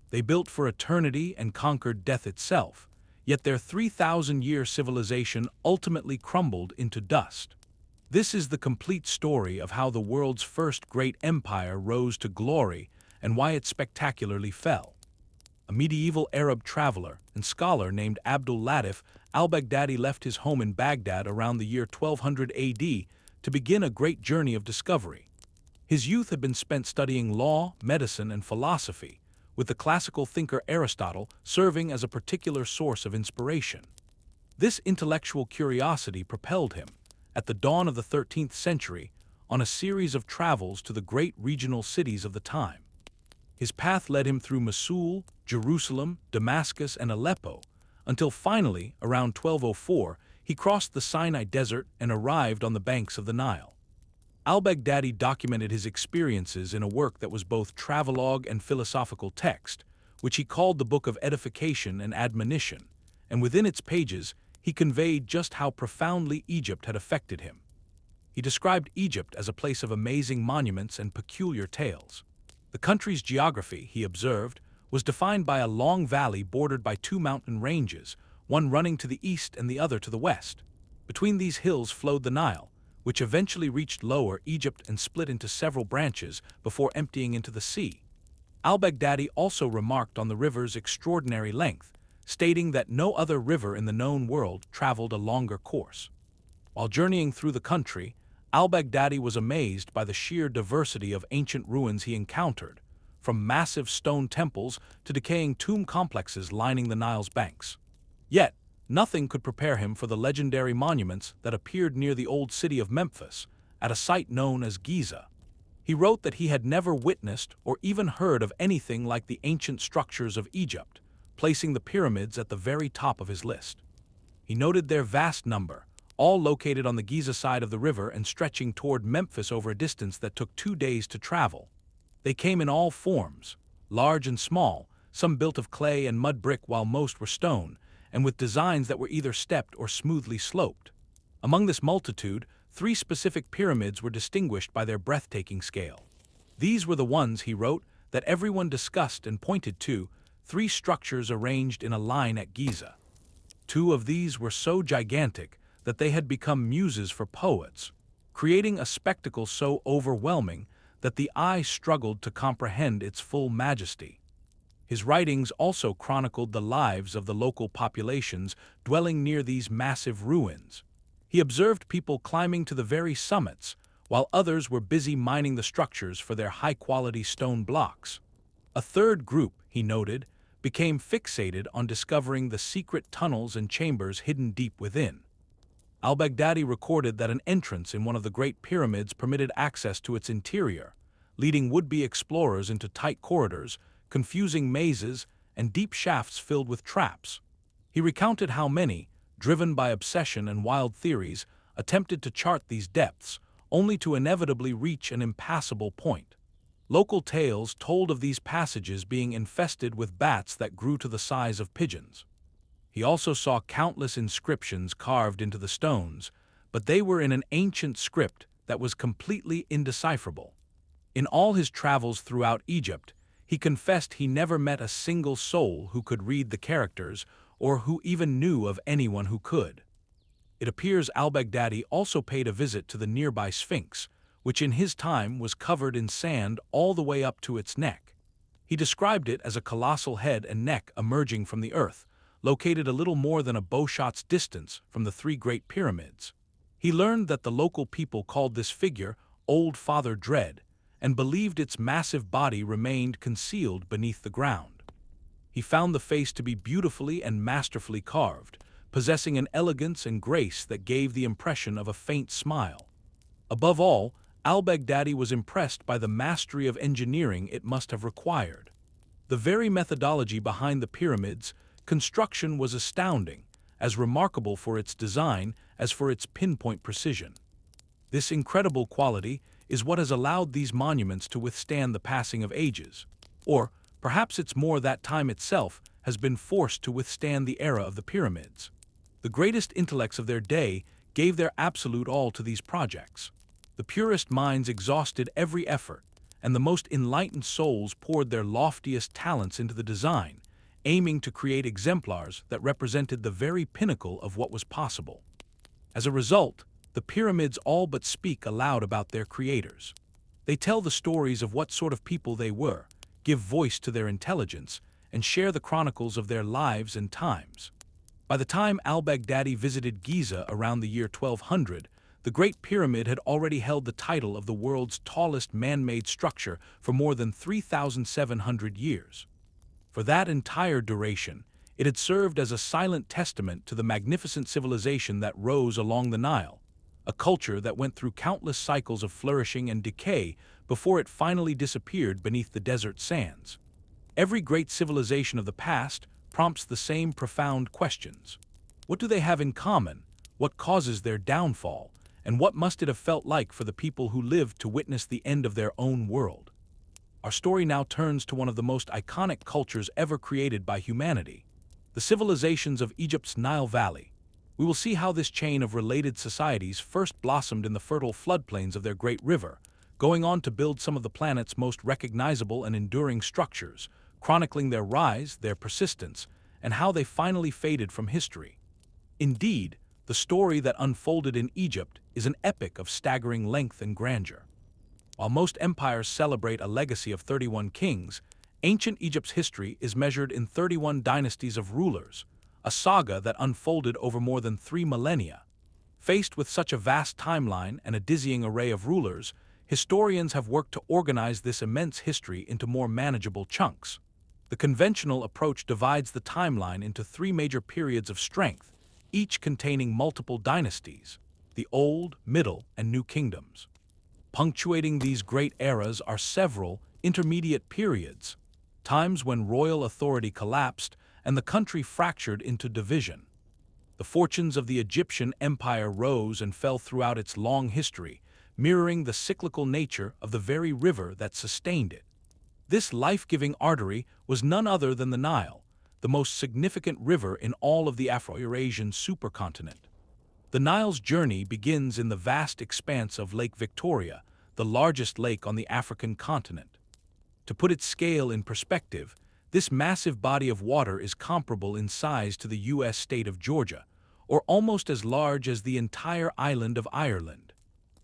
They built for eternity and conquered death itself, yet their 3,000-year civilization ultimately crumbled into dust. This is the complete story of how the world's first great empire rose to glory and why it spectacularly fell. A medieval Arab traveler and scholar named Abdul Latif al-Baghdadi left his home in Baghdad around the year 1200 AD to begin a great journey of discovery. His youth had been spent studying law, medicine, and philosophy, with the classical thinker Aristotle serving as a particular source of inspiration. This intellectual curiosity propelled him, at the dawn of the 13th century, on a series of travels to the great regional cities of the time. His path led him through Mosul, Jerusalem, Damascus, and Aleppo, until finally, around 1204, he crossed the Sinai Desert and arrived on the banks of the Nile. Al-Baghdadi documented his experiences in a work that was both travelogue and philosophical text, which he called the Book of Edification and Admonition, and within its pages, he conveyed just how profoundly Egypt had affected him. He described Egypt as a place of amazing monuments and peculiar tales. The country's geography, he observed, was defined by a long valley bordered by two mountain ranges, one running to the east and the other to the west. Between these hills flowed the Nile, which eventually reached Lower Egypt and split into several branches before emptying into the sea. Al-Baghdadi also remarked on the river's extraordinary length, stating that no other river in the known world traveled a longer course. While journeying through the country, Al-Baghdadi was amazed by the sheer diversity of ancient ruins he encountered, from massive stone temples to decaying tomb complexes lining the Nile's banks. Yet, nothing could prepare him for the legendary monuments that appeared near the old city of Memphis, at a site known as Giza. He wrote that he had never witnessed or even heard of anything like the ancient structures of Egypt, placing the pyramids at the very top of his list. He noted their vast number, all located on the Giza side of the river and stretching toward Memphis over a distance that took 2 days to travel. They came in all forms, large and small, some built of clay and mud brick while most were stone, and with designs that were either stepped or smoothly sloped. Among this multitude, 3 specific pyramids were distinguished by their breathtaking scale. These were the ones, he wrote, that everyone discussed and pointed to, 3 structures arranged in a line at Giza. 2 of these were so gigantic that they had become muses for poets, creating a spectacle so overwhelming that the eye struggled to comprehend its full majesty. His writings also chronicled the lives of the local populations dwelling near these massive ruins. He observed people climbing to the very summits, while others were busy mining the structures for their high-quality stone blocks. A third group, he noted, became fixated on discovering the secret tunnels and chambers hidden deep within. Al-Baghdadi recorded that an entrance in one of the Great Pyramids permitted access to its interior, leading would-be explorers into tight corridors, confusing mazes, and deep shafts filled with traps. He recounted how many, driven by obsession and wild theories, attempted to chart these depths, only to inevitably reach an impassable point. Local tales told of these passages being infested with bats that grew to the size of pigeons. He also saw countless inscriptions carved into the stones, but they were in an ancient script that was completely indecipherable. In all his travels throughout Egypt, he confessed he never met a single soul who could read the characters or who even knew of anyone who could. It appears al-Baghdadi also paid a visit to the nearby Sphinx, which in his time was covered in sand all the way up to its neck. He described it as a colossal head and neck emerging from the earth, located a little more than a bowshot's distance from the 3 Great Pyramids. He learned that the local people called this figure Old Father Dread, and believed its massive body remained concealed beneath the ground. He found the face to be beautifully and masterfully carved, possessing an elegance and grace that gave the impression of a faint smile. Above all, al-Baghdadi was impressed by the mastery of engineering it must have required. The very methodology behind the pyramids' construction was astounding, as remarkable for its design as for its pinpoint precision. This incredible quality is what has allowed these monuments to withstand the passing of ages, or perhaps it's more that time itself has been forced to withstand the era of the pyramids. The greatest intellects of their day gave their absolute all to these projects. The purest minds exhausted every effort, and the most enlightened souls poured their loftiest talents into the design, aiming to create exemplars that represented the very pinnacle of what was possible. As a result, the pyramids all but speak aloud about their creators. They tell the stories of what sort of people they were, give voice to their intelligence, and share the chronicles of their lives and times. By the time al-Baghdadi visited Giza around the year 1200, the Great Pyramid had already held the title of the world's tallest man-made structure for more than 3,700 years. For that entire duration, it had served as a silent testament to the magnificent civilization that rose along the Nile, a culture that went through countless cycles of flourishing and decay before it finally disappeared beneath the desert sands. Every great civilization of the past prompts the same profound questions. What do they have in common? What causes their downfall? And what must it have felt like for the people who lived to witness the end of their own world? Our story now turns to one of the most iconic cultures ever created by humanity, the civilizations of Egypt's Nile Valley. We will see how this chain of related societies first blossomed in the fertile floodplains of their great river, going on to build some of the planet's most recognizable and enduring structures, chronicling their rise, their persistence, and how they finally faded from history. Indeed, the story that unfolded in Egypt is an epic of staggering length and grandeur. While most empires celebrate a legacy of 31 kings, ancient Egypt's history is measured in 31 dynasties of rulers, a saga that unfolded over more than 3 millennia. Faced with such a vast timeline and a dizzying array of rulers, historians have worked to organize this immense history into more manageable chunks. The conventional approach divides the timeline into 3 major periods of strength, each containing multiple dynasties, the Old, Middle, and New Kingdoms. Punctuating these great eras are several intermediate periods, times when royal authority collapsed and the country fractured into division. The fortunes of the Egyptian empire rose and fell throughout its long history, mirroring the cyclical nature of the very river that sustained it. This life-giving artery was none other than the Nile, the most significant river in all of the Afro-Eurasian supercontinent. The Nile's journey begins in the vast expanse of Lake Victoria, the largest lake on the African continent. To put its scale in perspective, this massive body of water is comparable in size to the U.S. state of Georgia, or almost as large as the entire island of Ireland.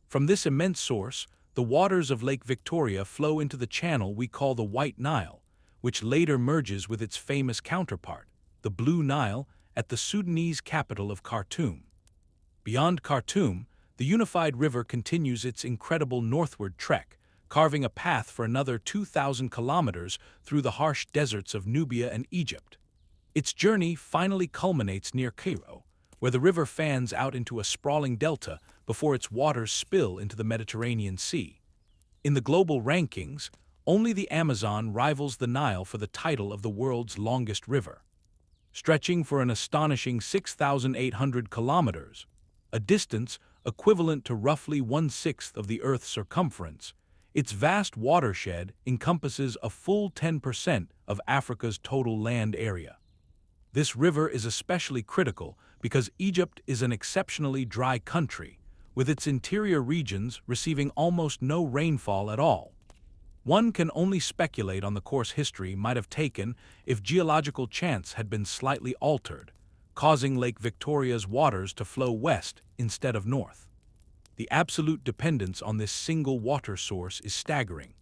From this immense source, the waters of Lake Victoria flow into the channel we call the White Nile, which later merges with its famous counterpart, the Blue Nile, at the Sudanese capital of Khartoum. Beyond Khartoum, the unified river continues its incredible northward trek, carving a path for another 2,000 kilometers through the harsh deserts of Nubia and Egypt. Its journey finally culminates near Cairo, where the river fans out into a sprawling delta before its waters spill into the Mediterranean Sea. In the global rankings, only the Amazon rivals the Nile for the title of the world's longest river. Stretching for an astonishing 6,800 kilometers, a distance equivalent to roughly 1/6 of the Earth's circumference, its vast watershed encompasses a full 10% of Africa's total land area. This river is especially critical because Egypt is an exceptionally dry country, with its interior regions receiving almost no rainfall at all. One can only speculate on the course history might have taken if geological chance had been slightly altered, causing Lake Victoria's waters to flow west instead of north. The absolute dependence on this single water source is staggering.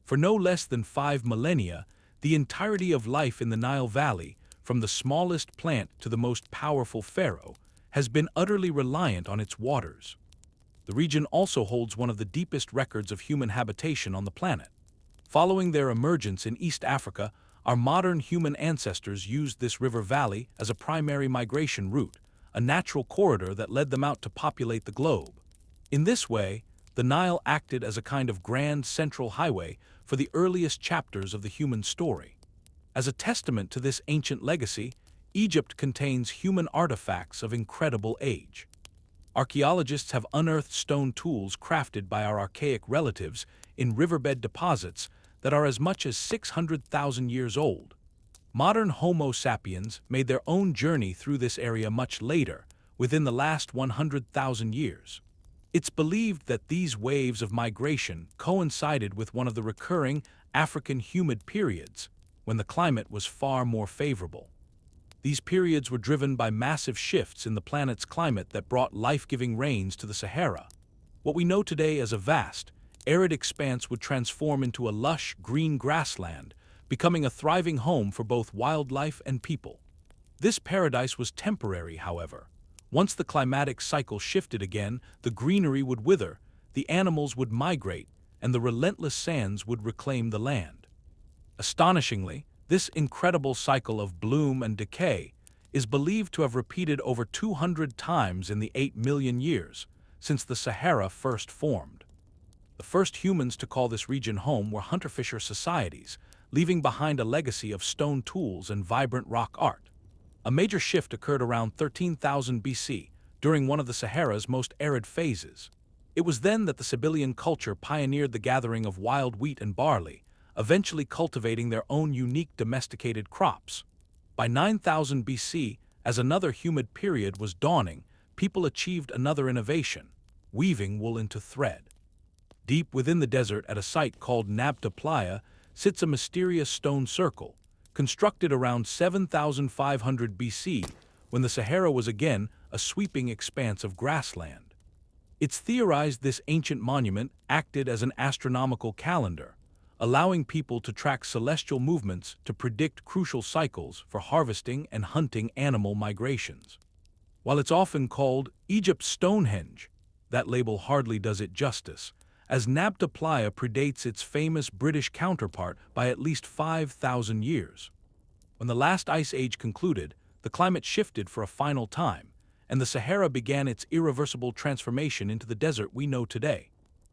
For no less than 5 millennia, the entirety of life in the Nile Valley, from the smallest plant to the most powerful pharaoh, has been utterly reliant on its waters. The region also holds one of the deepest records of human habitation on the planet. Following their emergence in East Africa, our modern human ancestors used this river valley as a primary migration route, a natural corridor that led them out to populate the globe. In this way, the Nile acted as a kind of grand central highway for the earliest chapters of the human story. As a testament to this ancient legacy, Egypt contains human artifacts of incredible age. Archaeologists have unearthed stone tools crafted by our archaic relatives in riverbed deposits that are as much as 600,000 years old. Modern Homo sapiens made their own journey through this area much later, within the last 100,000 years. It's believed that these waves of migration coincided with one of the recurring African humid periods, when the climate was far more favorable. These periods were driven by massive shifts in the planet's climate that brought life-giving rains to the Sahara. What we know today as a vast, arid expanse would transform into a lush, green grassland, becoming a thriving home for both wildlife and people. This paradise was temporary, however. Once the climatic cycle shifted again, the greenery would wither, the animals would migrate, and the relentless sands would reclaim the land. Astonishingly, this incredible cycle of bloom and decay is believed to have repeated over 200 times in the 8 million years since the Sahara first formed. The first humans to call this region home were hunter-fisher societies, leaving behind a legacy of stone tools and vibrant rock art. A major shift occurred around 13,000 BC, during one of the Sahara's most arid phases. It was then that the Sibyllian culture pioneered the gathering of wild wheat and barley, eventually cultivating their own unique domesticated crops. By 9000 BC, as another humid period was dawning, people achieved another innovation: weaving wool into thread. Deep within the desert at a site called Nabta Playa sits a mysterious stone circle, constructed around 7500 BC, when the Sahara was again a sweeping expanse of grassland. It's theorized this ancient monument acted as an astronomical calendar, allowing people to track celestial movements to predict crucial cycles for harvesting and hunting animal migrations. While it's often called Egypt's Stonehenge, that label hardly does it justice, as Nabta Playa predates its famous British counterpart by at least 5,000 years. When the last ice age concluded, the climate shifted for a final time, and the Sahara began its irreversible transformation into the desert we know today.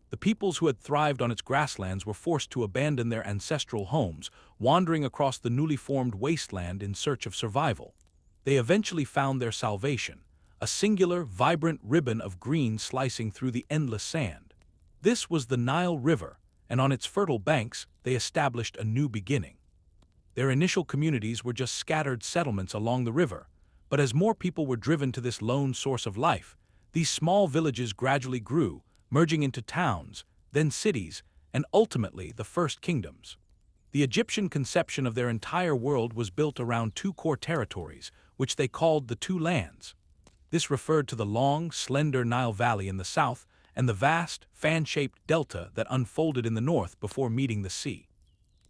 The peoples who had thrived on its grasslands were forced to abandon their ancestral homes, wandering across the newly formed wasteland in search of survival. They eventually found their salvation, a singular, vibrant ribbon of green slicing through the endless sand. This was the Nile River, and on its fertile banks they established a new beginning. Their initial communities were just scattered settlements along the river, but as more people were driven to this lone source of life, these small villages gradually grew, merging into towns, then cities, and ultimately the first kingdoms. The Egyptian conception of their entire world was built around two core territories, which they called the Two Lands. This referred to the long, slender Nile Valley in the south and the vast, fan-shaped delta that unfolded in the north before meeting the sea.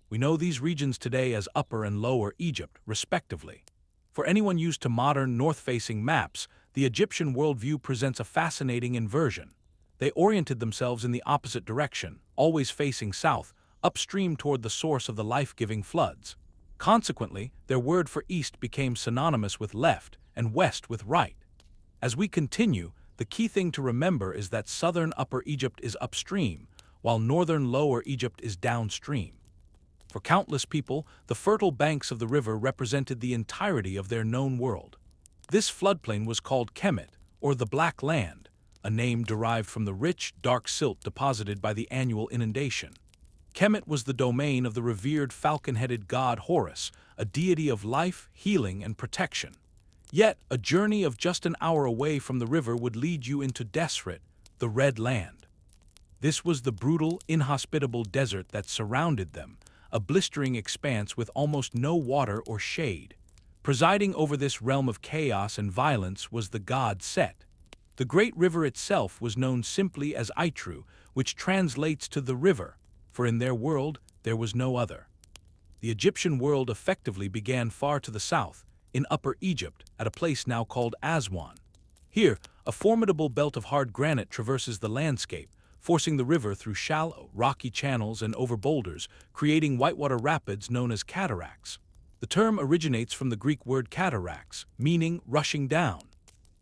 We know these regions today as Upper and Lower Egypt, respectively. For anyone used to modern north-facing maps, the Egyptian worldview presents a fascinating inversion. They oriented themselves in the opposite direction, always facing south, upstream toward the source of the life-giving floods. Consequently, their word for east became synonymous with left and west with right. As we continue, the key thing to remember is that southern Upper Egypt is upstream, while northern Lower Egypt is downstream. For countless people, the fertile banks of the river represented the entirety of their known world. This floodplain was called Kemet, or the Black Land, a name derived from the rich, dark silt deposited by the annual inundation. Kemet was the domain of the revered falcon-headed god Horus, a deity of life, healing, and protection. Yet, a journey of just an hour away from the river would lead you into Desret, the Red Land. This was the brutal, inhospitable desert that surrounded them, a blistering expanse with almost no water or shade. Presiding over this realm of chaos and violence was the god Set. The great river itself was known simply as Itru, which translates to the river, for in their world there was no other. The Egyptian world effectively began far to the south, in Upper Egypt, at a place now called Aswan. Here, a formidable belt of hard granite traverses the landscape, forcing the river through shallow, rocky channels and over boulders, creating whitewater rapids known as cataracts. The term originates from the Greek word kataraks, meaning rushing down.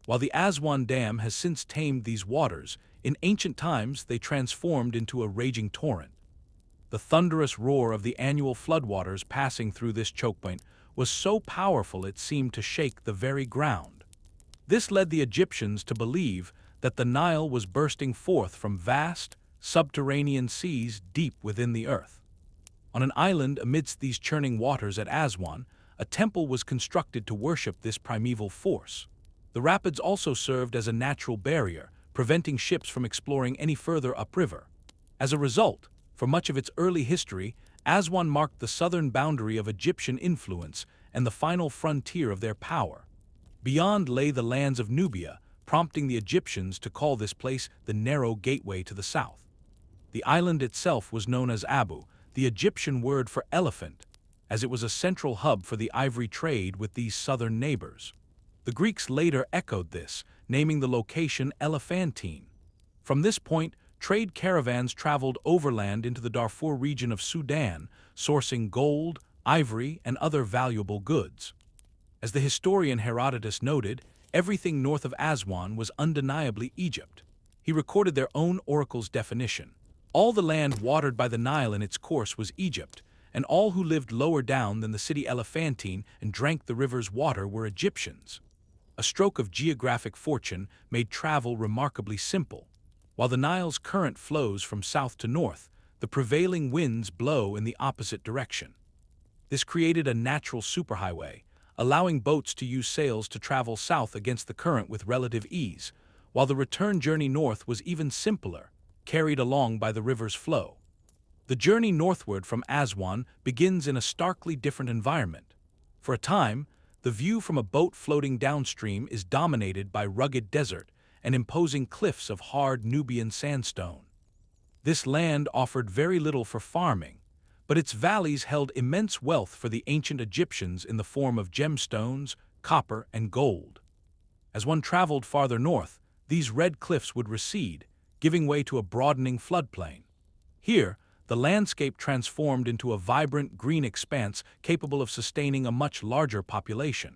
While the Aswan Dam has since tamed these waters, in ancient times they transformed into a raging torrent. The thunderous roar of the annual floodwaters passing through this chokepoint was so powerful it seemed to shake the very ground. This led the Egyptians to believe that the Nile was bursting forth from vast, subterranean seas deep within the earth. On an island amidst these churning waters at Aswan, a temple was constructed to worship this primeval force. The rapids also served as a natural barrier, preventing ships from exploring any further upriver. As a result, for much of its early history, Aswan marked the southern boundary of Egyptian influence and the final frontier of their power. Beyond lay the lands of Nubia, prompting the Egyptians to call this place the narrow gateway to the south. The island itself was known as Abu, the Egyptian word for elephant, as it was a central hub for the ivory trade with these southern neighbors. The Greeks later echoed this, naming the location Elephantine. From this point, trade caravans traveled overland into the Darfur region of Sudan, sourcing gold, ivory, and other valuable goods. As the historian Herodotus noted, everything north of Aswan was undeniably Egypt. He recorded their own oracle's definition. All the land watered by the Nile in its course was Egypt, and all who lived lower down than the city Elephantine and drank the river's water were Egyptians. A stroke of geographic fortune made travel remarkably simple. While the Nile's current flows from south to north, the prevailing winds blow in the opposite direction. This created a natural superhighway, allowing boats to use sails to travel south against the current with relative ease, while the return journey north was even simpler, carried along by the river's flow. The journey northward from Aswan begins in a starkly different environment. For a time, the view from a boat floating downstream is dominated by rugged desert and imposing cliffs of hard Nubian sandstone. This land offered very little for farming, but its valleys held immense wealth for the ancient Egyptians in the form of gemstones, copper, and gold. As one traveled farther north, these red cliffs would recede, giving way to a broadening floodplain. Here, the landscape transformed into a vibrant green expanse capable of sustaining a much larger population.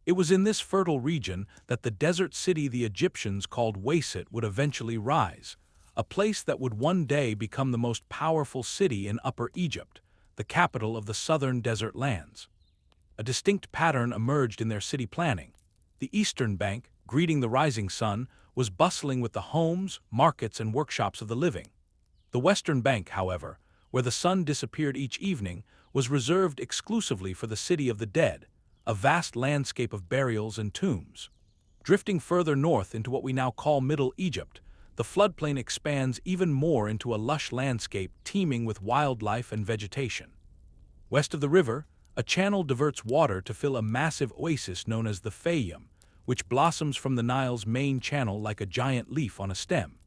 It was in this fertile region that the desert city the Egyptians called Wasit would eventually rise, a place that would one day become the most powerful city in Upper Egypt, the capital of the southern desert lands. A distinct pattern emerged in their city planning. The eastern bank, greeting the rising sun, was bustling with the homes, markets, and workshops of the living. The western bank, however, where the sun disappeared each evening, was reserved exclusively for the city of the dead, a vast landscape of burials and tombs. Drifting further north into what we now call Middle Egypt, the floodplain expands even more into a lush landscape teeming with wildlife and vegetation. West of the river, a channel diverts water to fill a massive oasis known as the Fayyum, which blossoms from the Nile's main channel like a giant leaf on a stem.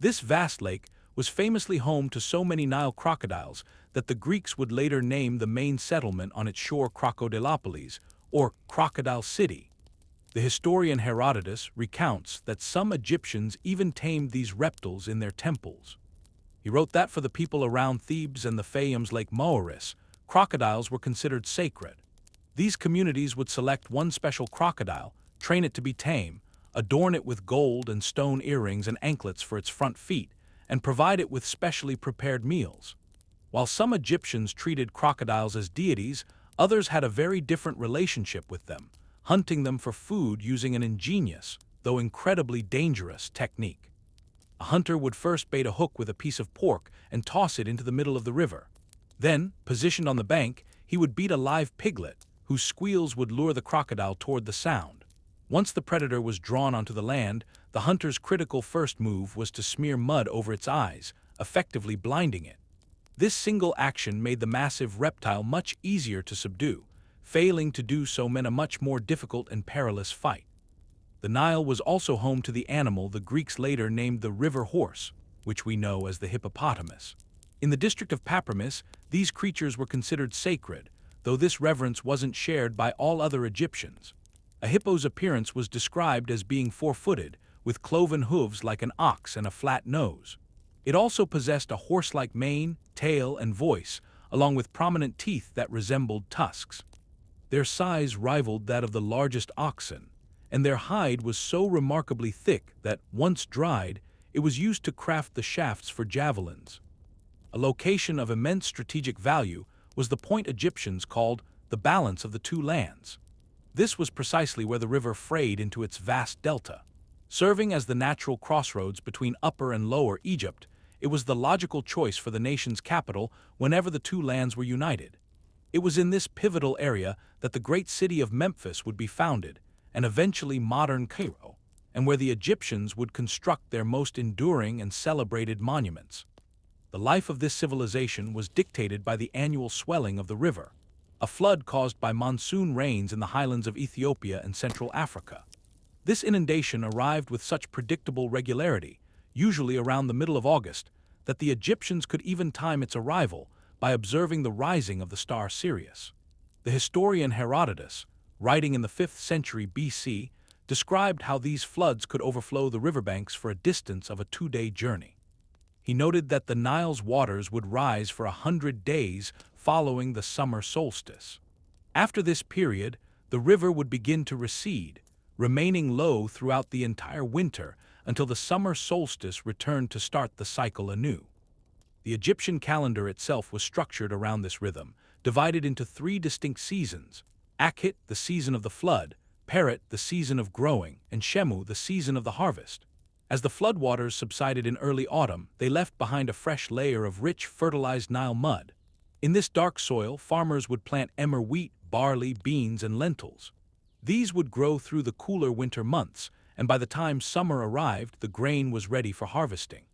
This vast lake was famously home to so many Nile crocodiles that the Greeks would later name the main settlement on its shore Crocodilopolis, or Crocodile City. The historian Herodotus recounts that some Egyptians even tamed these reptiles in their temples. He wrote that for the people around Thebes and the Fayyum's Lake Moeris, crocodiles were considered sacred. These communities would select one special crocodile, train it to be tame, adorn it with gold and stone earrings and anklets for its front feet, and provide it with specially prepared meals. While some Egyptians treated crocodiles as deities, others had a very different relationship with them, hunting them for food using an ingenious, though incredibly dangerous, technique. A hunter would first bait a hook with a piece of pork and toss it into the middle of the river. Then, positioned on the bank, he would beat a live piglet, whose squeals would lure the crocodile toward the sound. Once the predator was drawn onto the land, the hunter's critical first move was to smear mud over its eyes, effectively blinding it. This single action made the massive reptile much easier to subdue. Failing to do so meant a much more difficult and perilous fight. The Nile was also home to the animal the Greeks later named the river horse, which we know as the hippopotamus. In the district of Papramis, these creatures were considered sacred, though this reverence wasn't shared by all other Egyptians. A hippo's appearance was described as being four-footed, with cloven hooves like an ox and a flat nose. It also possessed a horse-like mane, tail, and voice, along with prominent teeth that resembled tusks. Their size rivaled that of the largest oxen, and their hide was so remarkably thick that, once dried, it was used to craft the shafts for javelins. A location of immense strategic value was the point Egyptians called the balance of the two lands. This was precisely where the river frayed into its vast delta. Serving as the natural crossroads between Upper and Lower Egypt, it was the logical choice for the nation's capital whenever the two lands were united. It was in this pivotal area that the great city of Memphis would be founded, and eventually modern Cairo. and where the Egyptians would construct their most enduring and celebrated monuments. The life of this civilization was dictated by the annual swelling of the river, a flood caused by monsoon rains in the highlands of Ethiopia and Central Africa. This inundation arrived with such predictable regularity, usually around the middle of August, that the Egyptians could even time its arrival by observing the rising of the star Sirius. The historian Herodotus, writing in the 5th century BC, described how these floods could overflow the riverbanks for a distance of a 2-day journey. He noted that the Nile's waters would rise for 100 days following the summer solstice. After this period, the river would begin to recede, remaining low throughout the entire winter until the summer solstice returned to start the cycle anew. The Egyptian calendar itself was structured around this rhythm, divided into 3 distinct seasons: Akhet, the season of the flood; Peret, the season of growing; and Shemu, the season of the harvest. As the floodwaters subsided in early autumn, they left behind a fresh layer of rich, fertilized Nile mud. In this dark soil, farmers would plant emmer wheat, barley, beans, and lentils. These would grow through the cooler winter months, and by the time summer arrived, the grain was ready for harvesting.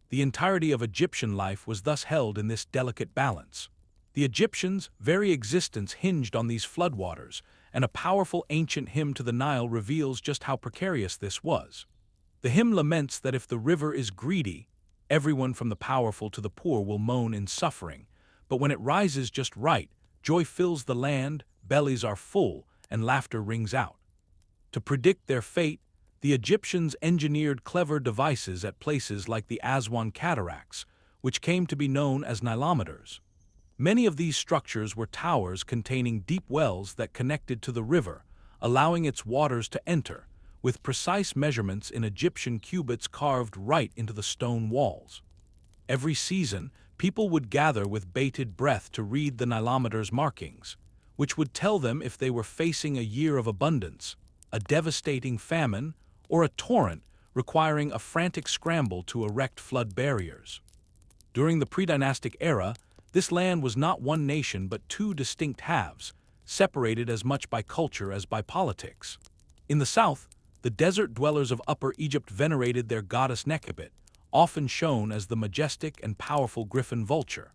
The entirety of Egyptian life was thus held in this delicate balance. The Egyptians' very existence hinged on these floodwaters, and a powerful ancient hymn to the Nile reveals just how precarious this was. The hymn laments that if the river is greedy, everyone from the powerful to the poor will moan in suffering, but when it rises just right, joy fills the land, bellies are full, and laughter rings out. To predict their fate, the Egyptians engineered clever devices at places like the Aswan cataracts, which came to be known as Nilometers. Many of these structures were towers containing deep wells that connected to the river, allowing its waters to enter, with precise measurements in Egyptian cubits carved right into the stone walls. Every season, people would gather with bated breath to read the Nilometer's markings, which would tell them if they were facing a year of abundance, a devastating famine, or a torrent requiring a frantic scramble to erect flood barriers. During the pre-dynastic era, this land was not one nation but 2 distinct halves, separated as much by culture as by politics. In the south, the desert dwellers of Upper Egypt venerated their goddess Nekhebit, often shown as the majestic and powerful griffin vulture.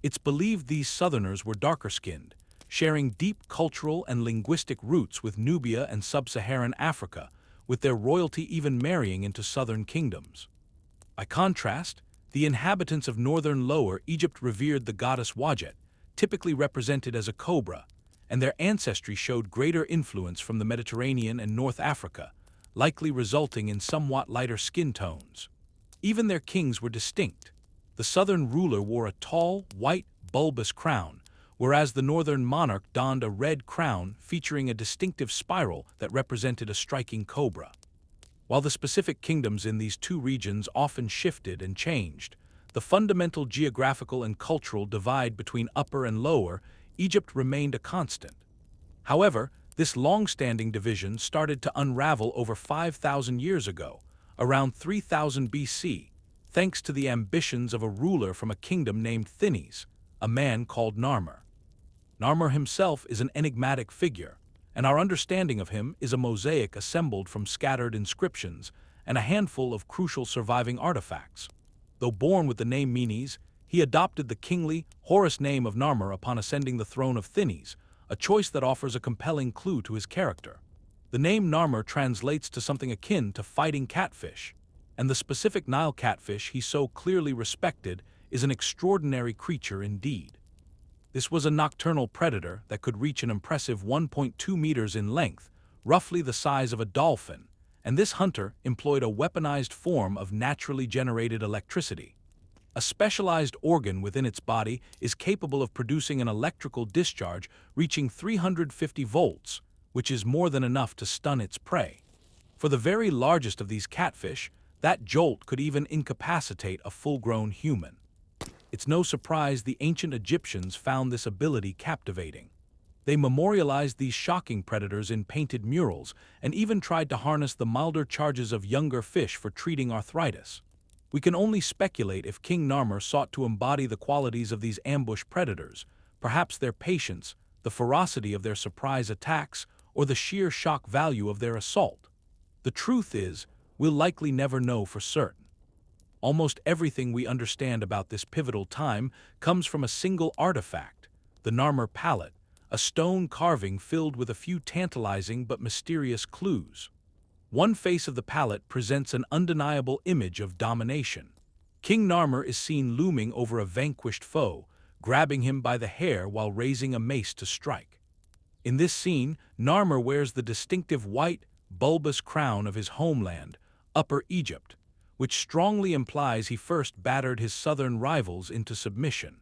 It's believed these southerners were darker-skinned, sharing deep cultural and linguistic roots with Nubia and sub-Saharan Africa, with their royalty even marrying into southern kingdoms. By contrast, the inhabitants of northern Lower Egypt revered the goddess Wajet, typically represented as a cobra, and their ancestry showed greater influence from the Mediterranean and North Africa, likely resulting in somewhat lighter skin tones. Even their kings were distinct. The southern ruler wore a tall, white, bulbous crown, whereas the northern monarch donned a red crown featuring a distinctive spiral that represented a striking cobra. While the specific kingdoms in these 2 regions often shifted and changed, the fundamental geographical and cultural divide between Upper and Lower Egypt remained a constant. However, this long-standing division started to unravel over 5,000 years ago, around 3000 BC, thanks to the ambitions of a ruler from a kingdom named Thinis, a man called Narmer. Narmer himself is an enigmatic figure, and our understanding of him is a mosaic assembled from scattered inscriptions and a handful of crucial surviving artifacts. Though born with the name Menes, he adopted the kingly, Horus name of Narmer upon ascending the throne of Thinis, a choice that offers a compelling clue to his character. The name Narmer translates to something akin to fighting catfish, and the specific Nile catfish he so clearly respected is an extraordinary creature indeed. This was a nocturnal predator that could reach an impressive 1.2 meters in length, roughly the size of a dolphin, and this hunter employed a weaponized form of naturally generated electricity. A specialized organ within its body is capable of producing an electrical discharge reaching 350 volts, which is more than enough to stun its prey. For the very largest of these catfish, that jolt could even incapacitate a full-grown human. It's no surprise the ancient Egyptians found this ability captivating. They memorialized these shocking predators in painted murals and even tried to harness the milder charges of younger fish for treating arthritis. We can only speculate if King Narmer sought to embody the qualities of these ambush predators, perhaps their patience, the ferocity of their surprise attacks, or the sheer shock value of their assault. The truth is, we'll likely never know for certain. Almost everything we understand about this pivotal time comes from a single artifact, the Narmer palette, a stone carving filled with a few tantalizing but mysterious clues. One face of the palette presents an undeniable image of domination. King Narmer is seen looming over a vanquished foe, grabbing him by the hair while raising a mace to strike. In this scene, Narmer wears the distinctive white, bulbous crown of his homeland, Upper Egypt, which strongly implies he first battered his southern rivals into submission.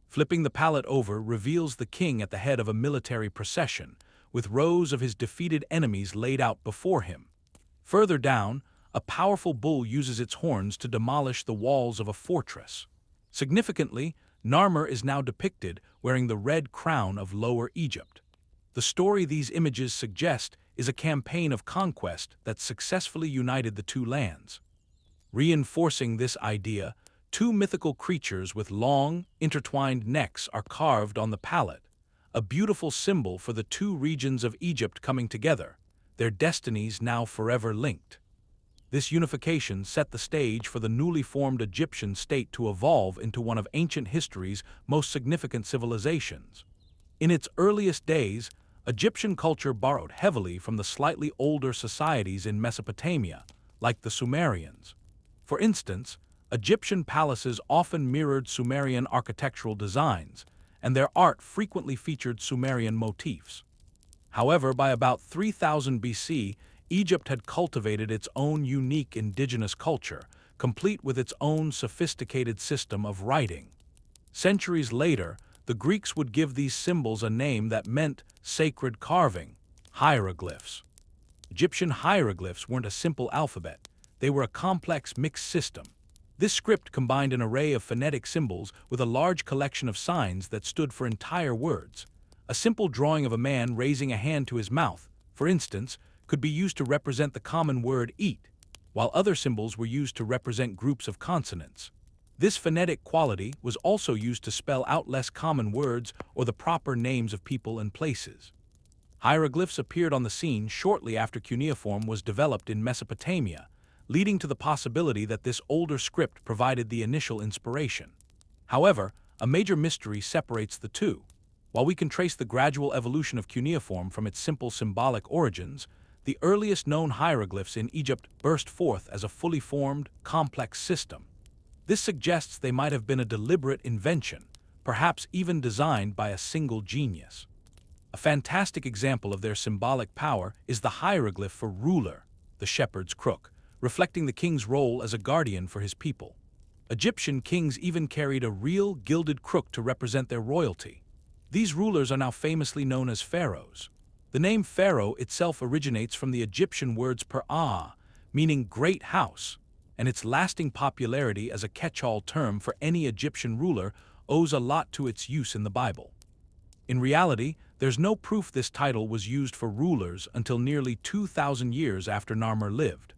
Flipping the palette over reveals the king at the head of a military procession, with rows of his defeated enemies laid out before him. Further down, a powerful bull uses its horns to demolish the walls of a fortress. Significantly, Narmer is now depicted wearing the red crown of Lower Egypt. The story these images suggest is a campaign of conquest that successfully united the two lands. Reinforcing this idea, two mythical creatures with long, intertwined necks are carved on the palette, a beautiful symbol for the two regions of Egypt coming together, their destinies now forever linked. This unification set the stage for the newly formed Egyptian state to evolve into one of ancient history's most significant civilizations. In its earliest days, Egyptian culture borrowed heavily from the slightly older societies in Mesopotamia, like the Sumerians. For instance, Egyptian palaces often mirrored Sumerian architectural designs, and their art frequently featured Sumerian motifs. However, by about 3000 BC, Egypt had cultivated its own unique indigenous culture, complete with its own sophisticated system of writing. Centuries later, the Greeks would give these symbols a name that meant sacred carving, hieroglyphs. Egyptian hieroglyphs weren't a simple alphabet, they were a complex mixed system. This script combined an array of phonetic symbols with a large collection of signs that stood for entire words. A simple drawing of a man raising a hand to his mouth, for instance, could be used to represent the common word eat, while other symbols were used to represent groups of consonants. This phonetic quality was also used to spell out less common words or the proper names of people and places. Hieroglyphs appeared on the scene shortly after cuneiform was developed in Mesopotamia, leading to the possibility that this older script provided the initial inspiration. However, a major mystery separates the two. While we can trace the gradual evolution of cuneiform from its simple symbolic origins, the earliest known hieroglyphs in Egypt burst forth as a fully formed, complex system. This suggests they might have been a deliberate invention, perhaps even designed by a single genius. A fantastic example of their symbolic power is the hieroglyph for ruler, the shepherd's crook, reflecting the king's role as a guardian for his people. Egyptian kings even carried a real gilded crook to represent their royalty. These rulers are now famously known as pharaohs. The name pharaoh itself originates from the Egyptian words per-ah, meaning great house, and its lasting popularity as a catch-all term for any Egyptian ruler owes a lot to its use in the Bible. In reality, there's no proof this title was used for rulers until nearly 2,000 years after Narmer lived.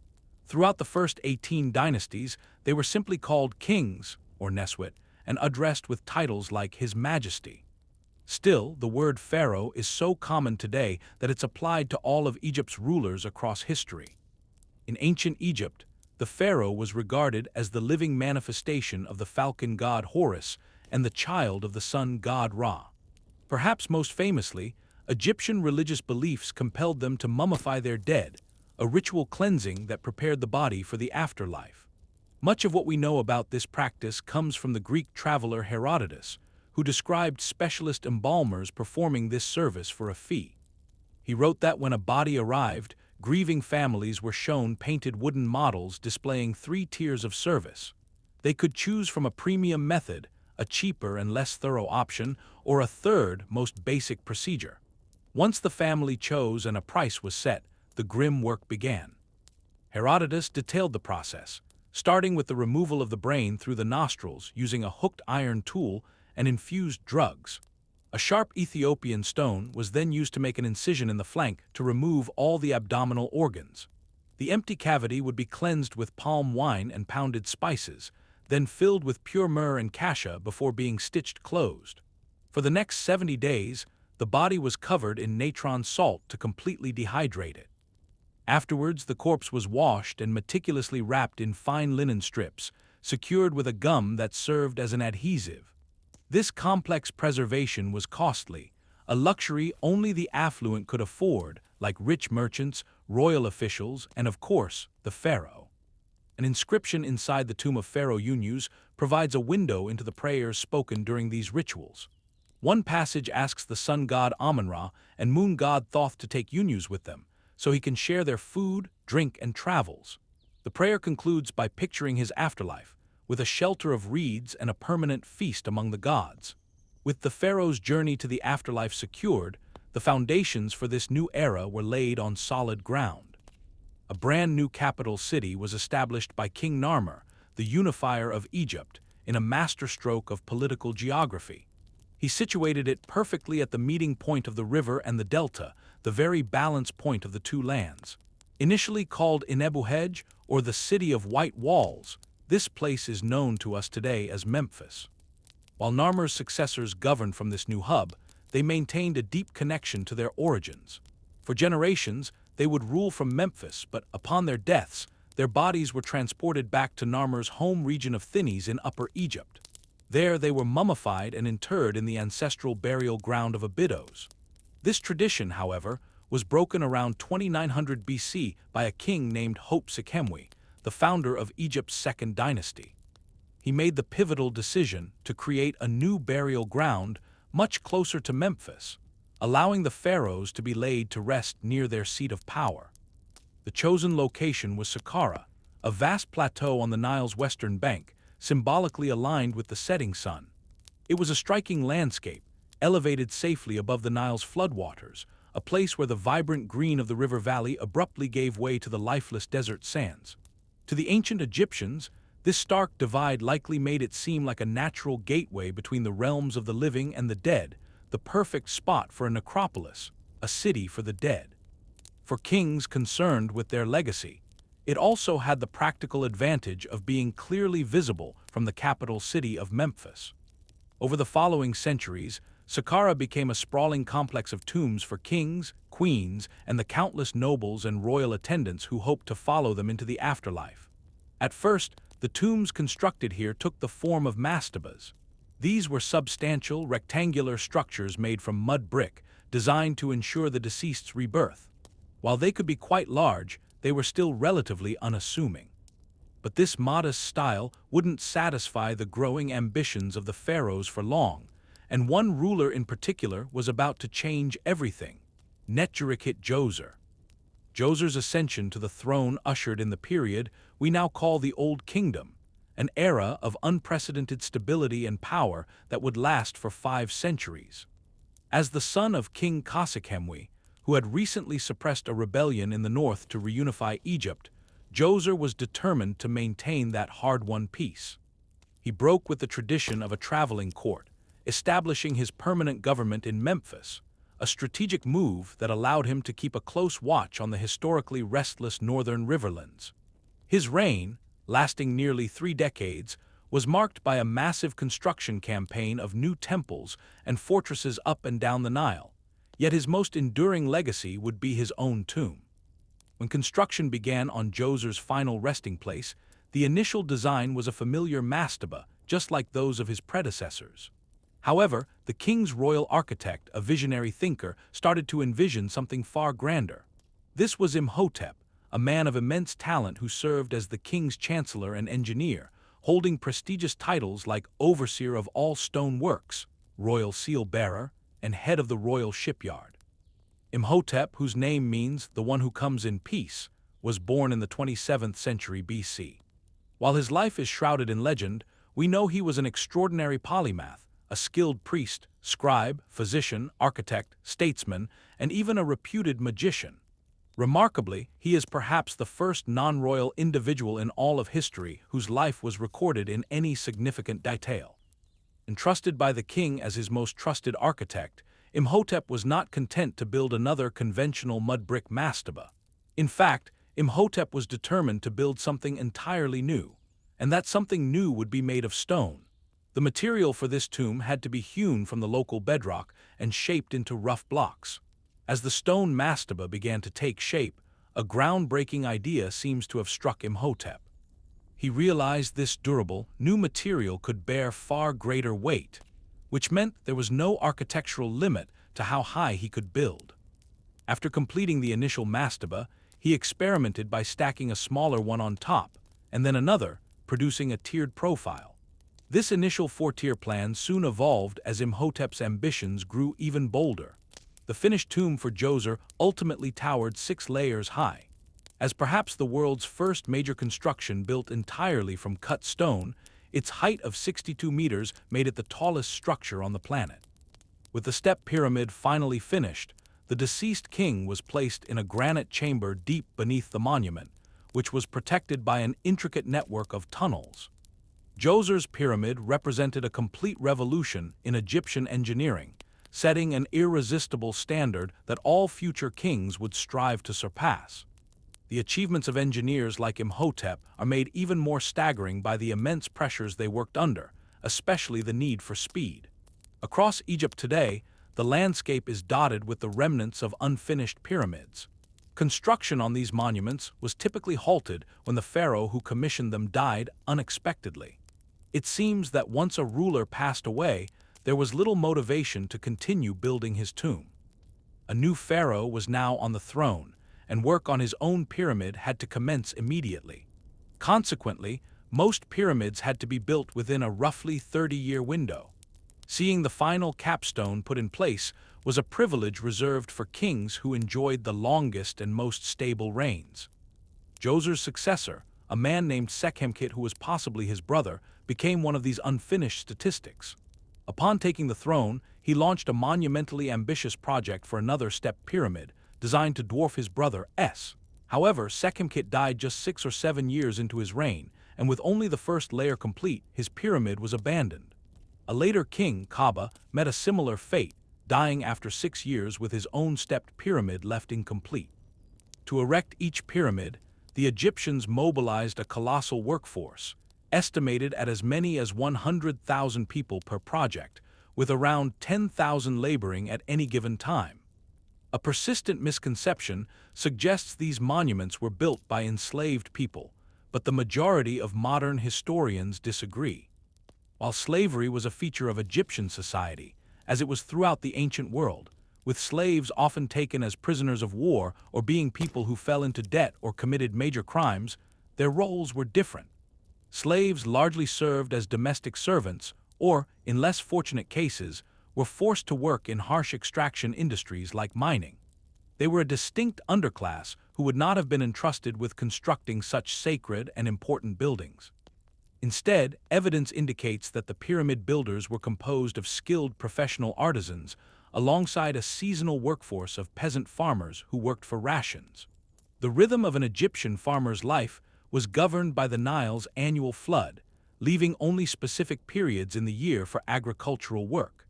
Throughout the first 18 dynasties, they were simply called kings, or Neswit, and addressed with titles like His Majesty. Still, the word pharaoh is so common today that it's applied to all of Egypt's rulers across history. In ancient Egypt, the pharaoh was regarded as the living manifestation of the falcon god Horus and the child of the sun god Ra. Perhaps most famously, Egyptian religious beliefs compelled them to mummify their dead, a ritual cleansing that prepared the body for the afterlife. Much of what we know about this practice comes from the Greek traveler Herodotus, who described specialist embalmers performing this service for a fee. He wrote that when a body arrived, grieving families were shown painted wooden models displaying 3 tiers of service. They could choose from a premium method, a cheaper and less thorough option, or a third, most basic procedure. Once the family chose and a price was set, the grim work began. Herodotus detailed the process, starting with the removal of the brain through the nostrils using a hooked iron tool and infused drugs. A sharp Ethiopian stone was then used to make an incision in the flank to remove all the abdominal organs. The empty cavity would be cleansed with palm wine and pounded spices, then filled with pure myrrh and cassia before being stitched closed. For the next 70 days, the body was covered in natron salt to completely dehydrate it. Afterwards, the corpse was washed and meticulously wrapped in fine linen strips, secured with a gum that served as an adhesive. This complex preservation was costly, a luxury only the affluent could afford, like rich merchants, royal officials, and of course, the pharaoh. An inscription inside the tomb of Pharaoh Djoser provides a window into the prayers spoken during these rituals. One passage asks the sun god Amun-Ra and moon god Thoth to take Djoser with them, so he can share their food, drink, and travels. The prayer concludes by picturing his afterlife, with a shelter of reeds and a permanent feast among the gods. With the pharaoh's journey to the afterlife secured, the foundations for this new era were laid on solid ground. A brand new capital city was established by King Narmer, the unifier of Egypt, in a masterstroke of political geography. He situated it perfectly at the meeting point of the river and the delta, the very balance point of the two lands. Initially called Inebuhej, or the City of White Walls, this place is known to us today as Memphis. While Narmer's successors governed from this new hub, they maintained a deep connection to their origins. For generations, they would rule from Memphis, but upon their deaths, their bodies were transported back to Narmer's home region of Thinis in Upper Egypt. There they were mummified and interred in the ancestral burial ground of Abydos. This tradition, however, was broken around 2900 BC by a king named Hatshepsut, the founder of Egypt's second dynasty. He made the pivotal decision to create a new burial ground much closer to Memphis, allowing the pharaohs to be laid to rest near their seat of power. The chosen location was Saqqara, a vast plateau on the Nile's western bank, symbolically aligned with the setting sun. It was a striking landscape, elevated safely above the Nile's floodwaters, a place where the vibrant green of the river valley abruptly gave way to the lifeless desert sands. To the ancient Egyptians, this stark divide likely made it seem like a natural gateway between the realms of the living and the dead, the perfect spot for a necropolis, a city for the dead. For kings concerned with their legacy, it also had the practical advantage of being clearly visible from the capital city of Memphis. Over the following centuries, Saqqara became a sprawling complex of tombs for kings, queens, and the countless nobles and royal attendants who hoped to follow them into the afterlife. At first, the tombs constructed here took the form of mastabas. These were substantial, rectangular structures made from mud brick, designed to ensure the deceased's rebirth. While they could be quite large, they were still relatively unassuming. But this modest style wouldn't satisfy the growing ambitions of the pharaohs for long, and one ruler in particular was about to change everything: Mentuhotep Djoser. Djoser's ascension to the throne ushered in the period we now call the Old Kingdom, an era of unprecedented stability and power that would last for 5 centuries. As the son of King Khufu, who had recently suppressed a rebellion in the north to reunify Egypt, Djoser was determined to maintain that hard-won peace. He broke with the tradition of a traveling court, establishing his permanent government in Memphis, a strategic move that allowed him to keep a close watch on the historically restless northern riverlands. His reign, lasting nearly 3 decades, was marked by a massive construction campaign of new temples and fortresses up and down the Nile, yet his most enduring legacy would be his own tomb. When construction began on Djoser's final resting place, the initial design was a familiar mastaba, just like those of his predecessors. However, the king's royal architect, a visionary thinker, started to envision something far grander. This was Imhotep, a man of immense talent who served as the king's chancellor and engineer, holding prestigious titles like overseer of all stone works, royal seal bearer, and head of the royal shipyard. Imhotep, whose name means the one who comes in peace, was born in the 27th century BC. While his life is shrouded in legend, we know he was an extraordinary polymath, a skilled priest, scribe, physician, architect, statesman, and even a reputed magician. Remarkably, he is perhaps the first non-royal individual in all of history whose life was recorded in any significant detail. Entrusted by the king as his most trusted architect, Imhotep was not content to build another conventional mud brick mastaba. In fact, Imhotep was determined to build something entirely new, and that something new would be made of stone. The material for this tomb had to be hewn from the local bedrock and shaped into rough blocks. As the stone mastaba began to take shape, a groundbreaking idea seems to have struck Imhotep. He realized this durable, new material could bear far greater weight, which meant there was no architectural limit to how high he could build. After completing the initial mastaba, he experimented by stacking a smaller one on top, and then another, producing a tiered profile. This initial four-tier plan soon evolved as Imhotep's ambitions grew even bolder. The finished tomb for Djoser ultimately towered 6 layers high. As perhaps the world's first major construction built entirely from cut stone, its height of 62 meters made it the tallest structure on the planet. With the step pyramid finally finished, the deceased king was placed in a granite chamber deep beneath the monument, which was protected by an intricate network of tunnels. Djoser's pyramid represented a complete revolution in Egyptian engineering, setting an irresistible standard that all future kings would strive to surpass. The achievements of engineers like Imhotep are made even more staggering by the immense pressures they worked under, especially the need for speed. Across Egypt today, the landscape is dotted with the remnants of unfinished pyramids. Construction on these monuments was typically halted when the pharaoh who commissioned them died unexpectedly. It seems that once a ruler passed away, there was little motivation to continue building his tomb. A new pharaoh was now on the throne, and work on his own pyramid had to commence immediately. Consequently, most pyramids had to be built within a roughly 30-year window. Seeing the final capstone put in place was a privilege reserved for kings who enjoyed the longest and most stable reigns. Djoser's successor, a man named Sekhemkhet who was possibly his brother, became one of these unfinished statistics. Upon taking the throne, he launched a monumentally ambitious project for another step pyramid, designed to dwarf his brother S. However, Sekhemkhet died just 6 or 7 years into his reign, and with only the first layer complete, his pyramid was abandoned. A later king, Kaba, met a similar fate, dying after 6 years with his own stepped pyramid left incomplete. To erect each pyramid, the Egyptians mobilized a colossal workforce, estimated at as many as 100,000 people per project, with around 10,000 laboring at any given time. A persistent misconception suggests these monuments were built by enslaved people, but the majority of modern historians disagree. While slavery was a feature of Egyptian society, as it was throughout the ancient world, with slaves often taken as prisoners of war or being people who fell into debt or committed major crimes, their roles were different. Slaves largely served as domestic servants or, in less fortunate cases, were forced to work in harsh extraction industries like mining. They were a distinct underclass who would not have been entrusted with constructing such sacred and important buildings. Instead, evidence indicates that the pyramid builders were composed of skilled professional artisans, alongside a seasonal workforce of peasant farmers who worked for rations. The rhythm of an Egyptian farmer's life was governed by the Nile's annual flood, leaving only specific periods in the year for agricultural work.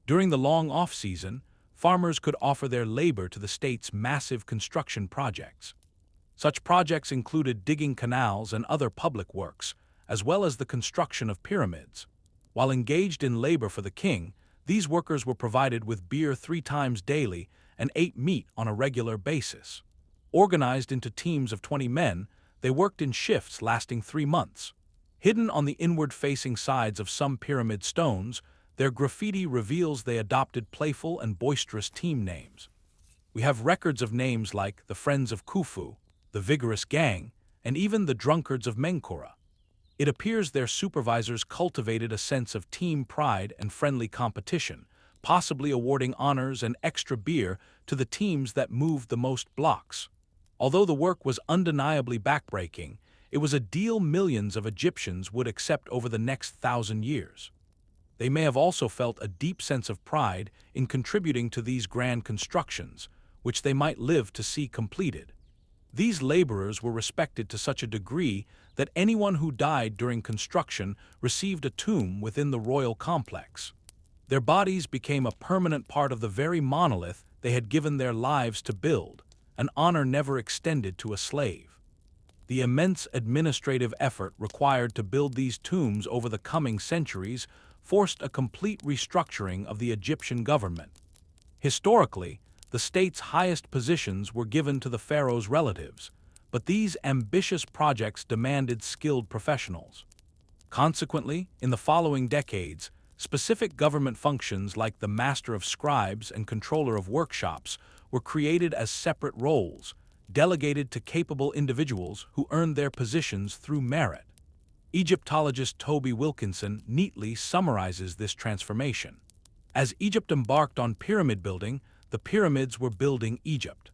During the long off-season, farmers could offer their labor to the state's massive construction projects. Such projects included digging canals and other public works, as well as the construction of pyramids. While engaged in labor for the king, these workers were provided with beer 3 times daily and ate meat on a regular basis. Organized into teams of 20 men, they worked in shifts lasting 3 months. Hidden on the inward-facing sides of some pyramid stones, their graffiti reveals they adopted playful and boisterous team names. We have records of names like the Friends of Khufu, the Vigorous Gang, and even the Drunkards of Menkaure. It appears their supervisors cultivated a sense of team pride and friendly competition, possibly awarding honors and extra beer to the teams that moved the most blocks. Although the work was undeniably backbreaking, it was a deal millions of Egyptians would accept over the next 1,000 years. They may have also felt a deep sense of pride in contributing to these grand constructions, which they might live to see completed. These laborers were respected to such a degree that anyone who died during construction received a tomb within the royal complex. Their bodies became a permanent part of the very monolith they had given their lives to build, an honor never extended to a slave. The immense administrative effort required to build these tombs over the coming centuries forced a complete restructuring of the Egyptian government. Historically, the state's highest positions were given to the pharaoh's relatives, but these ambitious projects demanded skilled professionals. Consequently, in the following decades, specific government functions like the Master of Scribes and Controller of Workshops were created as separate roles, delegated to capable individuals who earned their positions through merit. Egyptologist Toby Wilkinson neatly summarizes this transformation. As Egypt embarked on pyramid building, the pyramids were building Egypt.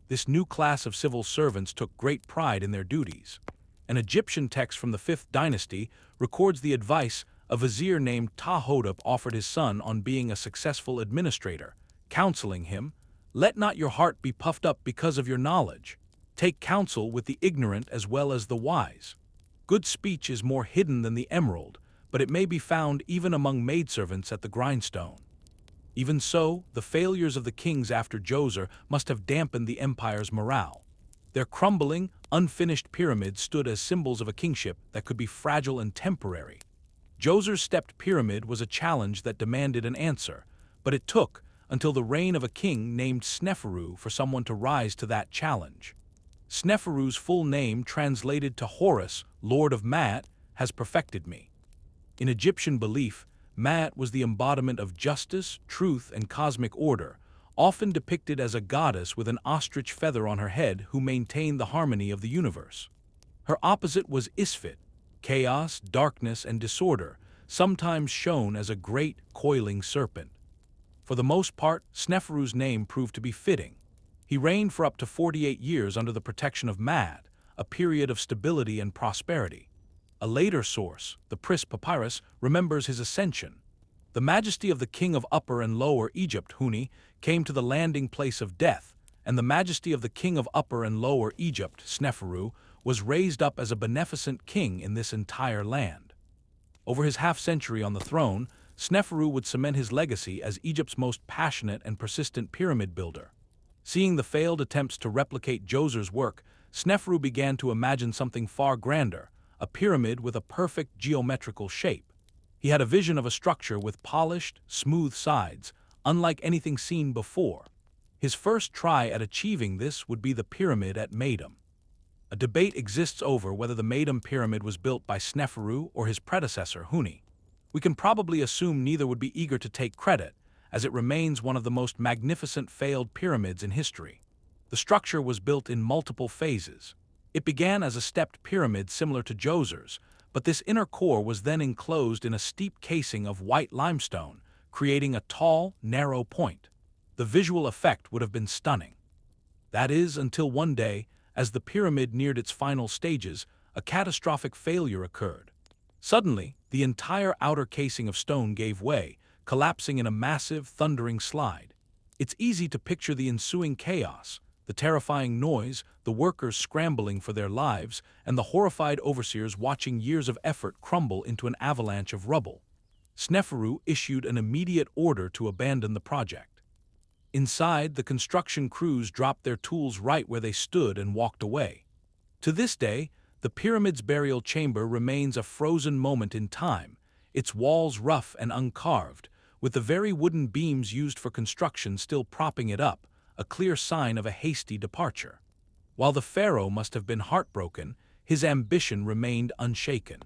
This new class of civil servants took great pride in their duties. An Egyptian text from the 5th dynasty records the advice a vizier named Mentuhotep offered his son on being a successful administrator, counseling him, "Let not your heart be puffed up because of your knowledge. Take counsel with the ignorant as well as the wise. Good speech is more hidden than the emerald, but it may be found even among maidservants at the grindstone." Even so, the failures of the kings after Djoser must have dampened the empire's morale. Their crumbling, unfinished pyramids stood as symbols of a kingship that could be fragile and temporary. Djoser's stepped pyramid was a challenge that demanded an answer, but it took until the reign of a king named Sneferu for someone to rise to that challenge. Sneferu's full name, translated to Horus, Lord of Maat, has perfected me. In Egyptian belief, Maat was the embodiment of justice, truth, and cosmic order, often depicted as a goddess with an ostrich feather on her head who maintained the harmony of the universe. Her opposite was Isfit, chaos, darkness, and disorder, sometimes shown as a great, coiling serpent. For the most part, Sneferu's name proved to be fitting. He reigned for up to 48 years under the protection of Maat, a period of stability and prosperity. A later source, the Pris Papyrus, remembers his ascension. The majesty of the king of Upper and Lower Egypt, Huni, came to the landing place of death, and the majesty of the king of Upper and Lower Egypt, Sneferu, was raised up as a beneficent king in this entire land. Over his half-century on the throne, Sneferu would cement his legacy as Egypt's most passionate and persistent pyramid builder. Seeing the failed attempts to replicate Djoser's work, Sneferu began to imagine something far grander, a pyramid with a perfect geometrical shape. He had a vision of a structure with polished, smooth sides, unlike anything seen before. His first try at achieving this would be the pyramid at Meidum. A debate exists over whether the Meidum pyramid was built by Sneferu or his predecessor, Huni. We can probably assume neither would be eager to take credit, as it remains one of the most magnificent failed pyramids in history. The structure was built in multiple phases. It began as a stepped pyramid similar to Djoser's, but this inner core was then enclosed in a steep casing of white limestone, creating a tall, narrow point. The visual effect would have been stunning. That is, until one day, as the pyramid neared its final stages, a catastrophic failure occurred. Suddenly, the entire outer casing of stone gave way, collapsing in a massive, thundering slide. It's easy to picture the ensuing chaos, the terrifying noise, the workers scrambling for their lives, and the horrified overseers watching years of effort crumble into an avalanche of rubble. Sneferu issued an immediate order to abandon the project. Inside, the construction crews dropped their tools right where they stood and walked away. To this day, the pyramid's burial chamber remains a frozen moment in time, its walls rough and uncarved, with the very wooden beams used for construction still propping it up, a clear sign of a hasty departure. While the pharaoh must have been heartbroken, his ambition remained unshaken.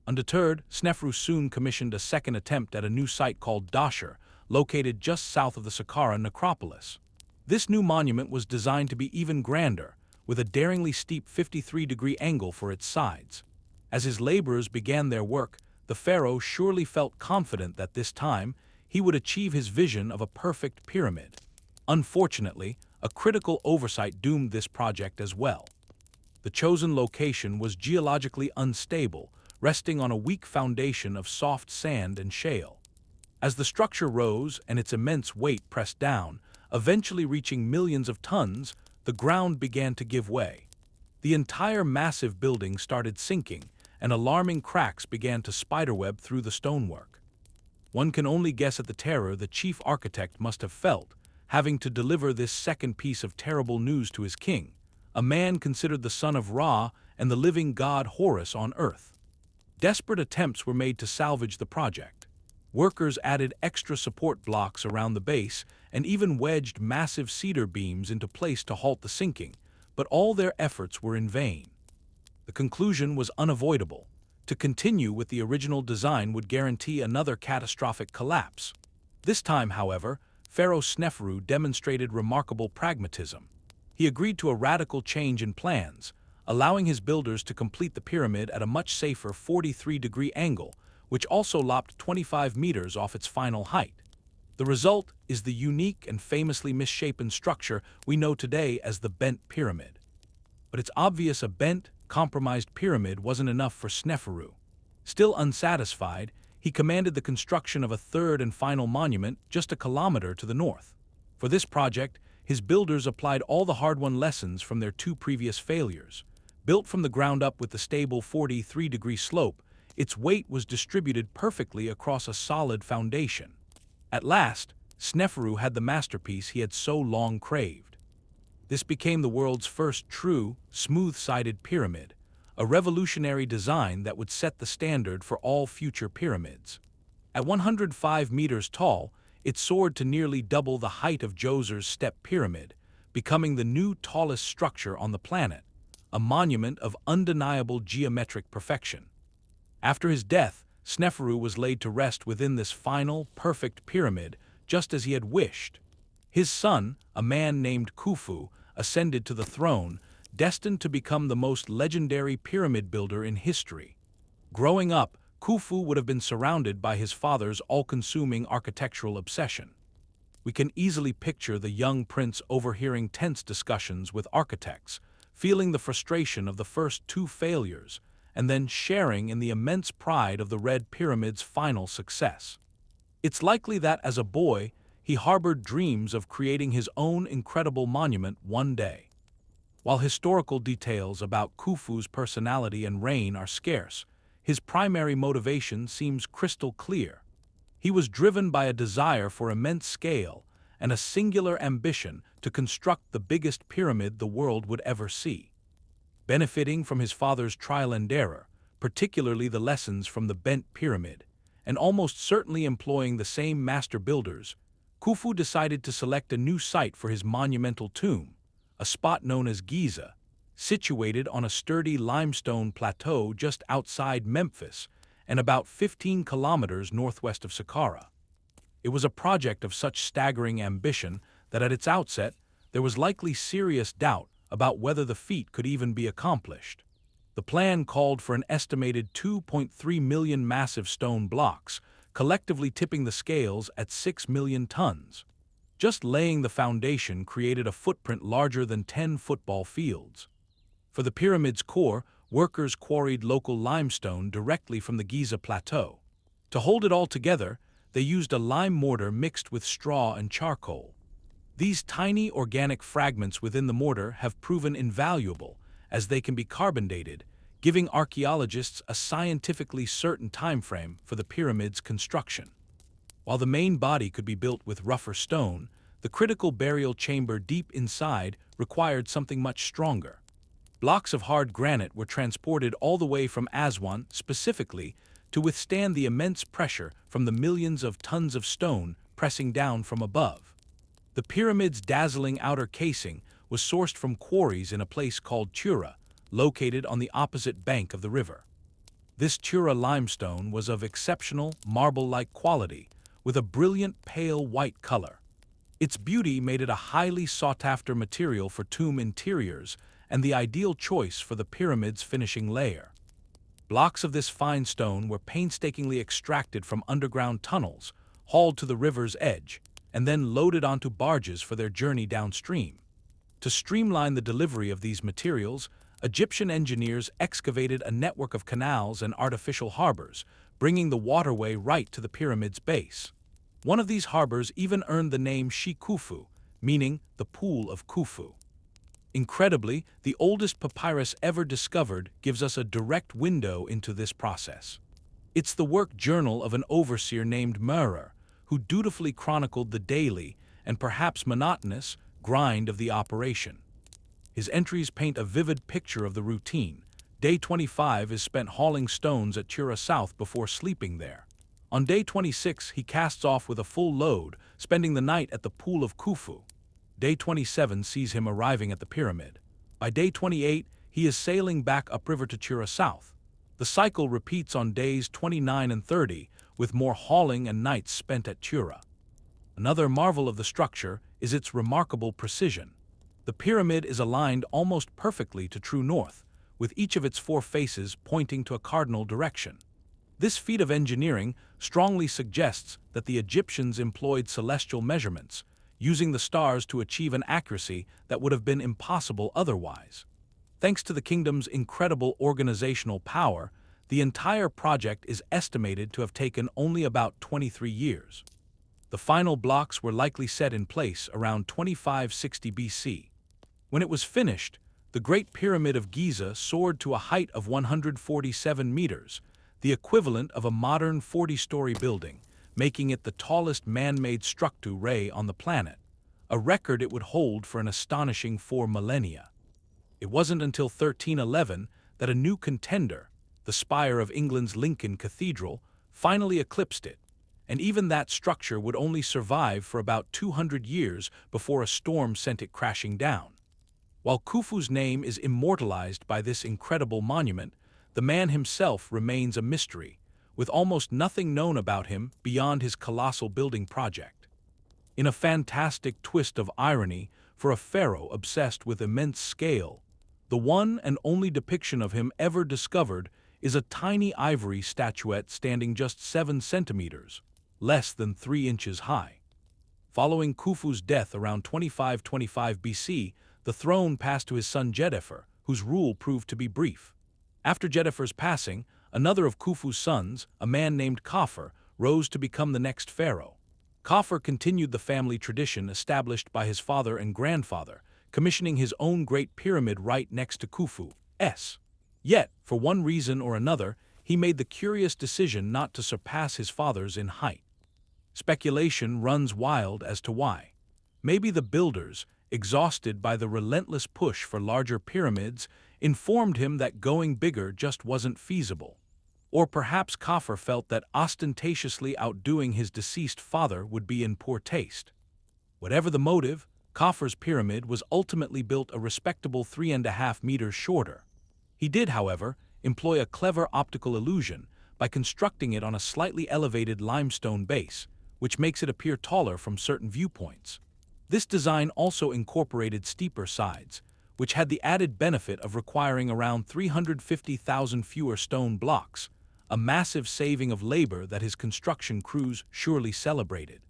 Undeterred, Sneferu soon commissioned a second attempt at a new site called Djoser, located just south of the Saqqara necropolis. This new monument was designed to be even grander, with a daringly steep 53-degree angle for its sides. As his laborers began their work, the pharaoh surely felt confident that this time he would achieve his vision of a perfect pyramid. Unfortunately, a critical oversight doomed this project as well. The chosen location was geologically unstable, resting on a weak foundation of soft sand and shale. As the structure rose and its immense weight pressed down, eventually reaching millions of tons, the ground began to give way. The entire massive building started sinking, and alarming cracks began to spiderweb through the stonework. One can only guess at the terror the chief architect must have felt, having to deliver this second piece of terrible news to his king, a man considered the son of Ra and the living god Horus on earth. Desperate attempts were made to salvage the project. Workers added extra support blocks around the base and even wedged massive cedar beams into place to halt the sinking, but all their efforts were in vain. The conclusion was unavoidable. To continue with the original design would guarantee another catastrophic collapse. This time, however, Pharaoh Sneferu demonstrated remarkable pragmatism. He agreed to a radical change in plans, allowing his builders to complete the pyramid at a much safer 43-degree angle, which also lopped 25 meters off its final height. The result is the unique and famously misshapen structure we know today as the bent pyramid. But it's obvious a bent, compromised pyramid wasn't enough for Sneferu. Still unsatisfied, he commanded the construction of a third and final monument just a kilometer to the north. For this project, his builders applied all the hard-won lessons from their two previous failures. Built from the ground up with the stable 43-degree slope, its weight was distributed perfectly across a solid foundation. At last, Sneferu had the masterpiece he had so long craved. This became the world's first true, smooth-sided pyramid, a revolutionary design that would set the standard for all future pyramids. At 105 meters tall, it soared to nearly double the height of Djoser's step pyramid, becoming the new tallest structure on the planet, a monument of undeniable geometric perfection. After his death, Sneferu was laid to rest within this final, perfect pyramid, just as he had wished. His son, a man named Khufu, ascended to the throne, destined to become the most legendary pyramid builder in history. Growing up, Khufu would have been surrounded by his father's all-consuming architectural obsession. We can easily picture the young prince overhearing tense discussions with architects, feeling the frustration of the first two failures, and then sharing in the immense pride of the Red Pyramid's final success. It's likely that as a boy, he harbored dreams of creating his own incredible monument one day. While historical details about Khufu's personality and reign are scarce, his primary motivation seems crystal clear. He was driven by a desire for immense scale and a singular ambition to construct the biggest pyramid the world would ever see. Benefiting from his father's trial and error, particularly the lessons from the bent pyramid, and almost certainly employing the same master builders, Khufu decided to select a new site for his monumental tomb, a spot known as Giza, situated on a sturdy limestone plateau just outside Memphis and about 15 kilometers northwest of Saqqara. It was a project of such staggering ambition that at its outset there was likely serious doubt about whether the feat could even be accomplished. The plan called for an estimated 2.3 million massive stone blocks, collectively tipping the scales at 6 million tons. Just laying the foundation created a footprint larger than 10 football fields. For the pyramid's core, workers quarried local limestone directly from the Giza Plateau. To hold it all together, they used a lime mortar mixed with straw and charcoal. These tiny organic fragments within the mortar have proven invaluable, as they can be carbon dated, giving archaeologists a scientifically certain timeframe for the pyramid's construction. While the main body could be built with rougher stone, the critical burial chamber deep inside required something much stronger. Blocks of hard granite were transported all the way from Aswan, specifically, to withstand the immense pressure from the millions of tons of stone pressing down from above. The pyramid's dazzling outer casing was sourced from quarries in a place called Tura, located on the opposite bank of the river. This Tura limestone was of exceptional, marble-like quality, with a brilliant pale white color. Its beauty made it a highly sought-after material for tomb interiors and the ideal choice for the pyramid's finishing layer. Blocks of this fine stone were painstakingly extracted from underground tunnels, hauled to the river's edge, and then loaded onto barges for their journey downstream. To streamline the delivery of these materials, Egyptian engineers excavated a network of canals and artificial harbors, bringing the waterway right to the pyramid's base. One of these harbors even earned the name Khufu, meaning the Pool of Khufu. Incredibly, the oldest papyrus ever discovered gives us a direct window into this process. It's the work journal of an overseer named Merer, who dutifully chronicled the daily, and perhaps monotonous, grind of the operation. His entries paint a vivid picture of the routine. Day 25 is spent hauling stones at Tura South before sleeping there. On day 26, he casts off with a full load, spending the night at the pool of Khufu. Day 27 sees him arriving at the pyramid. By day 28, he is sailing back upriver to Chura south. The cycle repeats on days 29 and 30, with more hauling and nights spent at Chura. Another marvel of the structure is its remarkable precision. The pyramid is aligned almost perfectly to true north, with each of its four faces pointing to a cardinal direction. This feat of engineering strongly suggests that the Egyptians employed celestial measurements, using the stars to achieve an accuracy that would have been impossible otherwise. Thanks to the kingdom's incredible organizational power, the entire project is estimated to have taken only about 23 years. The final blocks were likely set in place around 2560 BC. When it was finished, the Great Pyramid of Giza soared to a height of 147 meters, the equivalent of a modern 40-story building, making it the tallest man-made structure on the planet, a record it would hold for an astonishing 4 millennia. It wasn't until 1311 that a new contender, the spire of England's Lincoln Cathedral, finally eclipsed it, and even that structure would only survive for about 200 years before a storm sent it crashing down. While Khufu's name is immortalized by this incredible monument, the man himself remains a mystery, with almost nothing known about him beyond his colossal building project. In a fantastic twist of irony for a pharaoh obsessed with immense scale, the one and only depiction of him ever discovered is a tiny ivory statuette standing just 7 centimeters, less than 3 inches high. Following Khufu's death around 2525 BC, the throne passed to his son Jedefer, whose rule proved to be brief. After Jedefer's passing, another of Khufu's sons, a man named Khafre, rose to become the next pharaoh. Khafre continued the family tradition established by his father and grandfather, commissioning his own great pyramid right next to Khufu's. Yet, for one reason or another, he made the curious decision not to surpass his father's in height. Speculation runs wild as to why. Maybe the builders, exhausted by the relentless push for larger pyramids, informed him that going bigger just wasn't feasible. Or perhaps Khafre felt that ostentatiously outdoing his deceased father would be in poor taste. Whatever the motive, Khafre's pyramid was ultimately built a respectable 3.5 meters shorter. He did, however, employ a clever optical illusion by constructing it on a slightly elevated limestone base, which makes it appear taller from certain viewpoints. This design also incorporated steeper sides, which had the added benefit of requiring around 350,000 fewer stone blocks, a massive saving of labor that his construction crews surely celebrated.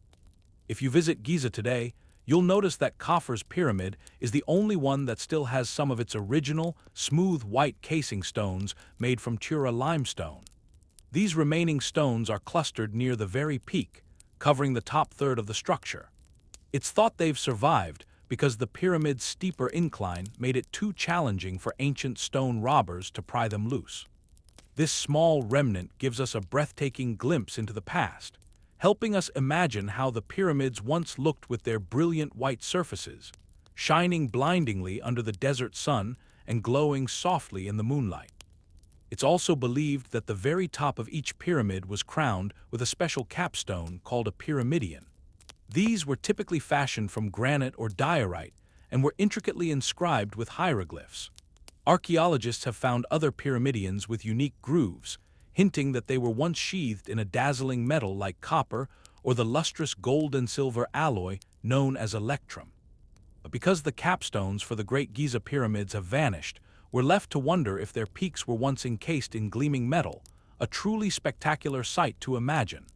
If you visit Giza today, you'll notice that Khafre's pyramid is the only one that still has some of its original, smooth white casing stones made from Chura limestone. These remaining stones are clustered near the very peak, covering the top third of the structure. It's thought they've survived because the pyramid's steeper incline made it too challenging for ancient stone robbers to pry them loose. This small remnant gives us a breathtaking glimpse into the past, helping us imagine how the pyramids once looked with their brilliant white surfaces, shining blindingly under the desert sun and glowing softly in the moonlight. It's also believed that the very top of each pyramid was crowned with a special capstone called a pyramidion. These were typically fashioned from granite or diorite and were intricately inscribed with hieroglyphs. Archaeologists have found other pyramidions with unique grooves, hinting that they were once sheathed in a dazzling metal like copper or the lustrous gold and silver alloy known as electrum. But because the capstones for the Great Giza pyramids have vanished, we're left to wonder if their peaks were once encased in gleaming metal, a truly spectacular sight to imagine.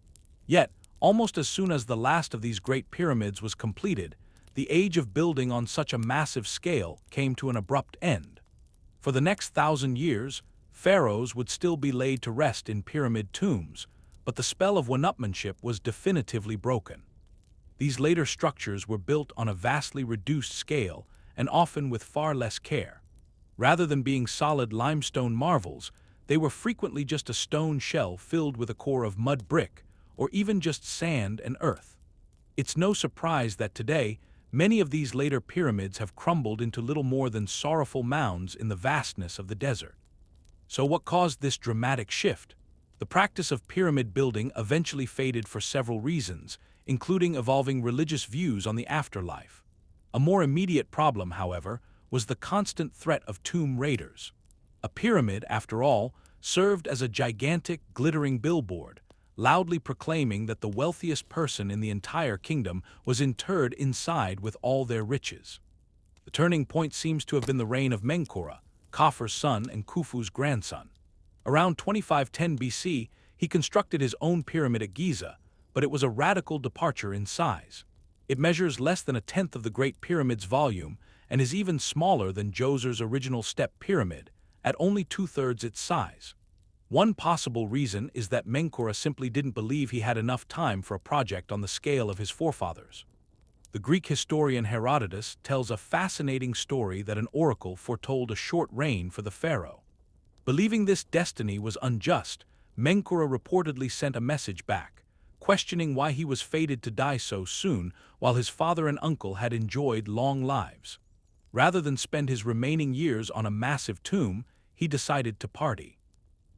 Yet, almost as soon as the last of these great pyramids was completed, the age of building on such a massive scale came to an abrupt end. For the next 1,000 years, pharaohs would still be laid to rest in pyramid tombs, but the spell of one-upmanship was definitively broken. These later structures were built on a vastly reduced scale and often with far less care. Rather than being solid limestone marvels, they were frequently just a stone shell filled with a core of mud brick, or even just sand and earth. It's no surprise that today, many of these later pyramids have crumbled into little more than sorrowful mounds in the vastness of the desert. So what caused this dramatic shift? The practice of pyramid building eventually faded for several reasons, including evolving religious views on the afterlife. A more immediate problem, however, was the constant threat of tomb raiders. A pyramid, after all, served as a gigantic, glittering billboard, loudly proclaiming that the wealthiest person in the entire kingdom was interred inside with all their riches. The turning point seems to have been the reign of Menkaure, Khafre's son and Khufu's grandson. Around 2510 BC, he constructed his own pyramid at Giza, but it was a radical departure in size. It measures less than a tenth of the Great Pyramid's volume and is even smaller than Djoser's original step pyramid, at only two-thirds its size. One possible reason is that Menkaure simply didn't believe he had enough time for a project on the scale of his forefathers. The Greek historian Herodotus tells a fascinating story that an oracle foretold a short reign for the pharaoh. Believing this destiny was unjust, Menkaure reportedly sent a message back, questioning why he was fated to die so soon while his father and uncle had enjoyed long lives. Rather than spend his remaining years on a massive tomb, he decided to party.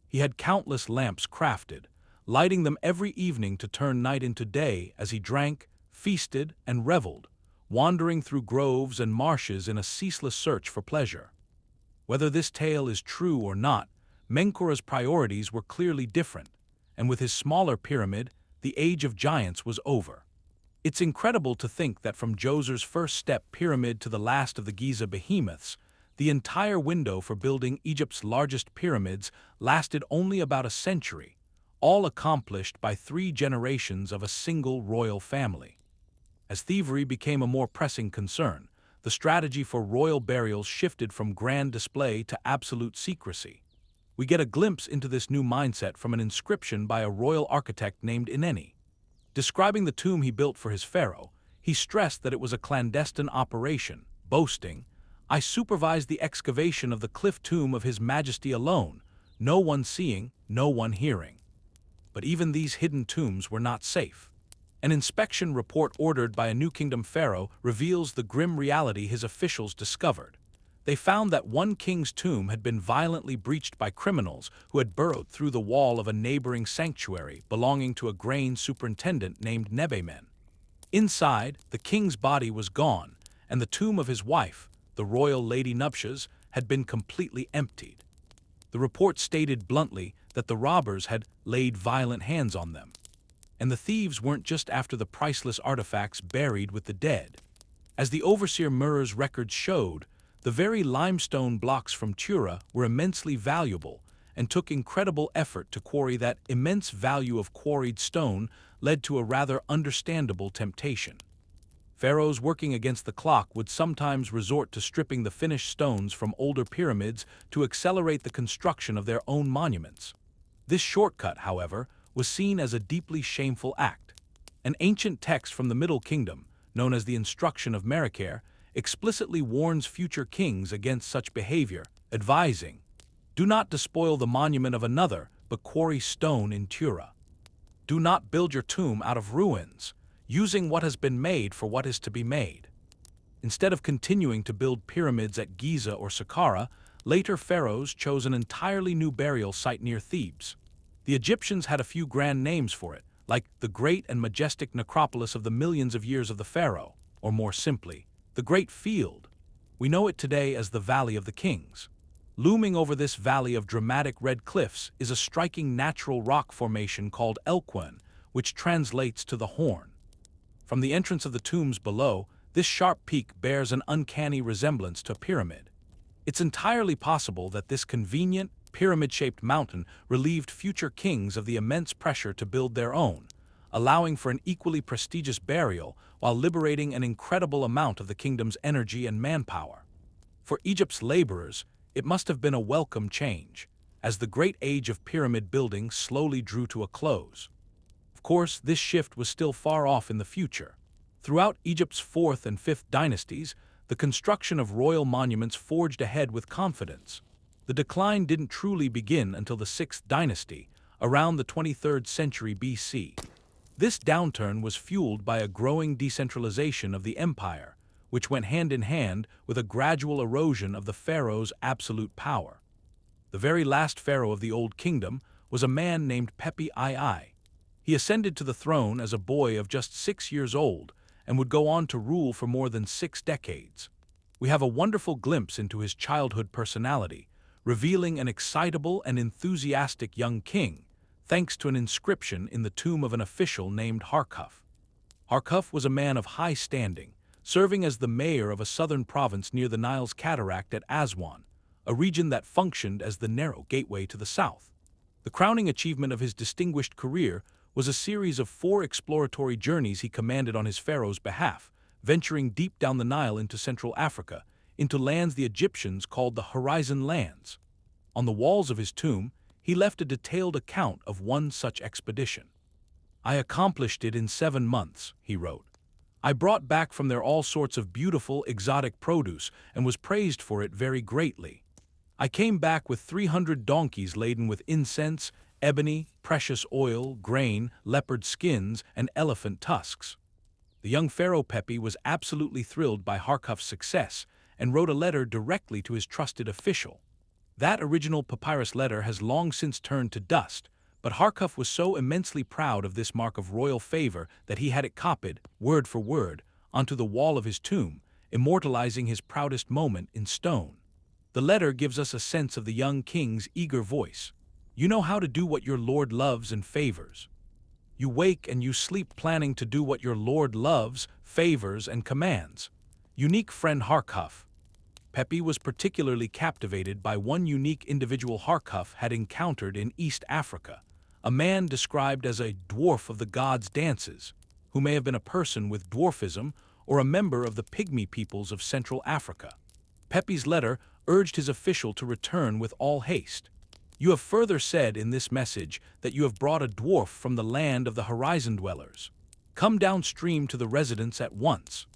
He had countless lamps crafted, lighting them every evening to turn night into day as he drank, feasted, and reveled, wandering through groves and marshes in a ceaseless search for pleasure. Whether this tale is true or not, Menkaure's priorities were clearly different, and with his smaller pyramid, the age of giants was over. It's incredible to think that from Djoser's first step pyramid to the last of the Giza behemoths, the entire window for building Egypt's largest pyramids lasted only about a century, all accomplished by 3 generations of a single royal family. As thievery became a more pressing concern, the strategy for royal burials shifted from grand display to absolute secrecy. We get a glimpse into this new mindset from an inscription by a royal architect named Ineni. Describing the tomb he built for his pharaoh, he stressed that it was a clandestine operation, boasting, "I supervised the excavation of the cliff tomb of His Majesty alone, no one seeing, no one hearing." But even these hidden tombs were not safe. An inspection report ordered by a New Kingdom pharaoh reveals the grim reality his officials discovered. They found that one king's tomb had been violently breached by criminals who had burrowed through the wall of a neighboring sanctuary belonging to a grain superintendent named Nebemen. Inside, the king's body was gone, and the tomb of his wife, the royal Lady Nuptias, had been completely emptied. The report stated bluntly that the robbers had laid violent hands on them. And the thieves weren't just after the priceless artifacts buried with the dead. As the overseer Murr's records showed, the very limestone blocks from Tura were immensely valuable and took incredible effort to quarry. That immense value of quarried stone led to a rather understandable temptation. Pharaohs working against the clock would sometimes resort to stripping the finished stones from older pyramids to accelerate the construction of their own monuments. This shortcut, however, was seen as a deeply shameful act. An ancient text from the Middle Kingdom, known as the Instruction of Merikare, explicitly warns future kings against such behavior, advising, "Do not despoil the monument of another, but quarry stone in Tura. Do not build your tomb out of ruins, using what has been made for what is to be made." Instead of continuing to build pyramids at Giza or Saqqara, later pharaohs chose an entirely new burial site near Thebes. The Egyptians had a few grand names for it, like the Great and Majestic Necropolis of the Millions of Years of the Pharaoh, or more simply, the Great Field. We know it today as the Valley of the Kings. Looming over this valley of dramatic red cliffs is a striking natural rock formation called Elquen, which translates to the horn. From the entrance of the tombs below, this sharp peak bears an uncanny resemblance to a pyramid. It's entirely possible that this convenient, pyramid-shaped mountain relieved future kings of the immense pressure to build their own, allowing for an equally prestigious burial while liberating an incredible amount of the kingdom's energy and manpower. For Egypt's laborers, it must have been a welcome change, as the great age of pyramid building slowly drew to a close. Of course, this shift was still far off in the future. Throughout Egypt's 4th and 5th dynasties, the construction of royal monuments forged ahead with confidence. The decline didn't truly begin until the 6th dynasty, around the 23rd century BC. This downturn was fueled by a growing decentralization of the empire, which went hand in hand with a gradual erosion of the pharaoh's absolute power. The very last pharaoh of the Old Kingdom was was a man named Pepi II. He ascended to the throne as a boy of just 6 years old and would go on to rule for more than 6 decades. We have a wonderful glimpse into his childhood personality, revealing an excitable and enthusiastic young king, thanks to an inscription in the tomb of an official named Harkuf. Harkuf was a man of high standing, serving as the mayor of a southern province near the Nile's cataract at Aswan, a region that functioned as the narrow gateway to the south. The crowning achievement of his distinguished career was a series of 4 exploratory journeys he commanded on his pharaoh's behalf, venturing deep down the Nile into Central Africa, into lands the Egyptians called the Horizon Lands. On the walls of his tomb, he left a detailed account of one such expedition. "I accomplished it in 7 months," he wrote. "I brought back from there all sorts of beautiful, exotic produce and was praised for it very greatly. I came back with 300 donkeys laden with incense, ebony, precious oil, grain, leopard skins, and elephant tusks." The young pharaoh Pepi was absolutely thrilled by Harkuf's success and wrote a letter directly to his trusted official. That original papyrus letter has long since turned to dust, but Harkuf was so immensely proud of this mark of royal favor that he had it copied, word for word, onto the wall of his tomb, immortalizing his proudest moment in stone. The letter gives us a sense of the young king's eager voice. "You know how to do what your lord loves and favors. You wake and you sleep planning to do what your lord loves, favors, and commands. Unique friend Harkuf." Pepi was particularly captivated by one unique individual Harkuf had encountered in East Africa, a man described as a dwarf of the gods' dances, who may have been a person with dwarfism or a member of the pygmy peoples of Central Africa. Pepi's letter urged his official to return with all haste. "You have further said in this message that you have brought a dwarf from the land of the horizon dwellers. Come downstream to the residence at once.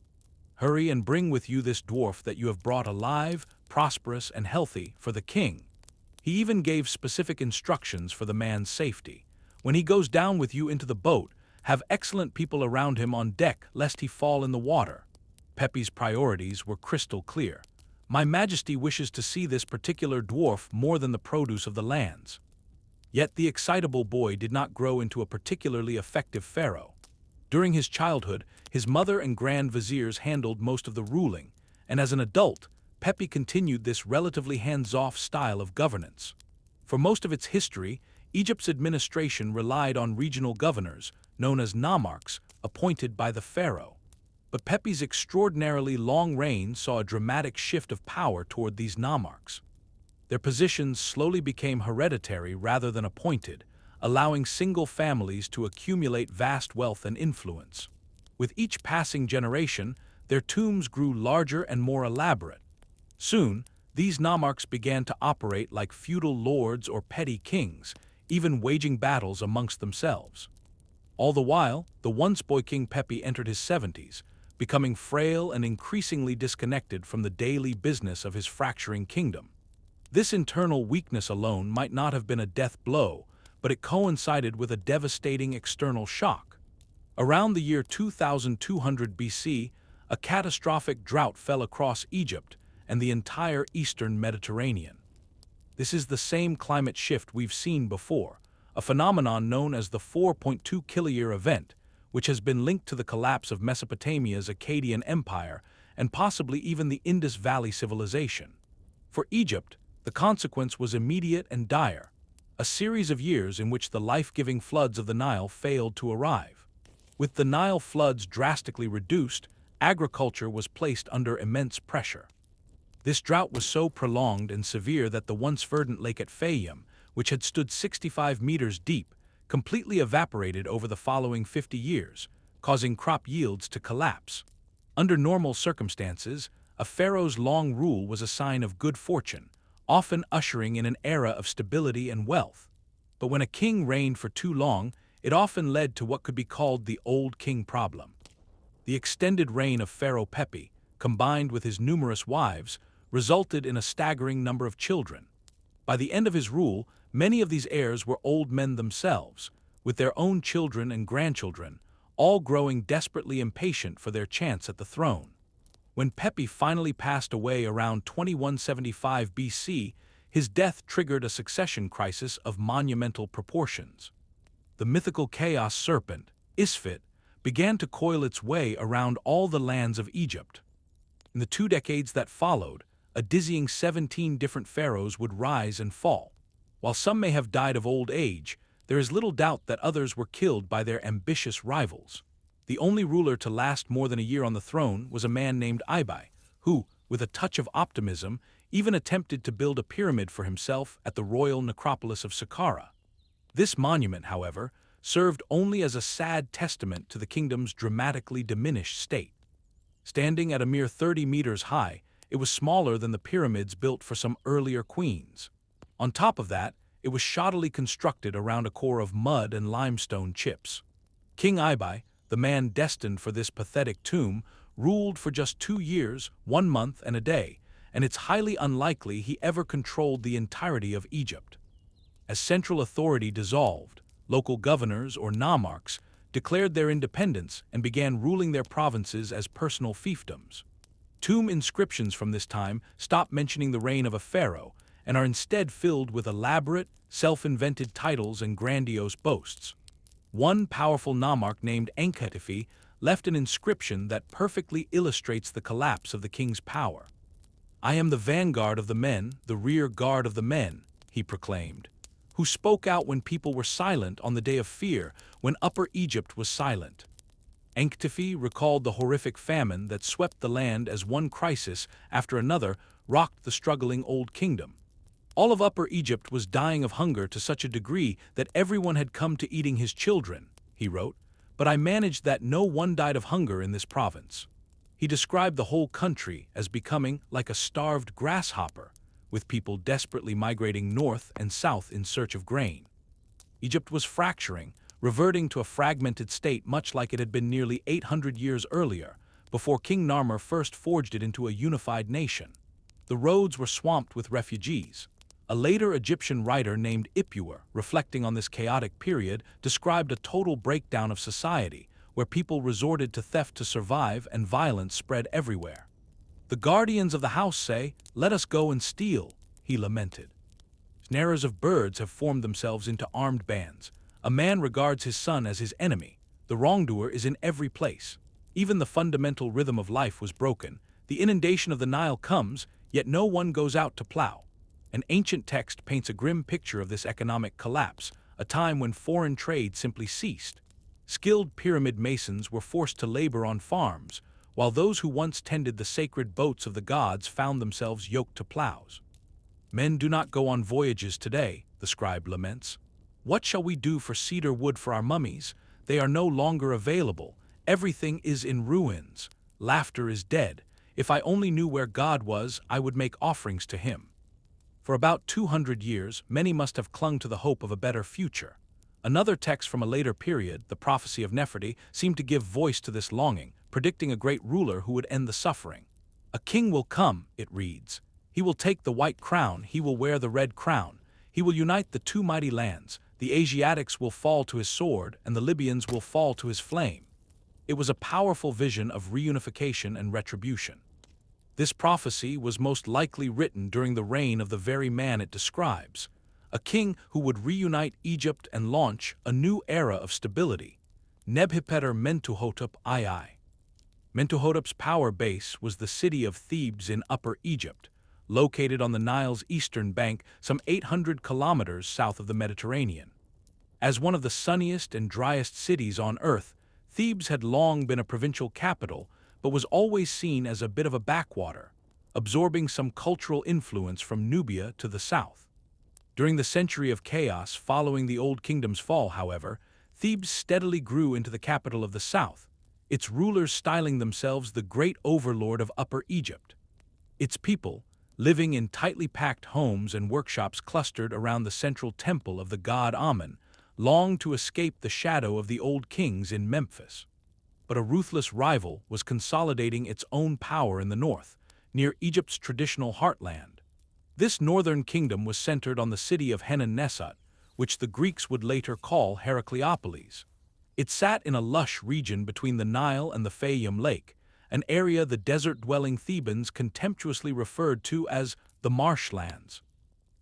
Hurry and bring with you this dwarf that you have brought alive, prosperous, and healthy for the king." He even gave specific instructions for the man's safety. "When he goes down with you into the boat, have excellent people around him on deck lest he fall in the water." Pepi's priorities were crystal clear. "My Majesty wishes to see this particular dwarf more than the produce of the lands." Yet the excitable boy did not grow into a particularly effective pharaoh. During his childhood, his mother and grand viziers handled most of the ruling, and as an adult, Pepi continued this relatively hands-off style of governance. For most of its history, Egypt's administration relied on regional governors, known as nomarchs, appointed by the pharaoh. But Pepi's extraordinarily long reign saw a dramatic shift of power toward these nomarchs. Their positions slowly became hereditary rather than appointed, allowing single families to accumulate vast wealth and influence. With each passing generation, their tombs grew larger and more elaborate. Soon, these nomarchs began to operate like feudal lords or petty kings, even waging battles amongst themselves. All the while, the once-boy King Pepi entered his 70s, becoming frail and increasingly disconnected from the daily business of his fracturing kingdom. This internal weakness alone might not have been a death blow, but it coincided with a devastating external shock. Around the year 2200 BC, a catastrophic drought fell across Egypt and the entire eastern Mediterranean. This is the same climate shift we've seen before, a phenomenon known as the 4.2 kiloyear event, which has been linked to the collapse of Mesopotamia's Akkadian Empire and possibly even the Indus Valley civilization. For Egypt, the consequence was immediate and dire, a series of years in which the life-giving floods of the Nile failed to arrive. With the Nile floods drastically reduced, agriculture was placed under immense pressure. This drought was so prolonged and severe that the once verdant lake at Fayum, which had stood 65 meters deep, completely evaporated over the following 50 years, causing crop yields to collapse. Under normal circumstances, a pharaoh's long rule was a sign of good fortune, often ushering in an era of stability and wealth. But when a king reigned for too long, it often led to what could be called the old king problem. The extended reign of Pharaoh Pepi, combined with his numerous wives, resulted in a staggering number of children. By the end of his rule, many of these heirs were old men themselves, with their own children and grandchildren, all growing desperately impatient for their chance at the throne. When Pepi finally passed away around 2175 BC, His death triggered a succession crisis of monumental proportions. The mythical chaos serpent, Isfit, began to coil its way around all the lands of Egypt. In the 2 decades that followed, a dizzying 17 different pharaohs would rise and fall. While some may have died of old age, there is little doubt that others were killed by their ambitious rivals. The only ruler to last more than a year on the throne was a man named Ibai, who, with a touch of optimism, even attempted to build a pyramid for himself at the royal necropolis of Saqqara. This monument, however, served only as a sad testament to the kingdom's dramatically diminished state. Standing at a mere 30 meters high, it was smaller than the pyramids built for some earlier queens. On top of that, it was shoddily constructed around a core of mud and limestone chips. King Ibai, the man destined for this pathetic tomb, ruled for just 2 years, 1 month and a day, and it's highly unlikely he ever controlled the entirety of Egypt. As central authority dissolved, local governors or nomarchs declared their independence and began ruling their provinces as personal fiefdoms. Tomb inscriptions from this time stop mentioning the reign of a pharaoh and are instead filled with elaborate, self-invented titles and grandiose boasts. One powerful nomarch named Enkhetifi left an inscription that perfectly illustrates the collapse of the king's power. "I am the vanguard of the men, the rear guard of the men," he proclaimed, who spoke out when people were silent on the day of fear, when Upper Egypt was silent. Enkhtifi recalled the horrific famine that swept the land as one crisis after another rocked the struggling Old Kingdom. All of Upper Egypt was dying of hunger to such a degree that everyone had come to eating his children, he wrote, but I managed that no one died of hunger in this province. He described the whole country as becoming like a starved grasshopper, with people desperately migrating north and south in search of grain. Egypt was fracturing, reverting to a fragmented state much like it had been nearly 800 years earlier, before King Narmer first forged it into a unified nation. The roads were swamped with refugees. A later Egyptian writer named Ipuwer, reflecting on this chaotic period, described a total breakdown of society, where people resorted to theft to survive and violence spread everywhere. "The guardians of the house say, 'Let us go and steal,'" he lamented. "Snarers of birds have formed themselves into armed bands. A man regards his son as his enemy. The wrongdoer is in every place. Even the fundamental rhythm of life was broken. The inundation of the Nile comes, yet no one goes out to plow." An ancient text paints a grim picture of this economic collapse, a time when foreign trade simply ceased. Skilled pyramid masons were forced to labor on farms, while those who once tended the sacred boats of the gods found themselves yoked to plows. "Men do not go on voyages today," the scribe laments. "What shall we do for cedar wood for our mummies? They are no longer available. Everything is in ruins. Laughter is dead. If I only knew where God was, I would make offerings to him." For about 200 years, many must have clung to the hope of a better future. Another text from a later period, the prophecy of Nefertiti, seemed to give voice to this longing, predicting a great ruler who would end the suffering. "A king will come," it reads. "He will take the white crown, he will wear the red crown. He will unite the two mighty lands. The Asiatics will fall to his sword, and the Libyans will fall to his flame." It was a powerful vision of reunification and retribution. This prophecy was most likely written during the reign of the very man it describes, a king who would reunite Egypt and launch a new era of stability. Nebhipeter Mentuhotep II. Mentuhotep's power base was the city of Thebes in Upper Egypt, located on the Nile's eastern bank some 800 kilometers south of the Mediterranean. As one of the sunniest and driest cities on earth, Thebes had long been a provincial capital, but was always seen as a bit of a backwater, absorbing some cultural influence from Nubia to the south. During the century of chaos following the Old Kingdom's fall, however, Thebes steadily grew into the capital of the south, its rulers styling themselves the great overlord of Upper Egypt. Its people, living in tightly packed homes and workshops clustered around the central temple of the god Amun, longed to escape the shadow of the old kings in Memphis. But a ruthless rival was consolidating its own power in the north, near Egypt's traditional heartland. This northern kingdom was centered on the city of Hennesut, which the Greeks would later call Heracleopolis. It sat in a lush region between the Nile and the Fayum Lake, an area the desert-dwelling Thebans contemptuously referred to as the marshlands.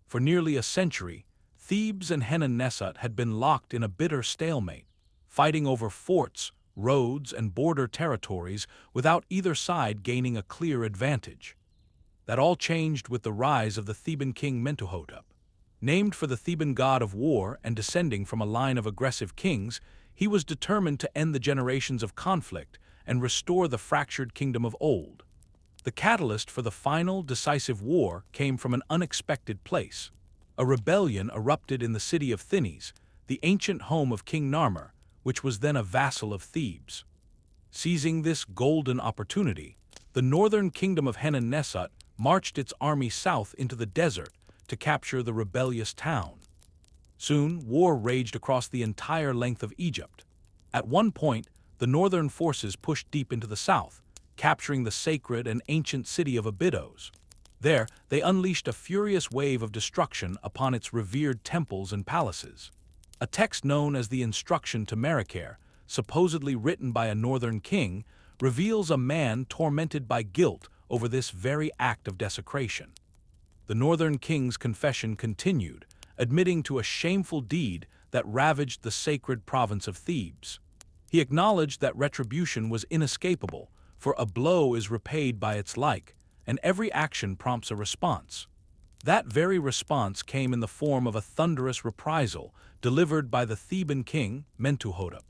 For nearly a century, Thebes and Hennesut had been locked in a bitter stalemate, fighting over forts, roads, and border territories without either side gaining a clear advantage. That all changed with the rise of the Theban king Mentuhotep. Named for the Theban god of war and descending from a line of aggressive kings, he was determined to end the generations of conflict and restore the fractured kingdom of old. The catalyst for the final, decisive war came from an unexpected place. A rebellion erupted in the city of Thinis, the ancient home of King Narmer, which was then a vassal of Thebes. Seizing this golden opportunity, the northern kingdom of Hennesut marched its army south into the desert to capture the rebellious town. Soon, war raged across the entire length of Egypt. At one point, the northern forces pushed deep into the south, capturing the sacred and ancient city of Abydos. There, they unleashed a furious wave of destruction upon its revered temples and palaces. A text known as the Instruction to Merakare, supposedly written by a northern king, reveals a man tormented by guilt over this very act of desecration. The northern king's confession continued, admitting to a shameful deed that ravaged the sacred province of Thebes. He acknowledged that retribution was inescapable, for a blow is repaid by its like, and every action prompts a response. That very response came in the form of a thunderous reprisal delivered by the Theban king, Mentuhotep.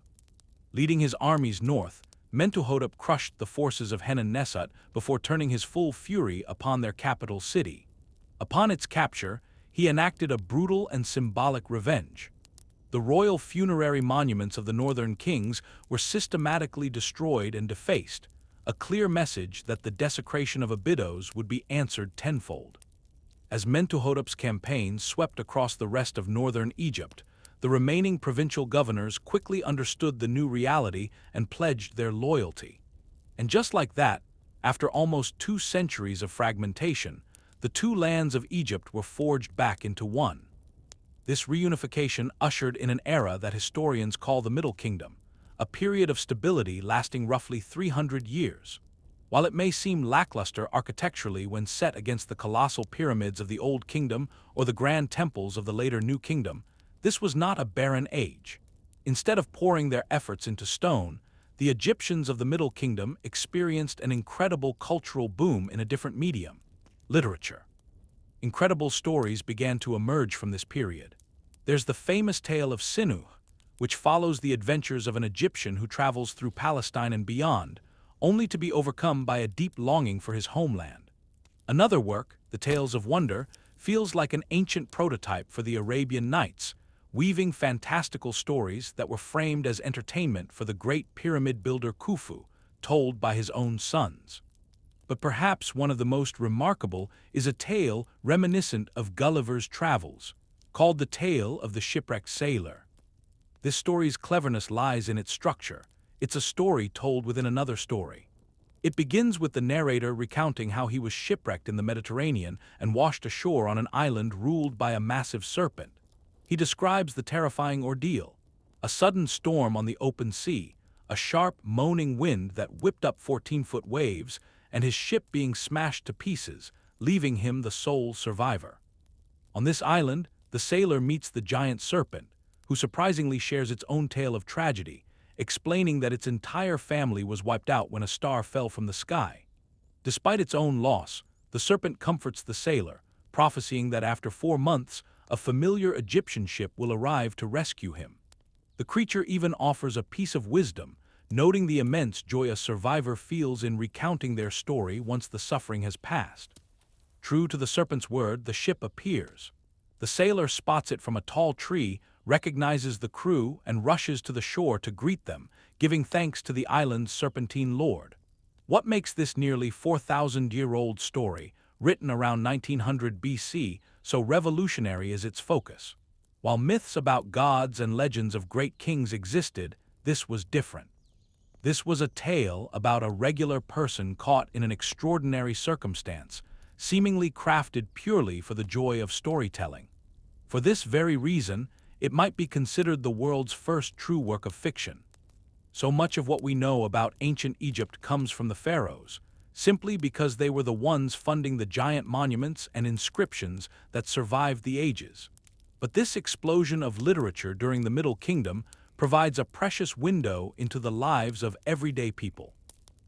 Leading his armies north, Mentuhotep crushed the forces of Hennesut before turning his full fury upon their capital city. Upon its capture, he enacted a brutal and symbolic revenge. The royal funerary monuments of the northern kings were systematically destroyed and defaced, a clear message that the desecration of Abydos would be answered tenfold. As Mentuhotep's campaigns swept across the rest of northern Egypt, the remaining provincial governors quickly understood the new reality and pledged their loyalty. And just like that, after almost 2 centuries of fragmentation, the two lands of Egypt were forged back into one. This reunification ushered in an era that historians call the Middle Kingdom, a period of stability lasting roughly 300 years. While it may seem lackluster architecturally when set against the colossal pyramids of the Old Kingdom or the grand temples of the later New Kingdom, this was not a barren age. Instead of pouring their efforts into stone, the Egyptians of the Middle Kingdom experienced an incredible cultural boom in a different medium: literature. Incredible stories began to emerge from this period. There's the famous tale of Sinu, which follows the adventures of an Egyptian who travels through Palestine and beyond, only to be overcome by a deep longing for his homeland. Another work, The Tales of Wonder, feels like an ancient prototype for the Arabian Nights, weaving fantastical stories that were framed as entertainment for the great pyramid builder Khufu, told by his own sons. But perhaps one of the most remarkable is a tale reminiscent of Gulliver's travels, called The Tale of the Shipwrecked Sailor. This story's cleverness lies in its structure. It's a story told within another story. It begins with the narrator recounting how he was shipwrecked in the Mediterranean and washed ashore on an island ruled by a massive serpent. He describes the terrifying ordeal: a sudden storm on the open sea, a sharp, moaning wind that whipped up 14-foot waves, and his ship being smashed to pieces, leaving him the sole survivor. On this island, the sailor meets the giant serpent, who surprisingly shares its own tale of tragedy, explaining that its entire family was wiped out when a star fell from the sky. Despite its own loss, the serpent comforts the sailor, prophesying that after 4 months, a familiar Egyptian ship will arrive to rescue him. The creature even offers a piece of wisdom, noting the immense joy a survivor feels in recounting their story once the suffering has passed. True to the serpent's word, the ship appears. The sailor spots it from a tall tree, recognizes the crew, and rushes to the shore to greet them, giving thanks to the island's serpentine lord. What makes this nearly 4,000-year-old story, written around 1900 BC, so revolutionary is its focus? While myths about gods and legends of great kings existed, this was different. This was a tale about a regular person caught in an extraordinary circumstance, seemingly crafted purely for the joy of storytelling. For this very reason, it might be considered the world's first true work of fiction. So much of what we know about ancient Egypt comes from the pharaohs, simply because they were the ones funding the giant monuments and inscriptions that survived the ages. But this explosion of literature during the Middle Kingdom provides a precious window into the lives of everyday people.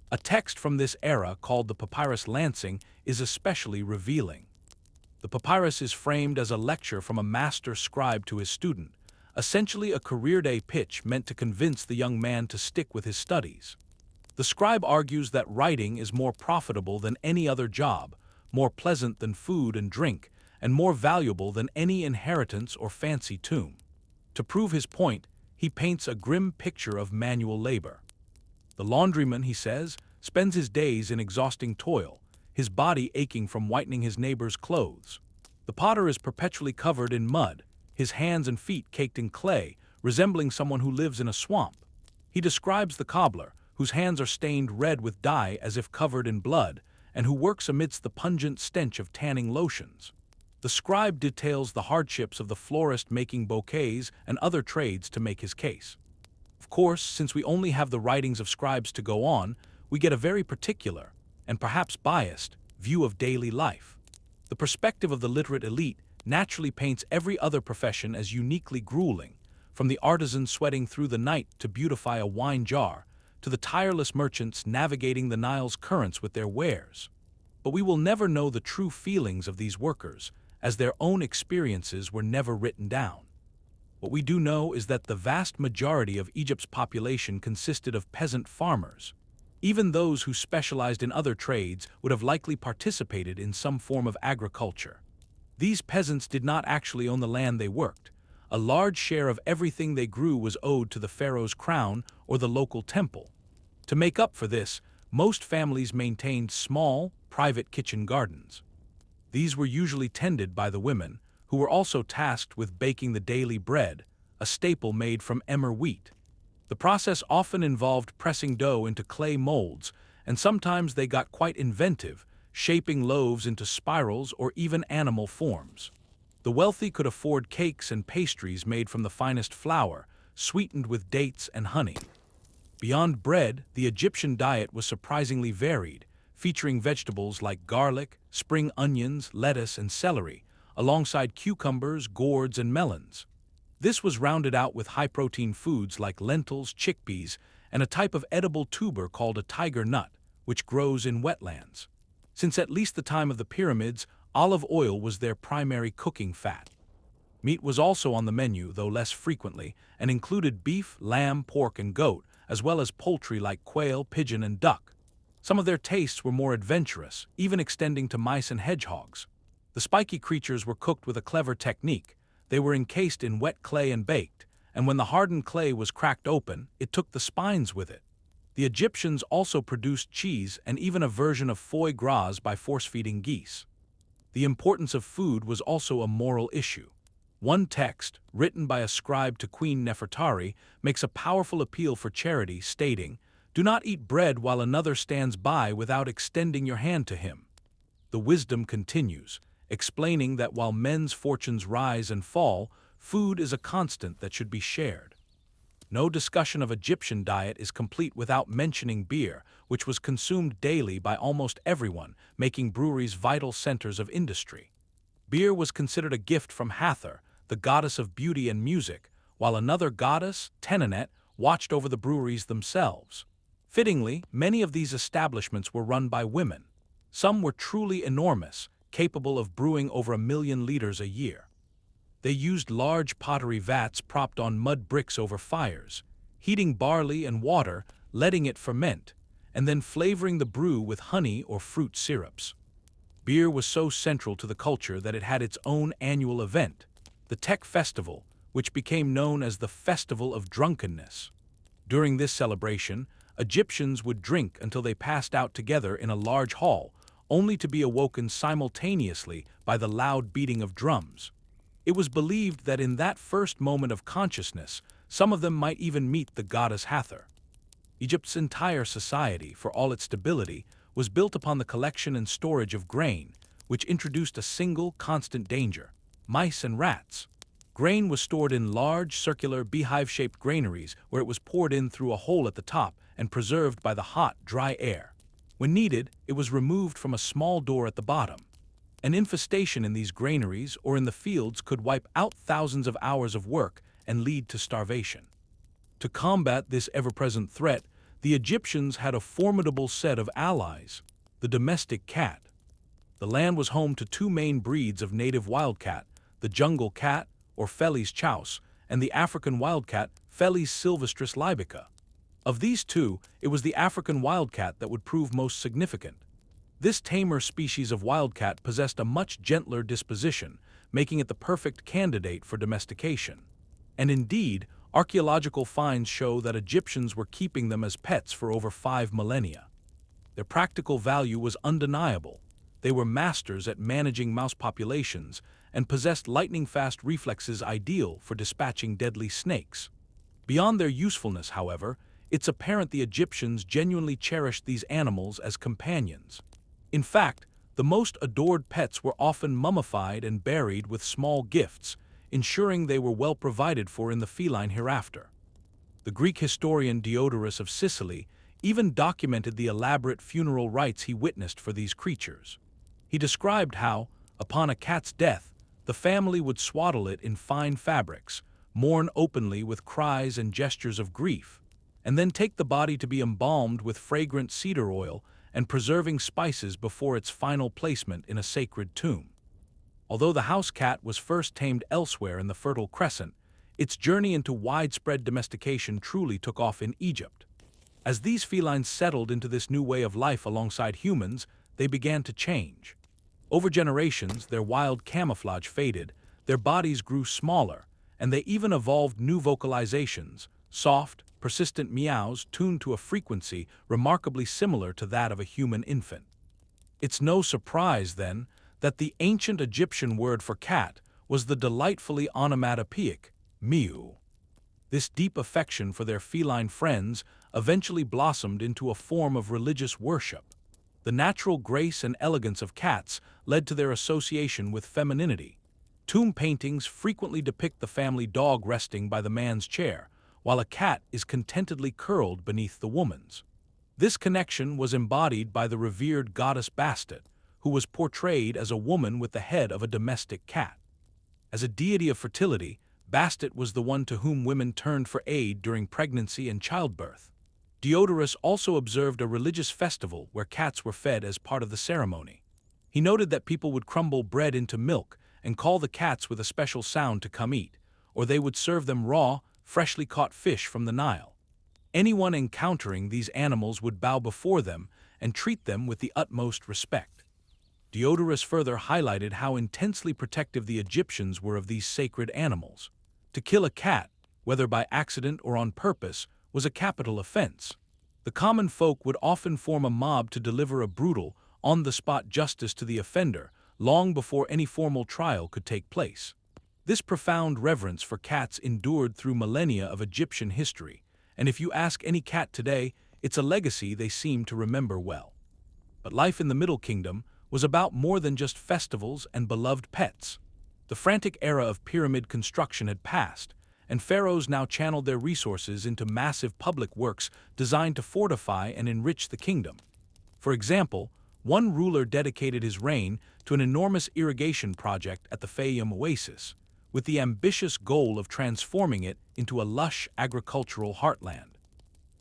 A text from this era called the Papyrus Lancing is especially revealing. The papyrus is framed as a lecture from a master scribe to his student, essentially a career day pitch meant to convince the young man to stick with his studies. The scribe argues that writing is more profitable than any other job, more pleasant than food and drink, and more valuable than any inheritance or fancy tomb. To prove his point, he paints a grim picture of manual labor. The laundryman, he says, spends his days in exhausting toil, his body aching from whitening his neighbor's clothes. The potter is perpetually covered in mud, his hands and feet caked in clay, resembling someone who lives in a swamp. He describes the cobbler, whose hands are stained red with dye as if covered in blood, and who works amidst the pungent stench of tanning lotions. The scribe details the hardships of the florist making bouquets and other trades to make his case. Of course, since we only have the writings of scribes to go on, we get a very particular, and perhaps biased, view of daily life. The perspective of the literate elite naturally paints every other profession as uniquely grueling, from the artisan sweating through the night to beautify a wine jar, to the tireless merchants navigating the Nile's currents with their wares. But we will never know the true feelings of these workers, as their own experiences were never written down. What we do know is that the vast majority of Egypt's population consisted of peasant farmers. Even those who specialized in other trades would have likely participated in some form of agriculture. These peasants did not actually own the land they worked. A large share of everything they grew was owed to the pharaoh's crown or the local temple. To make up for this, most families maintained small, private kitchen gardens. These were usually tended by the women, who were also tasked with baking the daily bread, a staple made from emmer wheat. The process often involved pressing dough into clay molds, and sometimes they got quite inventive, shaping loaves into spirals or even animal forms. The wealthy could afford cakes and pastries made from the finest flour, sweetened with dates and honey. Beyond bread, the Egyptian diet was surprisingly varied, featuring vegetables like garlic, spring onions, lettuce, and celery, alongside cucumbers, gourds, and melons. This was rounded out with high-protein foods like lentils, chickpeas, and a type of edible tuber called a tiger nut, which grows in wetlands. Since at least the time of the pyramids, olive oil was their primary cooking fat. Meat was also on the menu, though less frequently, and included beef, lamb, pork, and goat, as well as poultry like quail, pigeon, and duck. Some of their tastes were more adventurous, even extending to mice and hedgehogs. The spiky creatures were cooked with a clever technique. They were encased in wet clay and baked, and when the hardened clay was cracked open, it took the spines with it. The Egyptians also produced cheese and even a version of foie gras by force-feeding geese. The importance of food was also a moral issue. One text, written by a scribe to Queen Nefertari, makes a powerful appeal for charity, stating, "Do not eat bread while another stands by without extending your hand to him." The wisdom continues, explaining that while men's fortunes rise and fall, food is a constant that should be shared. No discussion of Egyptian diet is complete without mentioning beer, which was consumed daily by almost everyone, making breweries vital centers of industry. Beer was considered a gift from Hathor, the goddess of beauty and music, while another goddess, Tenenet, watched over the breweries themselves. Fittingly, many of these establishments were run by women. Some were truly enormous, capable of brewing over 1 million liters a year. They used large pottery vats propped on mud bricks over fires, heating barley and water, letting it ferment, and then flavoring the brew with honey or fruit syrups. Beer was so central to the culture that it had its own annual event, the Tek Festival, which became known as the Festival of Drunkenness. During this celebration, Egyptians would drink until they passed out together in a large hall, only to be awoken simultaneously by the loud beating of drums. It was believed that in that first moment of consciousness, some of them might even meet the goddess Hathor. Egypt's entire society, for all its stability, was built upon the collection and storage of grain, which introduced a single constant danger: mice and rats. Grain was stored in large, circular, beehive-shaped granaries where it was poured in through a hole at the top and preserved by the hot, dry air. When needed, it was removed from a small door at the bottom. An infestation in these granaries or in the fields could wipe out thousands of hours of work and lead to starvation. To combat this ever-present threat, the Egyptians had a formidable set of allies: the domestic cat. The land was home to two main breeds of native wildcat, the jungle cat, or Felis chaus, and the African wildcat, Felis sylvestris libica. Of these two, it was the African wildcat that would prove most significant. This tamer species of wildcat possessed a much gentler disposition, making it the perfect candidate for domestication. And indeed, archaeological finds show that Egyptians were keeping them as pets for over 5 millennia. Their practical value was undeniable. They were masters at managing mouse populations and possessed lightning-fast reflexes ideal for dispatching deadly snakes. Beyond their usefulness, however, it's apparent the Egyptians genuinely cherished these animals as companions. In fact, the most adored pets were often mummified and buried with small gifts, ensuring they were well provided for in the feline hereafter. The Greek historian Diodorus of Sicily even documented the elaborate funeral rites he witnessed for these creatures. He described how, upon a cat's death, the family would swaddle it in fine fabrics, mourn openly with cries and gestures of grief, and then take the body to be embalmed with fragrant cedar oil and preserving spices before its final placement in a sacred tomb. Although the house cat was first tamed elsewhere in the Fertile Crescent, its journey into widespread domestication truly took off in Egypt. As these felines settled into this new way of life alongside humans, they began to change. Over generations, their wild camouflage faded, their bodies grew smaller, and they even evolved new vocalizations, soft, persistent meows tuned to a frequency remarkably similar to that of a human infant. It's no surprise, then, that the ancient Egyptian word for cat was the delightfully onomatopoeic mew. This deep affection for their feline friends eventually blossomed into a form of religious worship. The natural grace and elegance of cats led to their association with femininity. Tomb paintings frequently depict the family dog resting by the man's chair, while a cat is contentedly curled beneath the woman's. This connection was embodied by the revered goddess Bastet, who was portrayed as a woman with the head of a domestic cat. As a deity of fertility, Bastet was the one to whom women turned for aid during pregnancy and childbirth. Diodorus also observed a religious festival where cats were fed as part of the ceremony. He noted that people would crumble bread into milk and call the cats with a special sound to come eat, or they would serve them raw, freshly caught fish from the Nile. Anyone encountering these animals would bow before them and treat them with the utmost respect. Diodorus further highlighted how intensely protective the Egyptians were of these sacred animals. To kill a cat, whether by accident or on purpose, was a capital offense. The common folk would often form a mob to deliver a brutal, on-the-spot justice to the offender, long before any formal trial could take place. This profound reverence for cats endured through millennia of Egyptian history, and if you ask any cat today, it's a legacy they seem to remember well. But life in the Middle Kingdom was about more than just festivals and beloved pets. The frantic era of pyramid construction had passed, and pharaohs now channeled their resources into massive public works designed to fortify and enrich the kingdom. For example, one ruler dedicated his reign to an enormous irrigation project at the Fayum oasis, with the ambitious goal of transforming it into a lush agricultural heartland.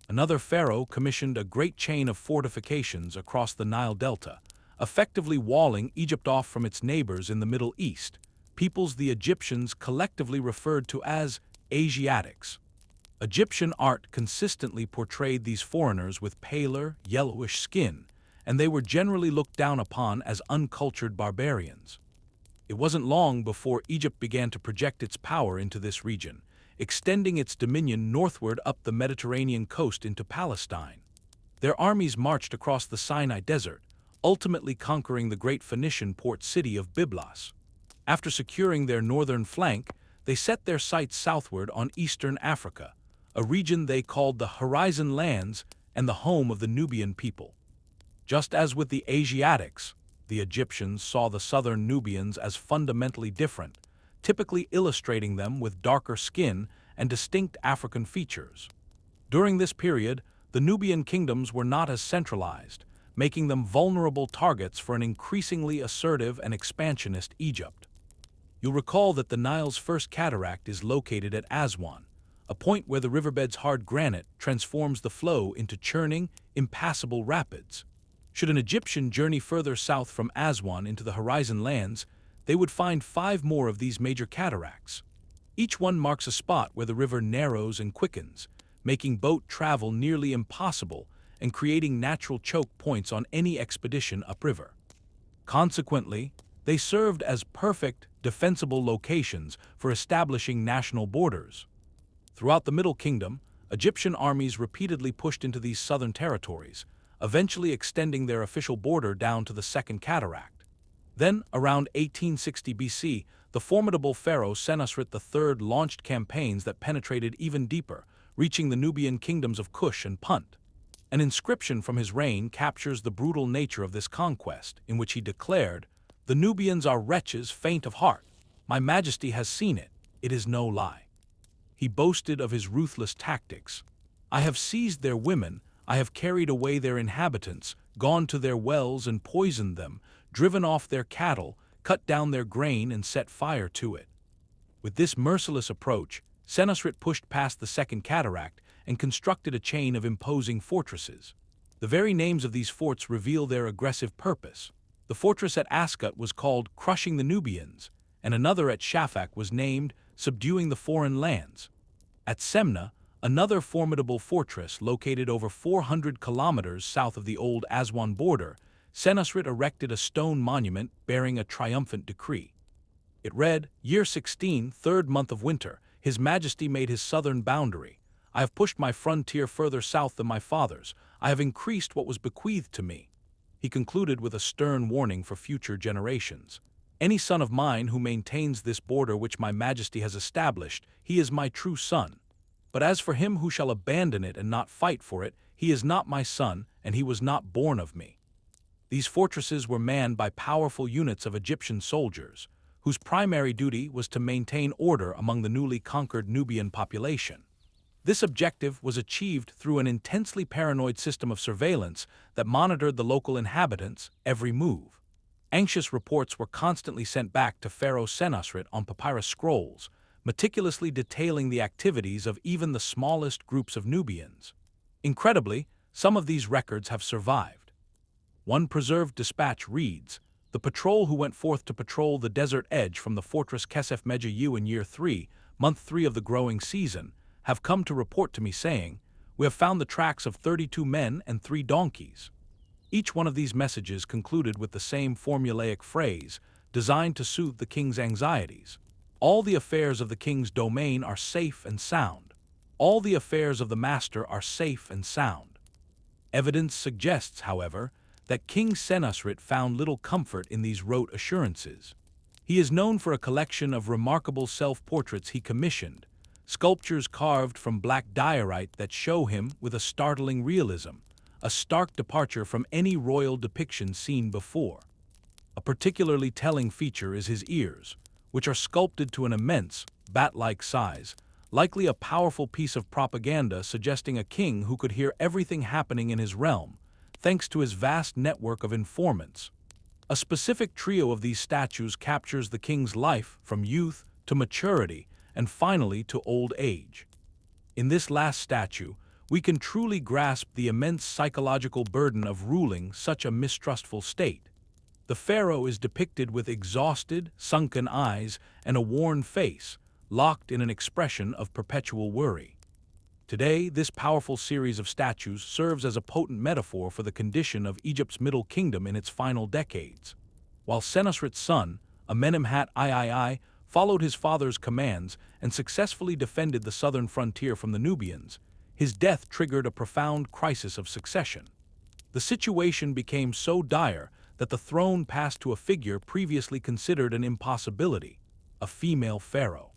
Another pharaoh commissioned a great chain of fortifications across the Nile Delta, effectively walling Egypt off from its neighbors in the Middle East, peoples the Egyptians collectively referred to as Asiatics. Egyptian art consistently portrayed these foreigners with paler, yellowish skin, and they were generally looked down upon as uncultured barbarians. It wasn't long before Egypt began to project its power into this region, extending its dominion northward up the Mediterranean coast into Palestine. Their armies marched across the Sinai Desert, ultimately conquering the great Phoenician port city of Byblos. After securing their northern flank, they set their sights southward on eastern Africa, a region they called the Horizon Lands and the home of the Nubian people. Just as with the Asiatics, the Egyptians saw the southern Nubians as fundamentally different, typically illustrating them with darker skin and distinct African features. During this period, the Nubian kingdoms were not as centralized, making them vulnerable targets for an increasingly assertive and expansionist Egypt. You'll recall that the Nile's first cataract is located at Aswan, a point where the riverbed's hard granite transforms the flow into churning, impassable rapids. Should an Egyptian journey further south from Aswan into the horizon lands, they would find 5 more of these major cataracts. Each one marks a spot where the river narrows and quickens, making boat travel nearly impossible and creating natural choke points on any expedition upriver. Consequently, they served as perfect, defensible locations for establishing national borders. Throughout the Middle Kingdom, Egyptian armies repeatedly pushed into these southern territories, eventually extending their official border down to the Second Cataract. Then, around 1860 BC, the formidable Pharaoh Senusret III launched campaigns that penetrated even deeper, reaching the Nubian kingdoms of Kush and Punt. An inscription from his reign captures the brutal nature of this conquest, in which he declared, "The Nubians are wretches faint of heart. My majesty has seen it. It is no lie." He boasted of his ruthless tactics. "I have seized their women, I have carried away their inhabitants, gone to their wells and poisoned them, driven off their cattle, cut down their grain and set fire to it." With this merciless approach, Senusret pushed past the Second Cataract and constructed a chain of imposing fortresses. The very names of these forts reveal their aggressive purpose. The fortress at Ascot was called Crushing the Nubians, and another at Shafak was named Subduing the Foreign Lands. At Semna, another formidable fortress located over 400 kilometers south of the old Aswan border, Senusret erected a stone monument bearing a triumphant decree. It read, "Year 16, 3rd month of winter, His Majesty made his southern boundary. I have pushed my frontier further south than my fathers. I have increased what was bequeathed to me." He concluded with a stern warning for future generations. "Any son of mine who maintains this border which my majesty has established, he is my true son. But as for him who shall abandon it and not fight for it, he is not my son, and he was not born of me." These fortresses were manned by powerful units of Egyptian soldiers, whose primary duty was to maintain order among the newly conquered Nubian population. This objective was achieved through an intensely paranoid system of surveillance that monitored the local inhabitants' every move. Anxious reports were constantly sent back to Pharaoh Senusret on papyrus scrolls, meticulously detailing the activities of even the smallest groups of Nubians. Incredibly, some of these records have survived. One preserved dispatch reads, "The patrol who went forth to patrol the desert edge from the fortress Kesef Meja in year 3, month 3 of the growing season, have come to report to me saying, 'We have found the tracks of 32 men and 3 donkeys.'" Each one of these messages concluded with the same formulaic phrase, designed to soothe the king's anxieties. "All the affairs of the king's domain are safe and sound. All the affairs of the master are safe and sound." Evidence suggests, however, that King Senusret found little comfort in these rote assurances. He is known for a collection of remarkable self-portraits he commissioned, sculptures carved from black diorite that show him with a startling realism, a stark departure from any royal depiction seen before. A particularly telling feature is his ears, which are sculpted to an immense, bat-like size, likely a powerful piece of propaganda suggesting a king who could hear everything happening in his realm, thanks to his vast network of informants. A specific trio of these statues captures the king's life from youth to maturity and finally to old age. In this last statue, we can truly grasp the immense psychological burden of ruling such a mistrustful state. The pharaoh is depicted with exhausted, sunken eyes and a worn face, locked in an expression of perpetual worry. Today, this powerful series of statues serves as a potent metaphor for the condition of Egypt's Middle Kingdom in its final decades. While Senusret's son, Amenemhat III, followed his father's commands and successfully defended the southern frontier from the Nubians, his death triggered a profound crisis of succession. The situation became so dire that the throne passed to a figure previously considered an impossibility, a female pharaoh.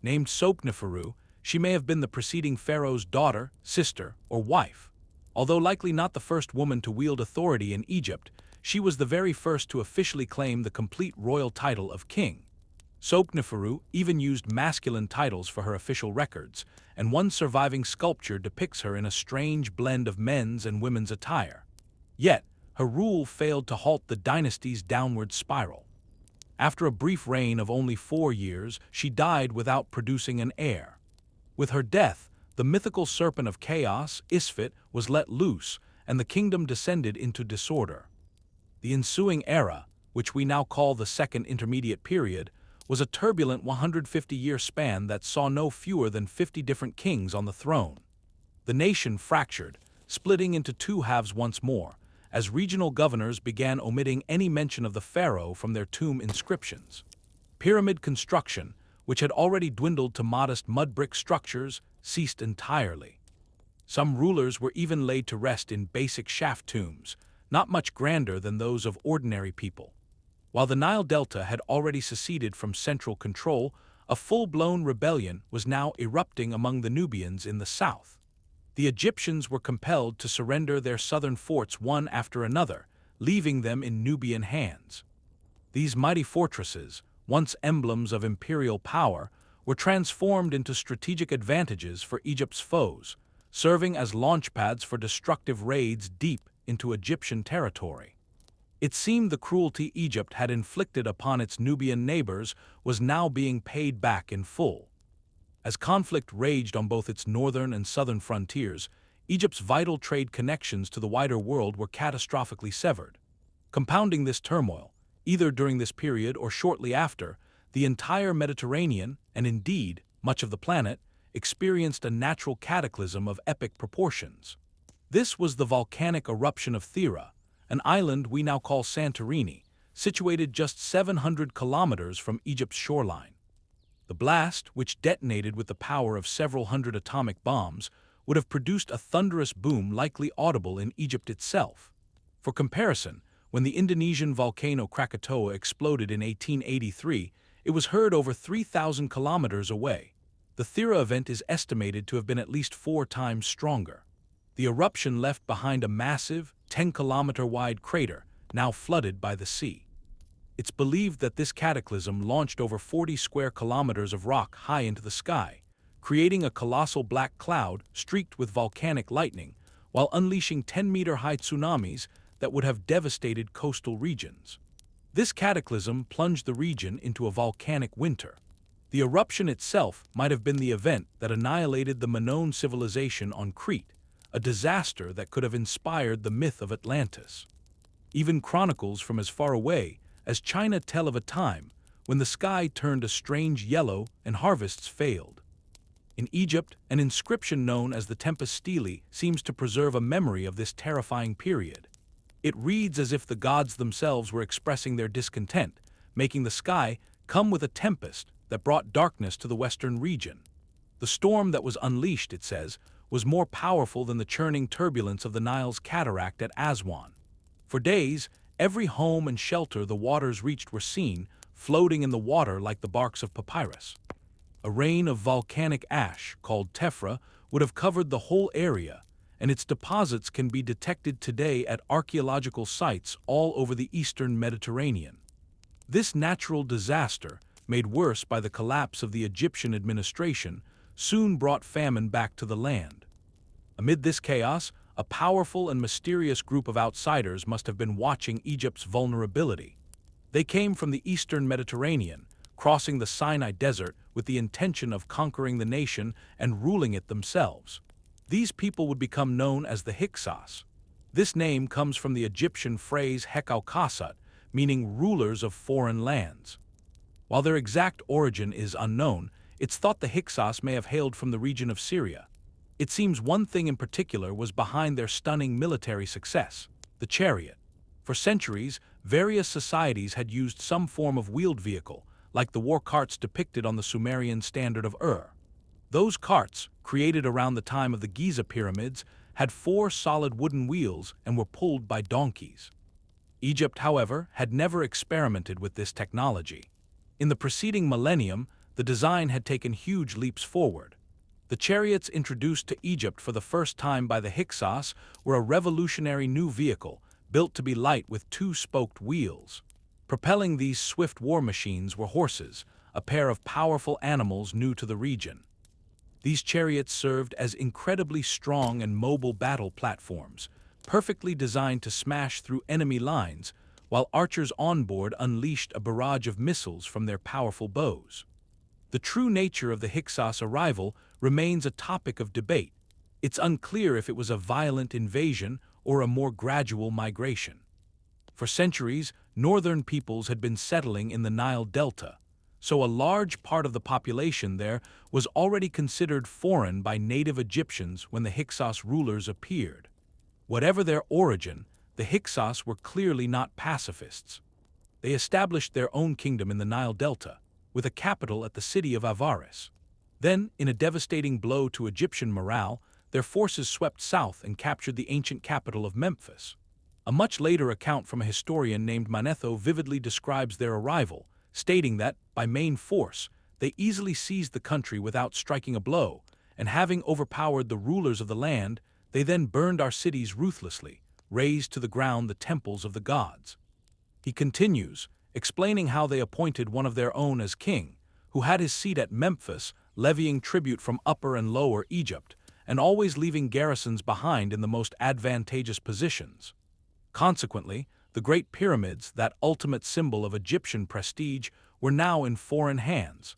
Named Sneferu, she may have been the preceding pharaoh's daughter, sister, or wife. Although likely not the first woman to wield authority in Egypt, she was the very first to officially claim the complete royal title of king. Sneferu even used masculine titles for her official records, and one surviving sculpture depicts her in a strange blend of men's and women's attire. Yet, her rule failed to halt the dynasty's downward spiral. After a brief reign of only 4 years, she died without producing an heir. With her death, the mythical serpent of chaos, Isfet, was let loose, and the kingdom descended into disorder. The ensuing era, which we now call the Second Intermediate Period, was a turbulent 150-year span that saw no fewer than 50 different kings on the throne. The nation fractured, splitting into two halves once more, as regional governors began omitting any mention of the pharaoh from their tomb inscriptions. Pyramid construction, which had already dwindled to modest mud brick structures, ceased entirely. Some rulers were even laid to rest in basic shaft tombs, not much grander than those of ordinary people. While the Nile Delta had already seceded from central control, a full-blown rebellion was now erupting among the Nubians in the south. The Egyptians were compelled to surrender their southern forts one after another, leaving them in Nubian hands. These mighty fortresses, once emblems of imperial power, were transformed into strategic advantages for Egypt's foes, serving as launchpads for destructive raids deep into Egyptian territory. It seemed the cruelty Egypt had inflicted upon its Nubian neighbors was now being paid back in full. As conflict raged on both its northern and southern frontiers, Egypt's vital trade connections to the wider world were catastrophically severed. Compounding this turmoil, either during this period or shortly after, the entire Mediterranean, and indeed much of the planet, experienced a natural cataclysm of epic proportions. This was the volcanic eruption of Thera, an island we now call Santorini, situated just 700 kilometers from Egypt's shoreline. The blast, which detonated with the power of several hundred atomic bombs, would have produced a thunderous boom likely audible in Egypt itself. For comparison, when the Indonesian volcano Krakatoa exploded in 1883, it was heard over 3,000 kilometers away. The Thera event is estimated to have been at least 4 times stronger. The eruption left behind a massive, 10-kilometer-wide crater, now flooded by the sea. It's believed that this cataclysm launched over 40 square kilometers of rock high into the sky, creating a colossal black cloud streaked with volcanic lightning, while unleashing 10-meter-high tsunamis that would have devastated coastal regions. This cataclysm plunged the region into a volcanic winter. The eruption itself might have been the event that annihilated the Minoan civilization on Crete, a disaster that could have inspired the myth of Atlantis. Even chronicles from as far away as China tell of a time when the sky turned a strange yellow and harvests failed. In Egypt, an inscription known as the Tempus Stelae seems to preserve a memory of this terrifying period. It reads as if the gods themselves were expressing their discontent, making the sky come with a tempest that brought darkness to the western region. The storm that was unleashed, it says, was more powerful than the churning turbulence of the Nile's cataract at Aswan. For days, every home and shelter the waters reached were seen, floating in the water like the barks of papyrus. A rain of volcanic ash, called tephra, would have covered the whole area, and its deposits can be detected today at archaeological sites all over the eastern Mediterranean. This natural disaster, made worse by the collapse of the Egyptian administration, soon brought famine back to the land. Amid this chaos, a powerful and mysterious group of outsiders must have been watching Egypt's vulnerability. They came from the eastern Mediterranean, crossing the Sinai Desert with the intention of conquering the nation and ruling it themselves. These people would become known as the Hyksos. This name comes from the Egyptian phrase Hekaukasat, meaning rulers of foreign lands. While their exact origin is unknown, it's thought the Hyksos may have hailed from the region of Syria. It seems one thing in particular was behind their stunning military success: the chariot. For centuries, various societies had used some form of wheeled vehicle, like the war carts depicted on the Sumerian standard of Ur. Those carts, created around the time of the Giza pyramids, had 4 solid wooden wheels and were pulled by donkeys. Egypt, however, had never experimented with this technology. In the preceding millennium, the design had taken huge leaps forward. The chariots introduced to Egypt for the first time by the Hyksos were a revolutionary new vehicle, built to be light with 2-spoked wheels. Propelling these swift war machines were horses, a pair of powerful animals new to the region. These chariots served as incredibly strong and mobile battle platforms, perfectly designed to smash through enemy lines, while archers on board unleashed a barrage of missiles from their powerful bows. The true nature of the Hyksos arrival remains a topic of debate. It's unclear if it was a violent invasion or a more gradual migration. For centuries, northern peoples had been settling in the Nile Delta, so a large part of the population there was already considered foreign by native Egyptians when the Hyksos rulers appeared. Whatever their origin, the Hyksos were clearly not pacifists. They established their own kingdom in the Nile Delta, with a capital at the city of Avaris. Then, in a devastating blow to Egyptian morale, their forces swept south and captured the ancient capital of Memphis. A much later account from a historian named Manetho vividly describes their arrival, stating that, by main force, they easily seized the country without striking a blow, and having overpowered the rulers of the land, they then burned our cities ruthlessly, razed to the ground the temples of the gods. He continues, explaining how they appointed one of their own as king, who had his seat at Memphis, levying tribute from Upper and Lower Egypt, and always leaving garrisons behind in the most advantageous positions. Consequently, the Great Pyramids, that ultimate symbol of Egyptian prestige, were now in foreign hands.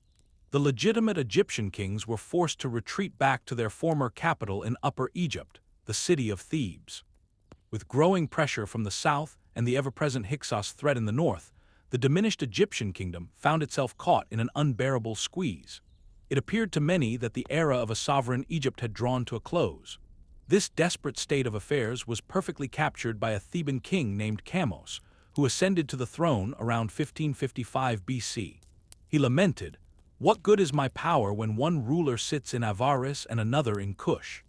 The legitimate Egyptian kings were forced to retreat back to their former capital in Upper Egypt, the city of Thebes. With growing pressure from the south and the ever-present Hyksos threat in the north, the diminished Egyptian kingdom found itself caught in an unbearable squeeze. It appeared to many that the era of a sovereign Egypt had drawn to a close. This desperate state of affairs was perfectly captured by a Theban king named Kamose, who ascended to the throne around 1555 BC. He lamented, "What good is my power when one ruler sits in Avaris and another in Kush?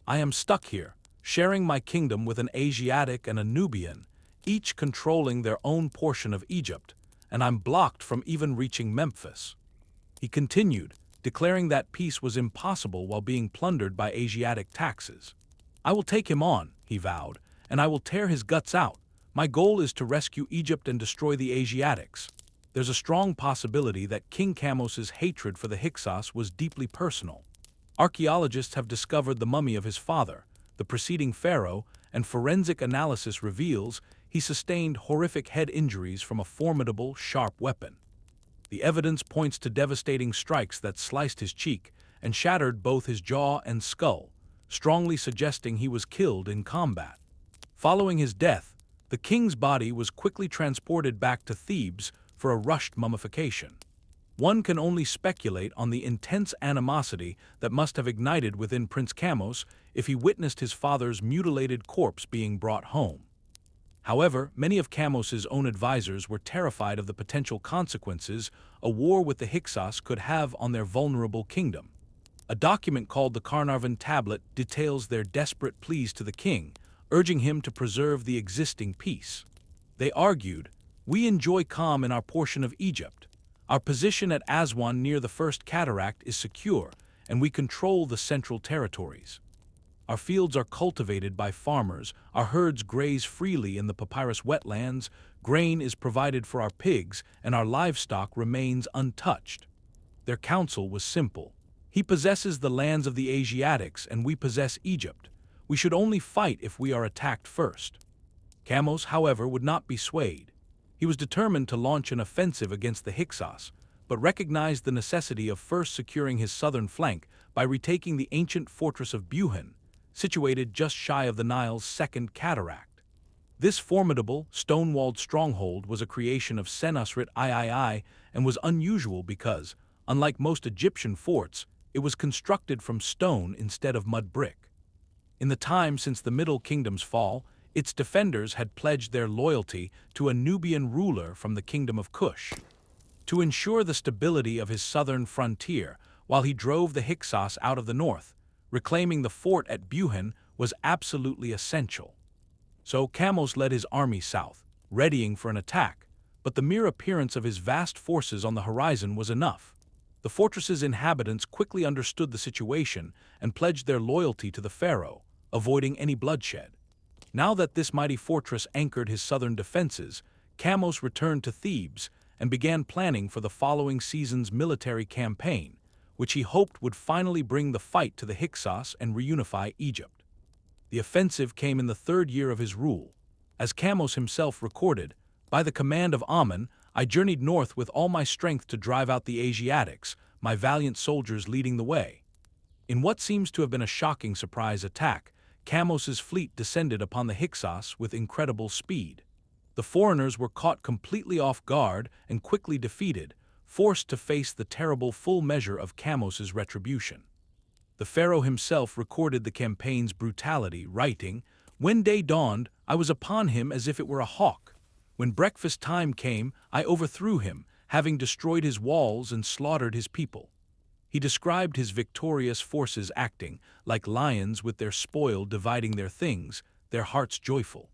I am stuck here, sharing my kingdom with an Asiatic and a Nubian, each controlling their own portion of Egypt, and I'm blocked from even reaching Memphis." He continued, declaring that peace was impossible while being plundered by Asiatic taxes. "I will take him on," he vowed, "and I will tear his guts out. My goal is to rescue Egypt and destroy the Asiatics." There's a strong possibility that King Kamose's hatred for the Hyksos was deeply personal. Archaeologists have discovered the mummy of his father, the preceding pharaoh, and forensic analysis reveals he sustained horrific head injuries from a formidable, sharp weapon. The evidence points to devastating strikes that sliced his cheek and shattered both his jaw and skull, strongly suggesting he was killed in combat. Following his death, the king's body was quickly transported back to Thebes for a rushed mummification. One can only speculate on the intense animosity that must have ignited within Prince Kamose if he witnessed his father's mutilated corpse being brought home. However, many of Kamose's own advisors were terrified of the potential consequences a war with the Hyksos could have on their vulnerable kingdom. A document called the Carnarvon Tablet details their desperate pleas to the king, urging him to preserve the existing peace. They argued, "We enjoy calm in our portion of Egypt. Our position at Aswan near the First Cataract is secure, and we control the central territories. Our fields are cultivated by farmers, our herds graze freely in the papyrus wetlands, grain is provided for our pigs, and our livestock remains untouched." Their counsel was simple. "He possesses the lands of the Asiatics, and we possess Egypt. We should only fight if we are attacked first." Kamose, however, would not be swayed. He was determined to launch an offensive against the Hyksos, but recognized the necessity of first securing his southern flank by retaking the ancient fortress of Buhen, situated just shy of the Nile's second cataract. This formidable, stone-walled stronghold was a creation of Senusret III and was unusual because, unlike most Egyptian forts, it was constructed from stone instead of mud brick. In the time since the Middle Kingdom's fall, its defenders had pledged their loyalty to a Nubian ruler from the Kingdom of Kush. To ensure the stability of his southern frontier while he drove the Hyksos out of the north, reclaiming the fort at Buhen was absolutely essential. So Kamose led his army south, readying for an attack, but the mere appearance of his vast forces on the horizon was enough. The fortress's inhabitants quickly understood the situation and pledged their loyalty to the pharaoh, avoiding any bloodshed. Now that this mighty fortress anchored his southern defenses, Kamose returned to Thebes and began planning for the following season's military campaign, which he hoped would finally bring the fight to the Hyksos and reunify Egypt. The offensive came in the 3rd year of his rule. As Kamose himself recorded, "By the command of Amun, I journeyed north with all my strength to drive out the Asiatics, my valiant soldiers leading the way." In what seems to have been a shocking surprise attack, Kamose's fleet descended upon the Hyksos with incredible speed. The foreigners were caught completely off guard and quickly defeated, forced to face the terrible full measure of Kamose's retribution. The pharaoh himself recorded the campaign's brutality, writing, "When day dawned, I was upon him as if it were a hawk. When breakfast time came, I overthrew him, having destroyed his walls and slaughtered his people." He described his victorious forces acting like lions with their spoil dividing their things, their hearts joyful.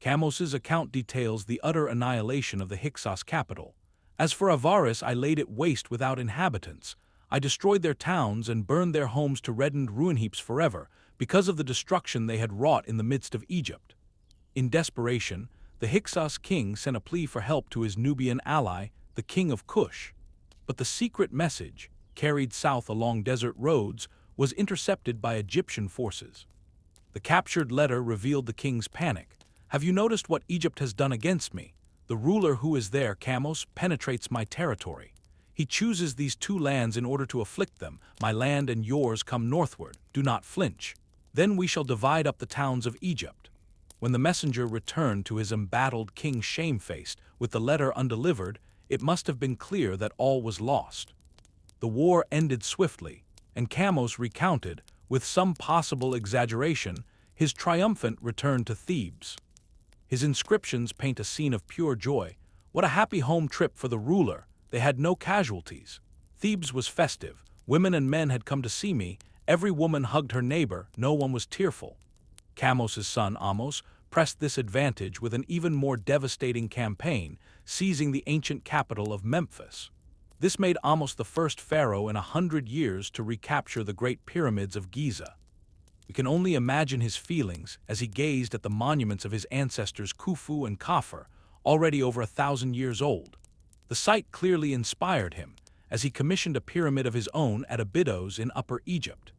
Kamose's account details the utter annihilation of the Hyksos capital. "As for Avaris, I laid it waste without inhabitants. I destroyed their towns and burned their homes to reddened ruin heaps forever, because of the destruction they had wrought in the midst of Egypt." In desperation, the Hyksos king sent a plea for help to his Nubian ally, the king of Kush. But the secret message, carried south along desert roads, was intercepted by Egyptian forces. The captured letter revealed the king's panic. "Have you noticed what Egypt has done against me? The ruler who is there, Kamose, penetrates my territory. He chooses these 2 lands in order to afflict them. My land and yours come northward. Do not flinch. Then we shall divide up the towns of Egypt." When the messenger returned to his embattled king shamefaced, with the letter undelivered, it must have been clear that all was lost. The war ended swiftly, and Kamose recounted, with some possible exaggeration, his triumphant return to Thebes. His inscriptions paint a scene of pure joy. "What a happy home trip for the ruler! They had no casualties. Thebes was festive. Women and men had come to see me. Every woman hugged her neighbor. No one was tearful." Kamose's son, Ahmose, pressed this advantage with an even more devastating campaign, seizing the ancient capital of Memphis. This made Ahmose the first pharaoh in 100 years to recapture the Great Pyramids of Giza. We can only imagine his feelings as he gazed at the monuments of his ancestors Khufu and Khafre, already over 1,000 years old. The sight clearly inspired him, as he commissioned a pyramid of his own at Abydos in Upper Egypt.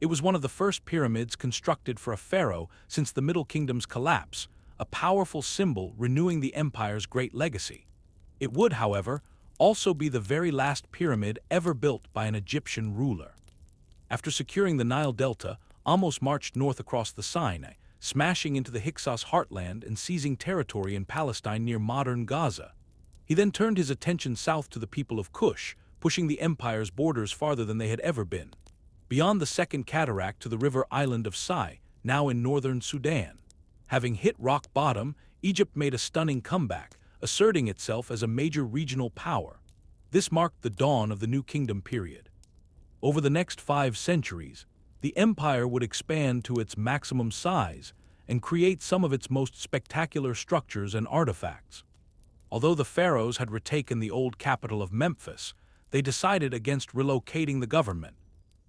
It was one of the first pyramids constructed for a pharaoh since the Middle Kingdom's collapse, a powerful symbol renewing the empire's great legacy. It would, however, also be the very last pyramid ever built by an Egyptian ruler. After securing the Nile Delta, Ahmose marched north across the Sinai, smashing into the Hyksos heartland and seizing territory in Palestine near modern Gaza. He then turned his attention south to the people of Kush, pushing the empire's borders farther than they had ever been. Beyond the Second Cataract to the river island of Sai, now in northern Sudan. Having hit rock bottom, Egypt made a stunning comeback, asserting itself as a major regional power. This marked the dawn of the New Kingdom period. Over the next 5 centuries, the empire would expand to its maximum size and create some of its most spectacular structures and artifacts. Although the pharaohs had retaken the old capital of Memphis, they decided against relocating the government.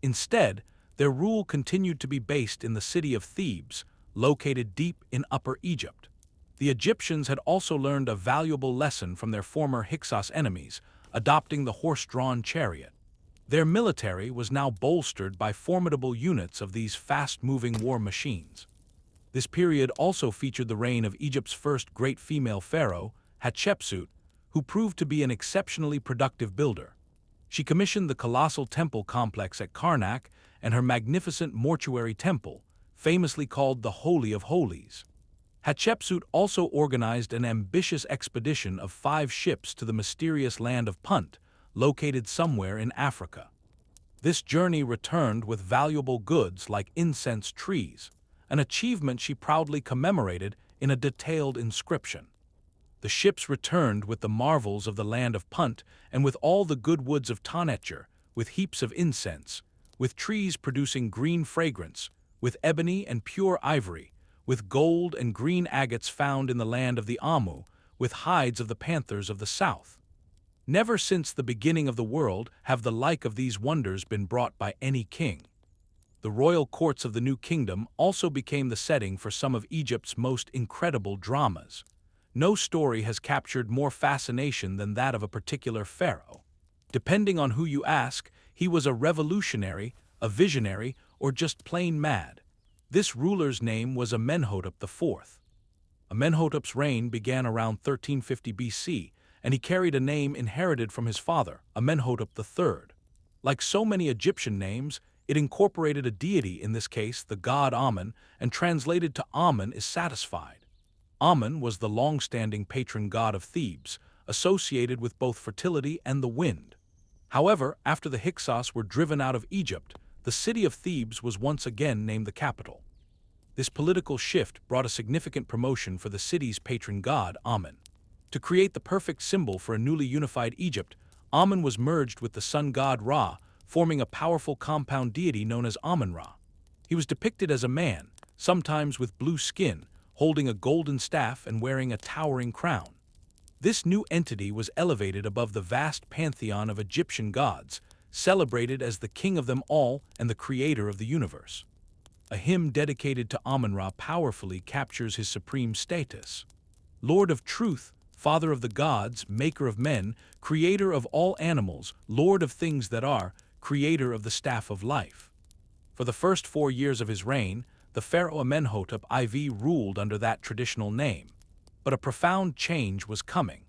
Instead, their rule continued to be based in the city of Thebes, located deep in Upper Egypt. The Egyptians had also learned a valuable lesson from their former Hyksos enemies, adopting the horse-drawn chariot. Their military was now bolstered by formidable units of these fast-moving war machines. This period also featured the reign of Egypt's first great female pharaoh, Hatshepsut, who proved to be an exceptionally productive builder. She commissioned the colossal temple complex at Karnak and her magnificent mortuary temple, famously called the Holy of Holies. Hatshepsut also organized an ambitious expedition of 5 ships to the mysterious land of Punt, located somewhere in Africa. This journey returned with valuable goods like incense trees, an achievement she proudly commemorated in a detailed inscription. The ships returned with the marvels of the land of Punt and with all the good woods of Tanecher, with heaps of incense, with trees producing green fragrance, with ebony and pure ivory, with gold and green agates found in the land of the Amu, with hides of the panthers of the south. Never since the beginning of the world have the like of these wonders been brought by any king. The royal courts of the New Kingdom also became the setting for some of Egypt's most incredible dramas. No story has captured more fascination than that of a particular pharaoh. Depending on who you ask, he was a revolutionary, a visionary, or just plain mad. This ruler's name was Amenhotep IV. Amenhotep's reign began around 1350 BC, and he carried a name inherited from his father, Amenhotep III. Like so many Egyptian names, it incorporated a deity, in this case the god Amen, and translated to Amen is satisfied. Amen was the long-standing patron god of Thebes, associated with both fertility and the wind. However, after the Hyksos were driven out of Egypt, the city of Thebes was once again named the capital. This political shift brought a significant promotion for the city's patron god, Amen. To create the perfect symbol for a newly unified Egypt, Amen was merged with the sun god Ra, forming a powerful compound deity known as Amen-Ra. He was depicted as a man, sometimes with blue skin, holding a golden staff and wearing a towering crown. This new entity was elevated above the vast pantheon of Egyptian gods, celebrated as the king of them all and the creator of the universe. A hymn dedicated to Amen-Ra powerfully captures his supreme status. Lord of truth, Father of the gods, maker of men, creator of all animals, Lord of things that are, creator of the staff of life. For the first 4 years of his reign, the Pharaoh Amenhotep IV ruled under that traditional name. But a profound change was coming.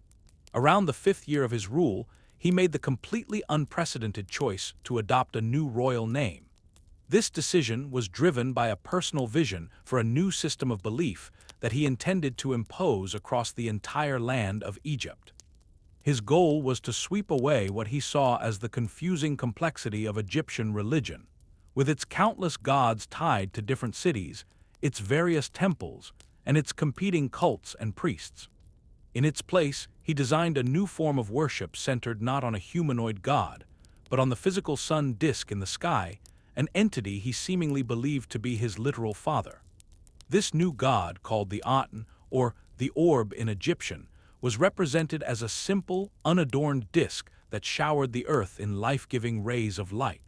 Around the 5th year of his rule, he made the completely unprecedented choice to adopt a new royal name. This decision was driven by a personal vision for a new system of belief that he intended to impose across the entire land of Egypt. His goal was to sweep away what he saw as the confusing complexity of Egyptian religion. With its countless gods tied to different cities, its various temples, and its competing cults and priests. In its place, he designed a new form of worship centered not on a humanoid god, but on the physical sun disk in the sky, an entity he seemingly believed to be his literal father. This new god, called the Aten, or the orb in Egyptian, was represented as a simple, unadorned disk that showered the earth in life-giving rays of light.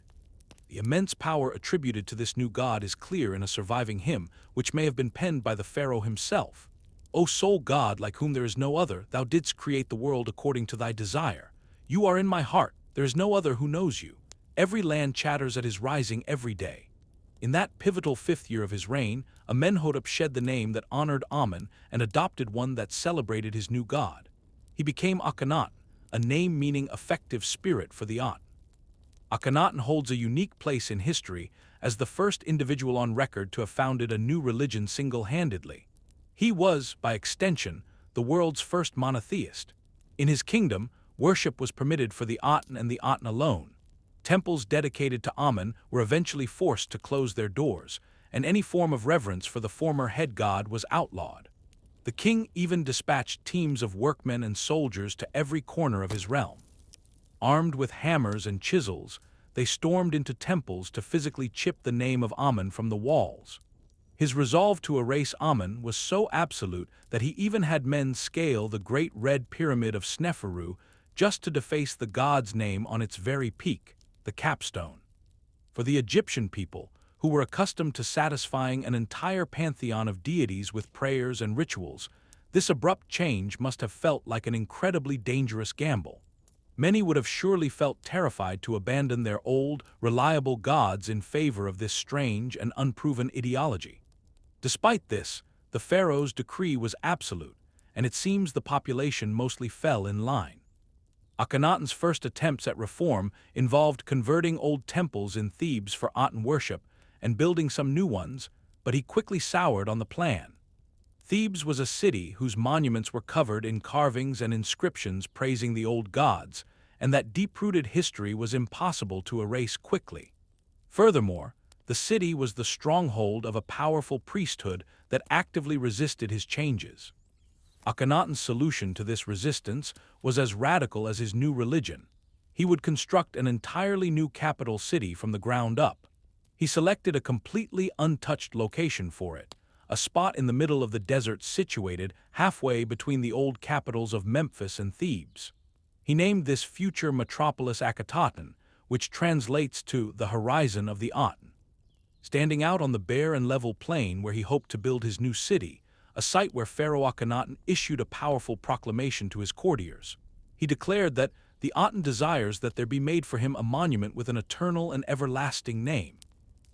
The immense power attributed to this new god is clear in a surviving hymn, which may have been penned by the pharaoh himself. O sole God, like whom there is no other, thou didst create the world according to thy desire. You are in my heart, there is no other who knows you. Every land chatters at his rising every day. In that pivotal 5th year of his reign, Amenhotep shed the name that honored Amen and adopted one that celebrated his new god. He became Akhenaten, a name meaning effective spirit for the Aten. Akhenaten holds a unique place in history as the first individual on record to have founded a new religion single-handedly. He was, by extension, the world's first monotheist. In his kingdom, worship was permitted for the Aten and the Aten alone. Temples dedicated to Amen were eventually forced to close their doors, and any form of reverence for the former head god was outlawed. The king even dispatched teams of workmen and soldiers to every corner of his realm. Armed with hammers and chisels, they stormed into temples to physically chip the name of Amen from the walls. His resolve to erase Amen was so absolute that he even had men scale the Great Red Pyramid of Sneferu just to deface the god's name on its very peak, the capstone. For the Egyptian people, who were accustomed to satisfying an entire pantheon of deities with prayers and rituals, this abrupt change must have felt like an incredibly dangerous gamble. Many would have surely felt terrified to abandon their old, reliable gods in favor of this strange and unproven ideology. Despite this, the pharaoh's decree was absolute, and it seems the population mostly fell in line. Akhenaten's first attempts at reform involved converting old temples in Thebes for Aten worship and building some new ones, but he quickly soured on the plan. Thebes was a city whose monuments were covered in carvings and inscriptions praising the old gods, and that deep-rooted history was impossible to erase quickly. Furthermore, the city was the stronghold of a powerful priesthood that actively resisted his changes. Akhenaten's solution to this resistance was as radical as his new religion. He would construct an entirely new capital city from the ground up. He selected a completely untouched location for it, a spot in the middle of the desert situated halfway between the old capitals of Memphis and Thebes. He named this future metropolis Akhenaten, which translates to the horizon of the Aten. Standing out on the bare and level plain where he hoped to build his new city, a site where Pharaoh Akhenaten issued a powerful proclamation to his courtiers. He declared that the Aten desires that there be made for him a monument with an eternal and everlasting name.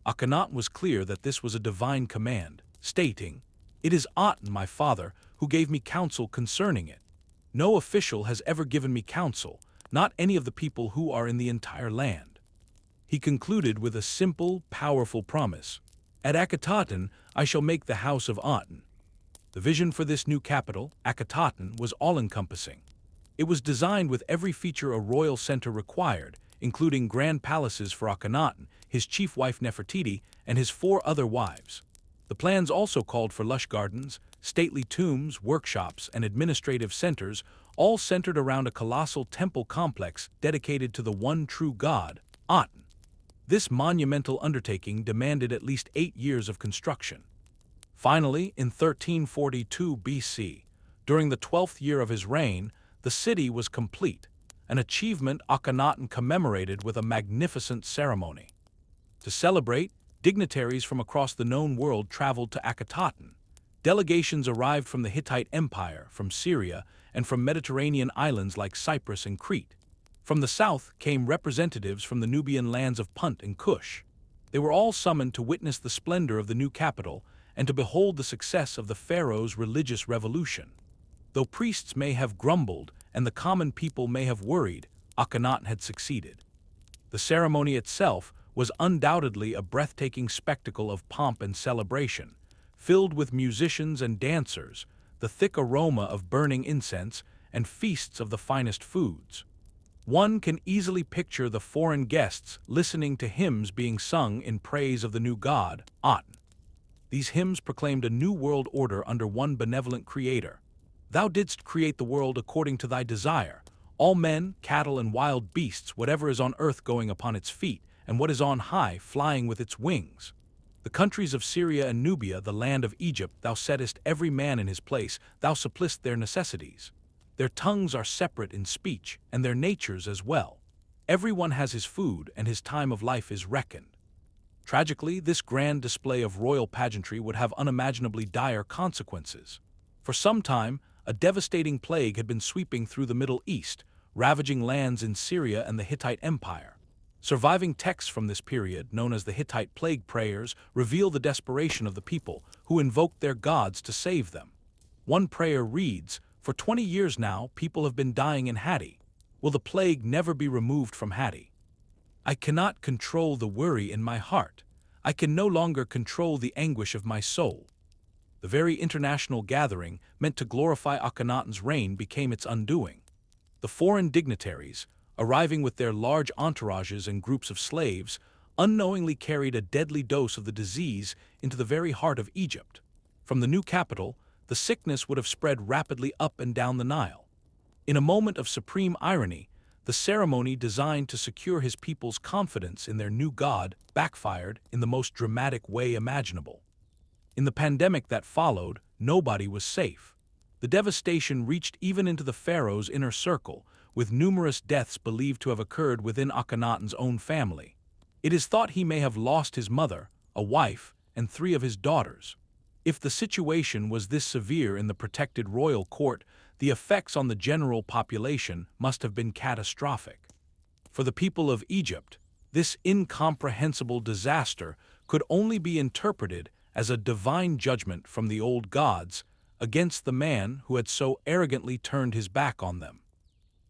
Akhenaten was clear that this was a divine command, stating, "It is Aten, my father, who gave me counsel concerning it. No official has ever given me counsel, not any of the people who are in the entire land." He concluded with a simple, powerful promise. "At Akhenaten, I shall make the house of Aten." The vision for this new capital, Akhenaten, was all-encompassing. It was designed with every feature a royal center required, including grand palaces for Akhenaten, his chief wife Nefertiti, and his 4 other wives. The plans also called for lush gardens, stately tombs, workshops, and administrative centers, all centered around a colossal temple complex dedicated to the one true god, Aten. This monumental undertaking demanded at least 8 years of construction. Finally, in 1342 BC, during the 12th year of his reign, the city was complete, an achievement Akhenaten commemorated with a magnificent ceremony. To celebrate, dignitaries from across the known world traveled to Akhenaten. Delegations arrived from the Hittite Empire, from Syria, and from Mediterranean islands like Cyprus and Crete. From the south came representatives from the Nubian lands of Punt and Kush. They were all summoned to witness the splendor of the new capital and to behold the success of the pharaoh's religious revolution. Though priests may have grumbled and the common people may have worried, Akhenaten had succeeded. The ceremony itself was undoubtedly a breathtaking spectacle of pomp and celebration, filled with musicians and dancers, the thick aroma of burning incense, and feasts of the finest foods. One can easily picture the foreign guests listening to hymns being sung in praise of the new god, Aten. These hymns proclaimed a new world order under one benevolent creator. "Thou didst create the world according to thy desire, all men, cattle, and wild beasts, whatever is on earth going upon its feet, and what is on high flying with its wings. The countries of Syria and Nubia, the land of Egypt, thou settest every man in his place, thou suppliest their necessities. Their tongues are separate in speech, and their natures as well. Every one has his food, and his time of life is reckoned." Tragically, this grand display of royal pageantry would have unimaginably dire consequences. For some time, a devastating plague had been sweeping through the Middle East, ravaging lands in Syria and the Hittite Empire. Surviving texts from this period, known as the Hittite plague prayers, reveal the desperation of the people, who invoked their gods to save them. One prayer reads, "For 20 years now, people have been dying in Hatti. Will the plague never be removed from Hatti? I cannot control the worry in my heart. I can no longer control the anguish of my soul." The very international gathering, meant to glorify Akhenaten's reign, became its undoing. The foreign dignitaries, arriving with their large entourages and groups of slaves, unknowingly carried a deadly dose of the disease into the very heart of Egypt. From the new capital, the sickness would have spread rapidly up and down the Nile. In a moment of supreme irony, the ceremony designed to secure his people's confidence in their new god backfired in the most dramatic way imaginable. In the pandemic that followed, nobody was safe. The devastation reached even into the pharaoh's inner circle, with numerous deaths believed to have occurred within Akhenaten's own family. It is thought he may have lost his mother, a wife, and 3 of his daughters. If the situation was this severe in the protected royal court, the effects on the general population must have been catastrophic. For the people of Egypt, this incomprehensible disaster could only be interpreted as a divine judgment from the old gods against the man who had so arrogantly turned his back on them.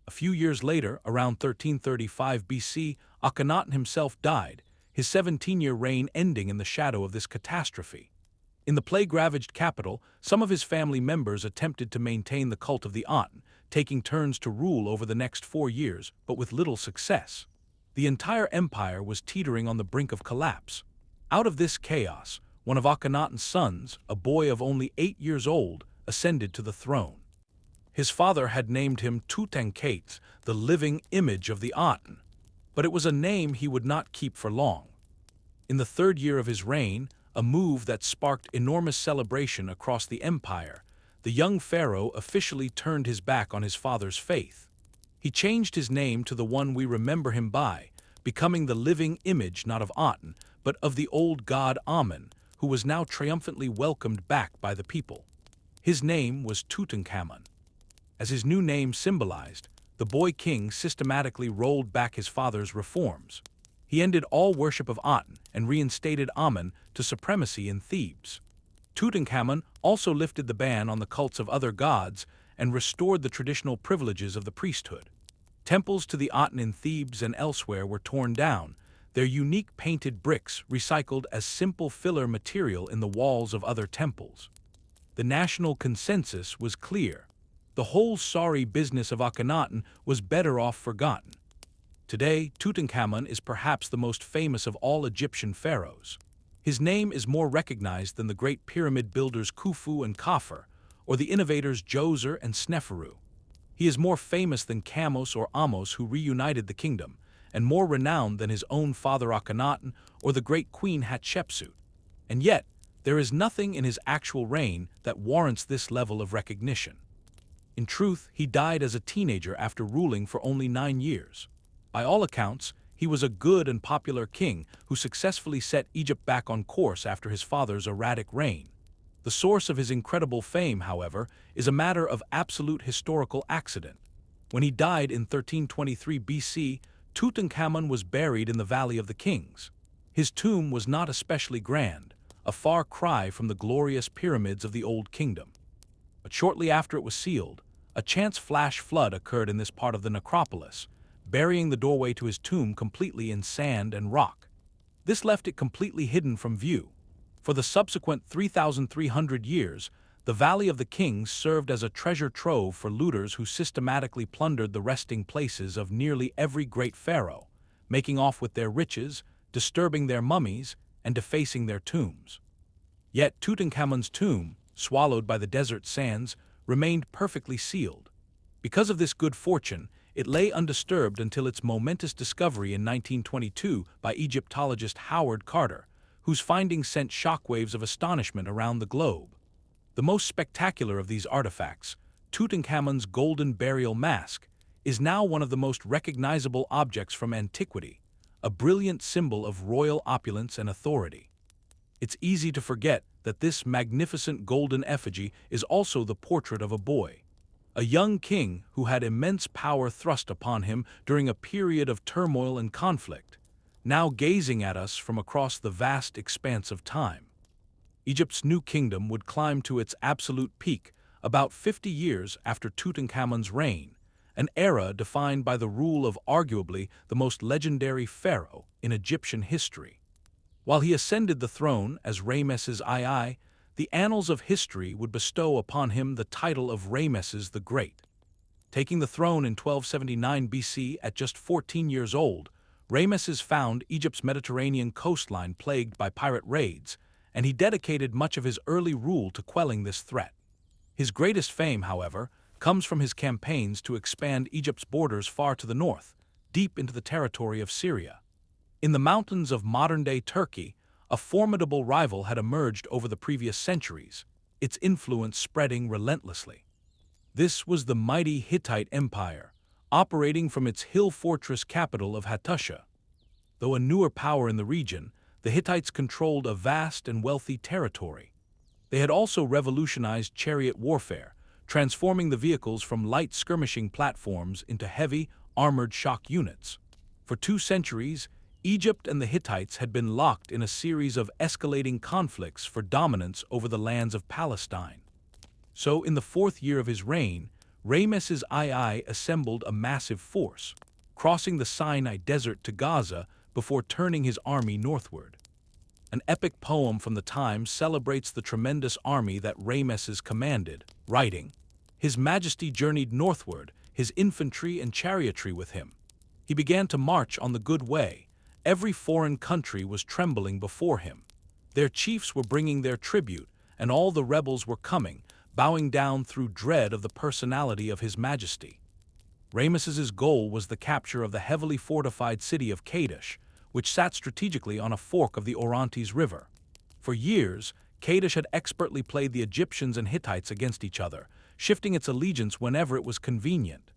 A few years later, around 1335 BC, Akhenaten himself died, his 17-year reign ending in the shadow of this catastrophe. In the plague-ravaged capital, some of his family members attempted to maintain the cult of the Aten, taking turns to rule over the next 4 years, but with little success. The entire empire was teetering on the brink of collapse. Out of this chaos, one of Akhenaten's sons, a boy of only 8 years old, ascended to the throne. His father had named him Tutankhamun, the living image of the Aten, but it was a name he would not keep for long. In the 3rd year of his reign, a move that sparked enormous celebration across the empire, the young pharaoh officially turned his back on his father's faith. He changed his name to the one we remember him by, becoming the living image not of Aten, but of the old god Amun, who was now triumphantly welcomed back by the people. His name was Tutankhamun. As his new name symbolized, the boy king systematically rolled back his father's reforms. He ended all worship of Aten and reinstated Amun to supremacy in Thebes. Tutankhamun also lifted the ban on the cults of other gods and restored the traditional privileges of the priesthood. Temples to the Aten in Thebes and elsewhere were torn down, their unique painted bricks recycled as simple filler material in the walls of other temples. The national consensus was clear. The whole sorry business of Akhenaten was better off forgotten. Today, Tutankhamun is perhaps the most famous of all Egyptian pharaohs. His name is more recognized than the great pyramid builders Khufu and Khafre, or the innovators Djoser and Sneferu. He is more famous than Kamose or Ahmose, who reunited the kingdom, and more renowned than his own father Akhenaten or the great queen Hatshepsut. And yet, there is nothing in his actual reign that warrants this level of recognition. In truth, he died as a teenager after ruling for only 9 years. By all accounts, he was a good and popular king who successfully set Egypt back on course after his father's erratic reign. The source of his incredible fame, however, is a matter of absolute historical accident. When he died in 1323 BC, Tutankhamun was buried in the Valley of the Kings. His tomb was not especially grand, a far cry from the glorious pyramids of the Old Kingdom. But shortly after it was sealed, a chance flash flood occurred in this part of the necropolis, burying the doorway to his tomb completely in sand and rock. This left it completely hidden from view. For the subsequent 3,300 years, the Valley of the Kings served as a treasure trove for looters who systematically plundered the resting places of nearly every great pharaoh, making off with their riches, disturbing their mummies, and defacing their tombs. Yet Tutankhamun's tomb, swallowed by the desert sands, remained perfectly sealed. Because of this good fortune, it lay undisturbed until its momentous discovery in 1922 by Egyptologist Howard Carter, whose findings sent shockwaves of astonishment around the globe. The most spectacular of these artifacts, Tutankhamun's golden burial mask, is now one of the most recognizable objects from antiquity, a brilliant symbol of royal opulence and authority. It's easy to forget that this magnificent golden effigy is also the portrait of a boy, a young king who had immense power thrust upon him during a period of turmoil and conflict, now gazing at us from across the vast expanse of time. Egypt's new kingdom would climb to its absolute peak about 50 years after Tutankhamun's reign, an era defined by the rule of arguably the most legendary pharaoh in Egyptian history. While he ascended the throne as Ramesses II, the annals of history would bestow upon him the title of Ramesses the Great. Taking the throne in 1279 BC at just 14 years old, Ramesses found Egypt's Mediterranean coastline plagued by pirate raids, and he dedicated much of his early rule to quelling this threat. His greatest fame, however, comes from his campaigns to expand Egypt's borders far to the north, deep into the territory of Syria. In the mountains of modern-day Turkey, a formidable rival had emerged over the previous centuries, its influence spreading relentlessly. This was the mighty Hittite Empire, operating from its hill fortress capital of Hattusha. Though a newer power in the region, the Hittites controlled a vast and wealthy territory. They had also revolutionized chariot warfare, transforming the vehicles from light skirmishing platforms into heavy, armored shock units. For 2 centuries, Egypt and the Hittites had been locked in a series of escalating conflicts for dominance over the lands of Palestine. So, in the 4th year of his reign, Ramesses II assembled a massive force, crossing the Sinai Desert to Gaza before turning his army northward. An epic poem from the time celebrates the tremendous army that Ramesses commanded, writing, "His Majesty journeyed northward, his infantry and chariotry with him. He began to march on the good way. Every foreign country was trembling before him. Their chiefs were bringing their tribute, and all the rebels were coming, bowing down through dread of the personality of His Majesty." Ramesses's goal was the capture of the heavily fortified city of Kadesh, which sat strategically on a fork of the Orontes River. For years, Kadesh had expertly played the Egyptians and Hittites against each other, shifting its allegiance whenever it was convenient.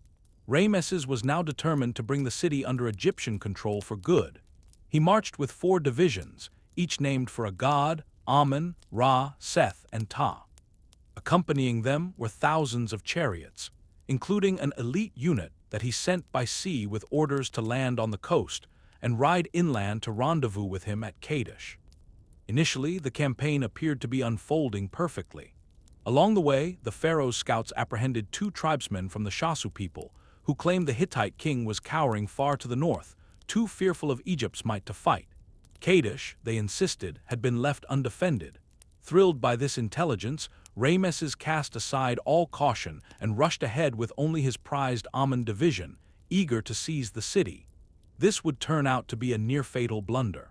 Ramesses was now determined to bring the city under Egyptian control for good. He marched with 4 divisions, each named for a god: Amun, Ra, Seth, and Ta. Accompanying them were thousands of chariots, including an elite unit that he sent by sea with orders to land on the coast and ride inland to rendezvous with him at Kadesh. Initially, the campaign appeared to be unfolding perfectly. Along the way, the pharaoh's scouts apprehended 2 tribesmen from the Shasu people, who claimed the Hittite king was cowering far to the north, too fearful of Egypt's might to fight. Kadesh, they insisted, had been left undefended. Thrilled by this intelligence, Ramesses cast aside all caution and rushed ahead with only his prized Amun division, eager to seize the city. This would turn out to be a near-fatal blunder.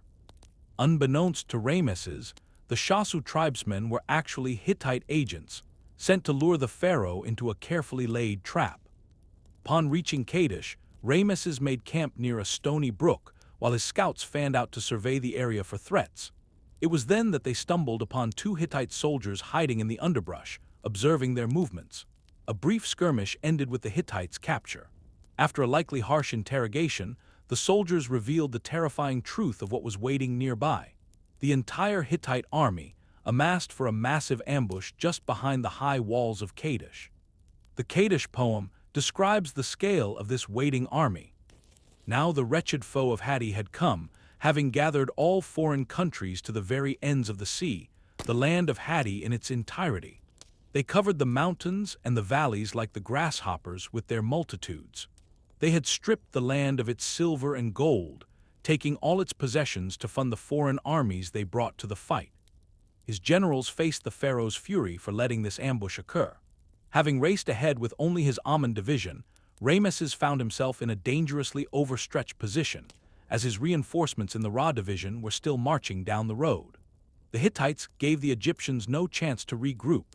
Unbeknownst to Ramesses, the Shasu tribesmen were actually Hittite agents, sent to lure the pharaoh into a carefully laid trap. Upon reaching Kadesh, Ramesses made camp near a stony brook, while his scouts fanned out to survey the area for threats. It was then that they stumbled upon 2 Hittite soldiers hiding in the underbrush, observing their movements. A brief skirmish ended with the Hittites' capture. After a likely harsh interrogation, the soldiers revealed the terrifying truth of what was waiting nearby. The entire Hittite army, amassed for a massive ambush just behind the high walls of Kadesh. The Kadesh poem describes the scale of this waiting army. Now the wretched foe of Hatti had come, having gathered all foreign countries to the very ends of the sea, the land of Hatti in its entirety. They covered the mountains and the valleys like the grasshoppers with their multitudes. They had stripped the land of its silver and gold, taking all its possessions to fund the foreign armies they brought to the fight. His generals faced the pharaoh's fury for letting this ambush occur. Having raced ahead with only his Amun division, Ramesses found himself in a dangerously overstretched position, as his reinforcements in the Ra division were still marching down the road. The Hittites gave the Egyptians no chance to regroup.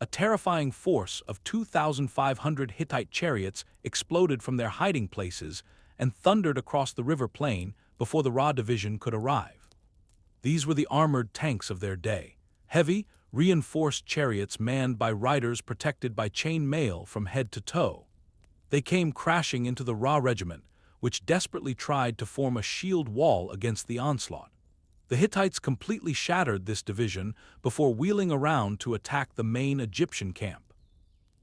A terrifying force of 2,500 Hittite chariots exploded from their hiding places and thundered across the river plain before the Ra division could arrive. These were the armored tanks of their day, heavy, reinforced chariots manned by riders protected by chain mail from head to toe. They came crashing into the Ra regiment, which desperately tried to form a shield wall against the onslaught. The Hittites completely shattered this division before wheeling around to attack the main Egyptian camp.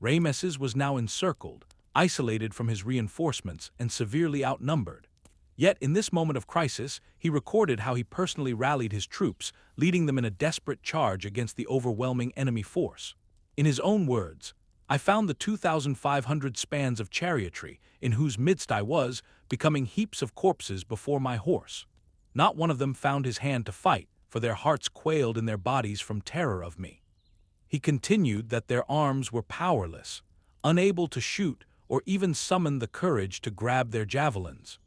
Ramesses was now encircled, isolated from his reinforcements, and severely outnumbered. Yet in this moment of crisis, he recorded how he personally rallied his troops, leading them in a desperate charge against the overwhelming enemy force. In his own words, "I found the 2,500 spans of chariotry, in whose midst I was, becoming heaps of corpses before my horse. Not one of them found his hand to fight, for their hearts quailed in their bodies from terror of me." He continued that their arms were powerless, unable to shoot or even summon the courage to grab their javelins.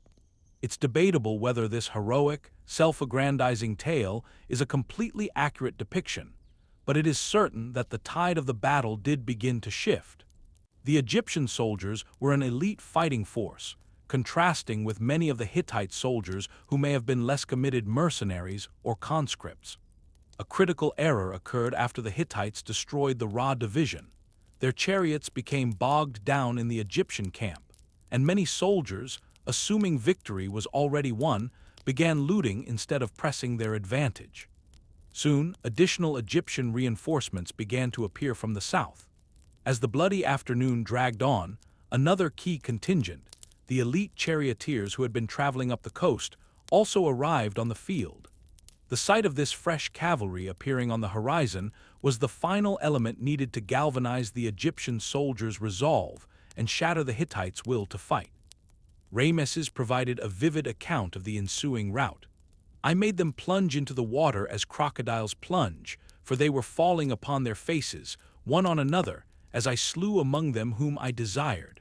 It's debatable whether this heroic, self-aggrandizing tale is a completely accurate depiction, but it is certain that the tide of the battle did begin to shift. The Egyptian soldiers were an elite fighting force, contrasting with many of the Hittite soldiers who may have been less committed mercenaries or conscripts. A critical error occurred after the Hittites destroyed the Ra division. Their chariots became bogged down in the Egyptian camp, and many soldiers, assuming victory was already won, began looting instead of pressing their advantage. Soon, additional Egyptian reinforcements began to appear from the south. As the bloody afternoon dragged on, another key contingent, the elite charioteers who had been traveling up the coast, also arrived on the field. The sight of this fresh cavalry appearing on the horizon was the final element needed to galvanize the Egyptian soldiers' resolve and shatter the Hittites' will to fight. Ramesses provided a vivid account of the ensuing rout. "I made them plunge into the water as crocodiles plunge, for they were falling upon their faces, one on another, as I slew among them whom I desired.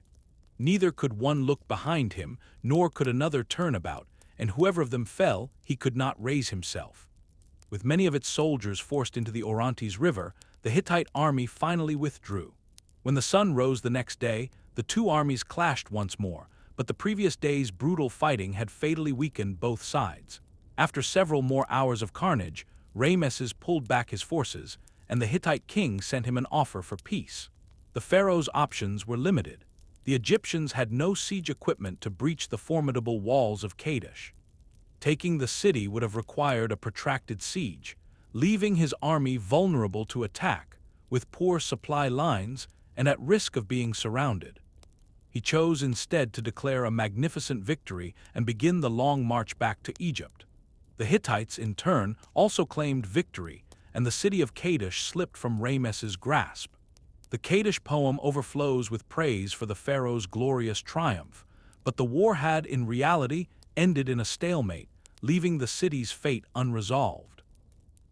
Neither could one look behind him, nor could another turn about, and whoever of them fell, he could not raise himself." With many of its soldiers forced into the Orontes River, the Hittite army finally withdrew. When the sun rose the next day, the two armies clashed once more, but the previous day's brutal fighting had fatally weakened both sides. After several more hours of carnage, Ramesses pulled back his forces, and the Hittite king sent him an offer for peace. The pharaoh's options were limited. The Egyptians had no siege equipment to breach the formidable walls of Kadesh. Taking the city would have required a protracted siege, leaving his army vulnerable to attack, with poor supply lines and at risk of being surrounded. He chose instead to declare a magnificent victory and begin the long march back to Egypt. The Hittites, in turn, also claimed victory, and the city of Kadesh slipped from Ramesses' grasp. The Kadesh poem overflows with praise for the pharaoh's glorious triumph, but the war had, in reality, ended in a stalemate, leaving the city's fate unresolved.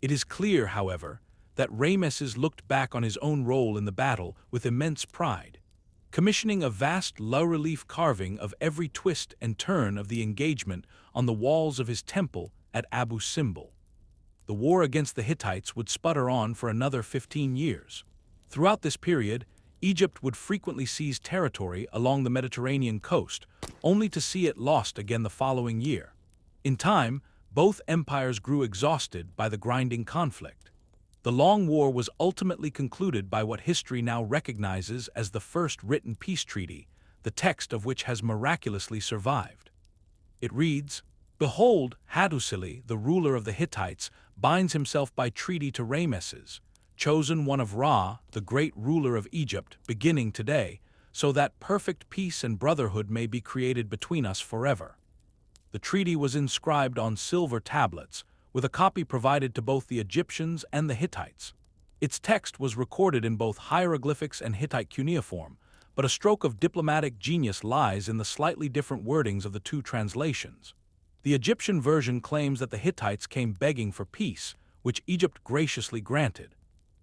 It is clear, however, that Ramesses looked back on his own role in the battle with immense pride, commissioning a vast low-relief carving of every twist and turn of the engagement on the walls of his temple at Abu Simbel. The war against the Hittites would sputter on for another 15 years. Throughout this period, Egypt would frequently seize territory along the Mediterranean coast, only to see it lost again the following year. In time, both empires grew exhausted by the grinding conflict. The long war was ultimately concluded by what history now recognizes as the first written peace treaty, the text of which has miraculously survived. It reads, "Behold, Hattusili, the ruler of the Hittites, binds himself by treaty to Ramesses, chosen one of Ra, the great ruler of Egypt, beginning today, so that perfect peace and brotherhood may be created between us forever." The treaty was inscribed on silver tablets, with a copy provided to both the Egyptians and the Hittites. Its text was recorded in both hieroglyphics and Hittite cuneiform, but a stroke of diplomatic genius lies in the slightly different wordings of the two translations. The Egyptian version claims that the Hittites came begging for peace, which Egypt graciously granted.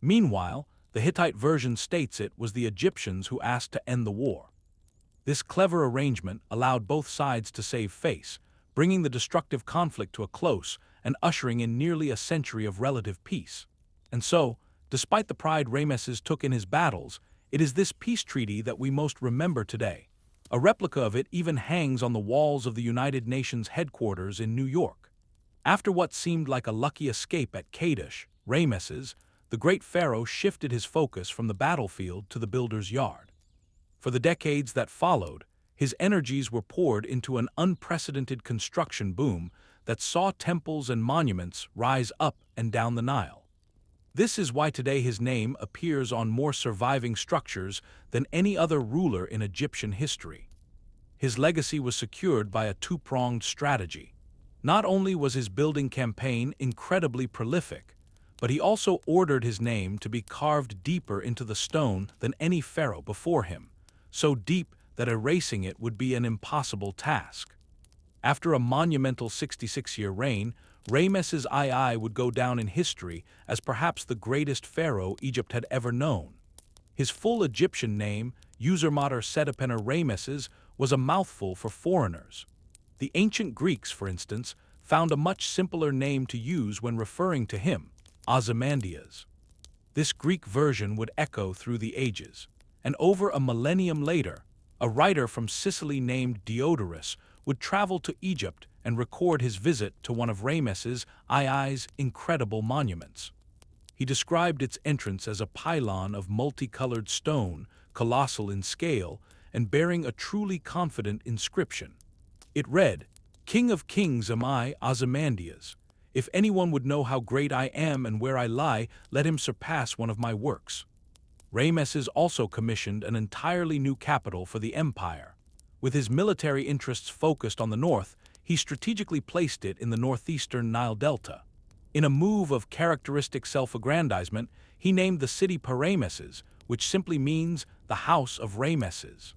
Meanwhile, the Hittite version states it was the Egyptians who asked to end the war. This clever arrangement allowed both sides to save face, bringing the destructive conflict to a close and ushering in nearly a century of relative peace. And so, despite the pride Ramesses took in his battles, it is this peace treaty that we most remember today. A replica of it even hangs on the walls of the United Nations headquarters in New York. After what seemed like a lucky escape at Kadesh, Ramesses, the great pharaoh, shifted his focus from the battlefield to the builder's yard. For the decades that followed, his energies were poured into an unprecedented construction boom that saw temples and monuments rise up and down the Nile. This is why today his name appears on more surviving structures than any other ruler in Egyptian history. His legacy was secured by a two-pronged strategy. Not only was his building campaign incredibly prolific, but he also ordered his name to be carved deeper into the stone than any pharaoh before him, so deep that erasing it would be an impossible task. After a monumental 66-year reign, Ramesses II would go down in history as perhaps the greatest pharaoh Egypt had ever known. His full Egyptian name, Usermater Ramesses, was a mouthful for foreigners. The ancient Greeks, for instance, found a much simpler name to use when referring to him, Ozymandias. This Greek version would echo through the ages, and over a millennium later, a writer from Sicily named Diodorus would travel to Egypt and record his visit to one of Ramesses II's incredible monuments. He described its entrance as a pylon of multicolored stone, colossal in scale, and bearing a truly confident inscription. It read, "King of kings am I, Ozymandias. If anyone would know how great I am and where I lie, let him surpass one of my works." Ramesses also commissioned an entirely new capital for the empire. With his military interests focused on the north, he strategically placed it in the northeastern Nile Delta. In a move of characteristic self-aggrandizement, he named the city Paramesses, which simply means the House of Ramesses.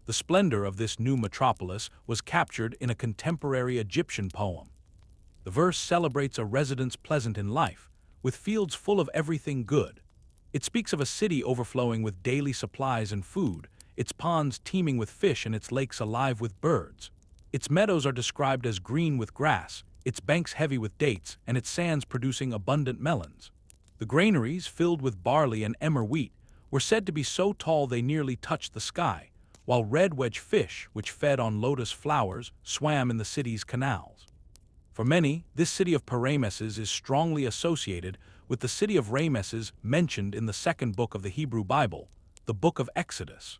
The splendor of this new metropolis was captured in a contemporary Egyptian poem. The verse celebrates a residence pleasant in life, with fields full of everything good. It speaks of a city overflowing with daily supplies and food, its ponds teeming with fish and its lakes alive with birds. Its meadows are described as green with grass, its banks heavy with dates, and its sands producing abundant melons. The granaries, filled with barley and emmer wheat, were said to be so tall they nearly touched the sky, while red wedge fish, which fed on lotus flowers, swam in the city's canals. For many, this city of Paramesses is strongly associated with the city of Ramesses mentioned in the second book of the Hebrew Bible, the Book of Exodus.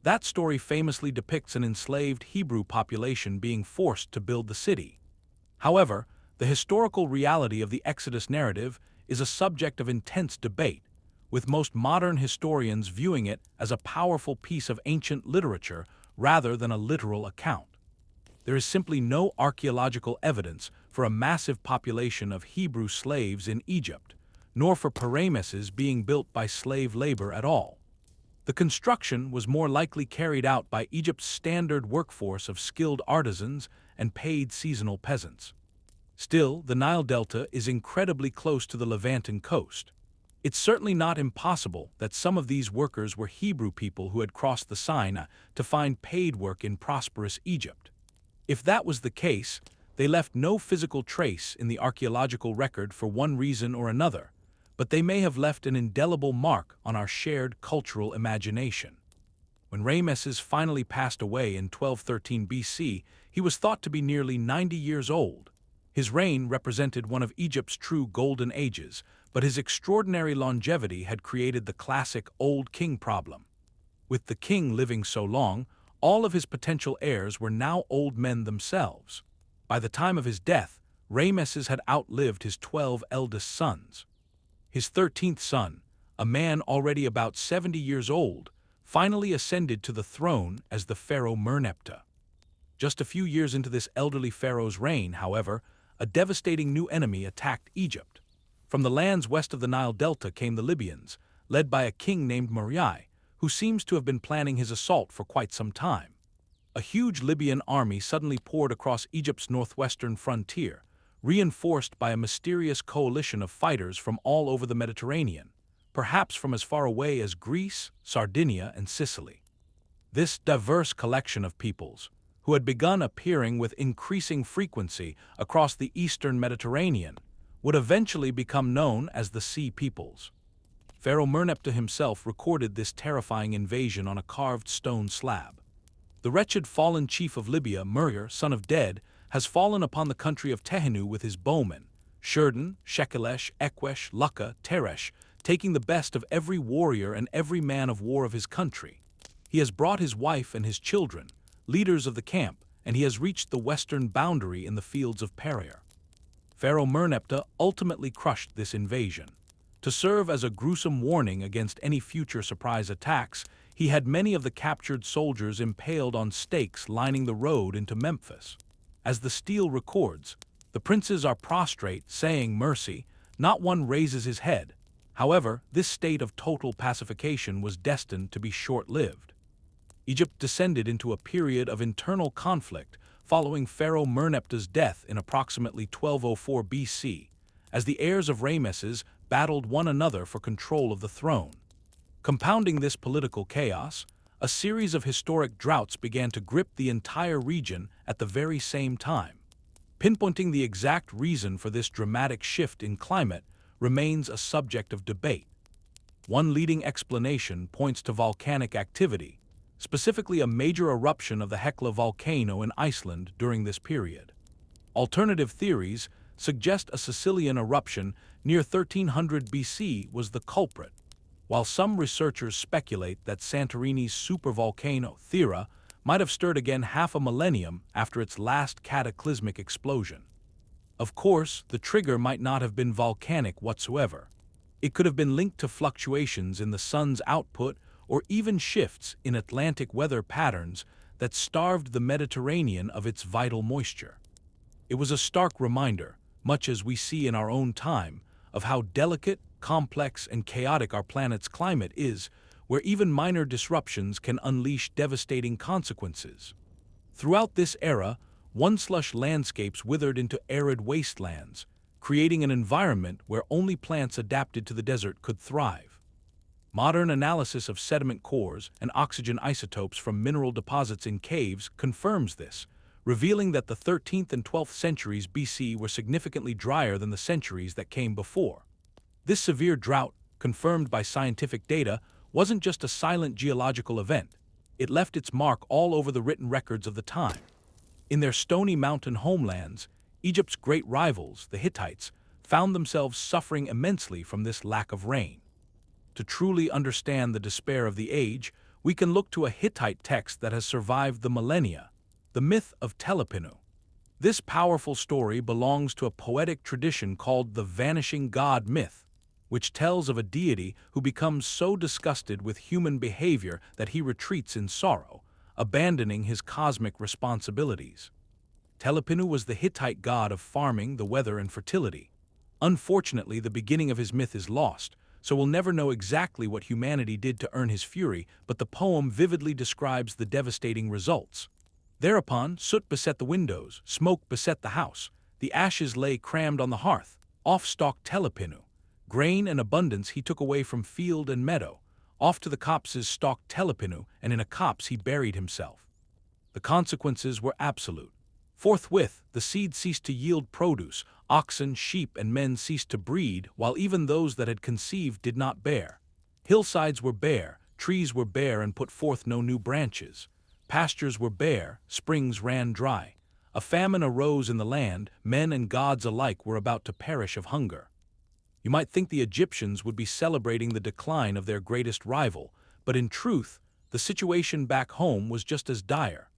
That story famously depicts an enslaved Hebrew population being forced to build the city. However, the historical reality of the Exodus narrative is a subject of intense debate, with most modern historians viewing it as a powerful piece of ancient literature rather than a literal account. There is simply no archaeological evidence for a massive population of Hebrew slaves in Egypt, nor for pyramids being built by slave labor at all. The construction was more likely carried out by Egypt's standard workforce of skilled artisans and paid seasonal peasants. Still, the Nile Delta is incredibly close to the Levanten coast. It's certainly not impossible that some of these workers were Hebrew people who had crossed the Sinai to find paid work in prosperous Egypt. If that was the case, they left no physical trace in the archaeological record for one reason or another, but they may have left an indelible mark on our shared cultural imagination. When Ramesses finally passed away in 1213 BC, he was thought to be nearly 90 years old. His reign represented one of Egypt's true golden ages, but his extraordinary longevity had created the classic old king problem. With the king living so long, all of his potential heirs were now old men themselves. By the time of his death, Ramesses had outlived his 12 eldest sons. His 13th son, a man already about 70 years old, finally ascended to the throne as the Pharaoh Merneptah. Just a few years into this elderly pharaoh's reign, however, a devastating new enemy attacked Egypt. From the lands west of the Nile Delta came the Libyans, led by a king named Moriah, who seems to have been planning his assault for quite some time. A huge Libyan army suddenly poured across Egypt's northwestern frontier, reinforced by a mysterious coalition of fighters from all over the Mediterranean, perhaps from as far away as Greece, Sardinia, and Sicily. This diverse collection of peoples, who had begun appearing with increasing frequency across the eastern Mediterranean, would eventually become known as the Sea Peoples. Pharaoh Merneptah himself recorded this terrifying invasion on a carved stone slab. The wretched fallen chief of Libya, Murger, son of Ded, has fallen upon the country of Tehenu with his bowmen, Shurdan, Shekelesh, Ekwesh, Lucca, Teresh, taking the best of every warrior and every man of war of his country. He has brought his wife and his children, leaders of the camp, and he has reached the western boundary in the fields of Pereir. Pharaoh Merneptah ultimately crushed this invasion. To serve as a gruesome warning against any future surprise attacks, he had many of the captured soldiers impaled on stakes lining the road into Memphis. As the stele records, the princes are prostrate, saying mercy, not one raises his head. However, this state of total pacification was destined to be short-lived. Egypt descended into a period of internal conflict following Pharaoh Merneptah's death in approximately 1204 BC, as the heirs of Ramesses battled one another for control of the throne. Compounding this political chaos, a series of historic droughts began to grip the entire region at the very same time. Pinpointing the exact reason for this dramatic shift in climate remains a subject of debate. One leading explanation points to volcanic activity, specifically a major eruption of the Hekla volcano in Iceland during this period. Alternative theories suggest a Sicilian eruption near 1300 BC was the culprit, while some researchers speculate that Santorini's supervolcano, Thera, might have stirred again half a millennium after its last cataclysmic explosion. Of course, the trigger might not have been volcanic whatsoever. It could have been linked to fluctuations in the sun's output or even shifts in Atlantic weather patterns that starved the Mediterranean of its vital moisture. It was a stark reminder, much as we see in our own time, of how delicate, complex, and chaotic our planet's climate is, where even minor disruptions can unleash devastating consequences. Throughout this era, once-lush landscapes withered into arid wastelands, creating an environment where only plants adapted to the desert could thrive. Modern analysis of sediment cores and oxygen isotopes from mineral deposits in caves confirms this, revealing that the 13th and 12th centuries BC were significantly drier than the centuries that came before. This severe drought, confirmed by scientific data, wasn't just a silent geological event. It left its mark all over the written records of the time. In their stony mountain homelands, Egypt's great rivals, the Hittites, found themselves suffering immensely from this lack of rain. To truly understand the despair of the age, we can look to a Hittite text that has survived the millennia, the myth of Telepinu. This powerful story belongs to a poetic tradition called the Vanishing God myth, which tells of a deity who becomes so disgusted with human behavior that he retreats in sorrow, abandoning his cosmic responsibilities. Telepinu was the Hittite god of farming, the weather, and fertility. Unfortunately, the beginning of his myth is lost, so we'll never know exactly what humanity did to earn his fury, but the poem vividly describes the devastating results. Thereupon, soot beset the windows, smoke beset the house, the ashes lay crammed on the hearth. Off stalked Telepinu. Grain and abundance he took away from field and meadow. Off to the copses stalked Telepinu, and in a copse he buried himself. The consequences were absolute. Forthwith, the seed ceased to yield produce, oxen, sheep, and men ceased to breed, while even those that had conceived did not bear. Hillsides were bare, trees were bare and put forth no new branches. Pastures were bare, springs ran dry. A famine arose in the land, men and gods alike were about to perish of hunger. You might think the Egyptians would be celebrating the decline of their greatest rival, but in truth, the situation back home was just as dire.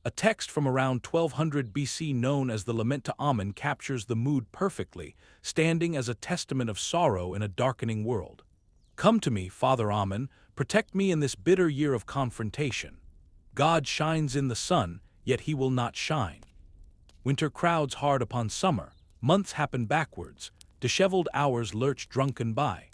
A text from around 1200 BC known as the Lament to Amun captures the mood perfectly, standing as a testament of sorrow in a darkening world. Come to me, Father Amun, protect me in this bitter year of confrontation. God shines in the sun, yet he will not shine. Winter crowds hard upon summer, months happen backwards, disheveled hours lurch drunken by.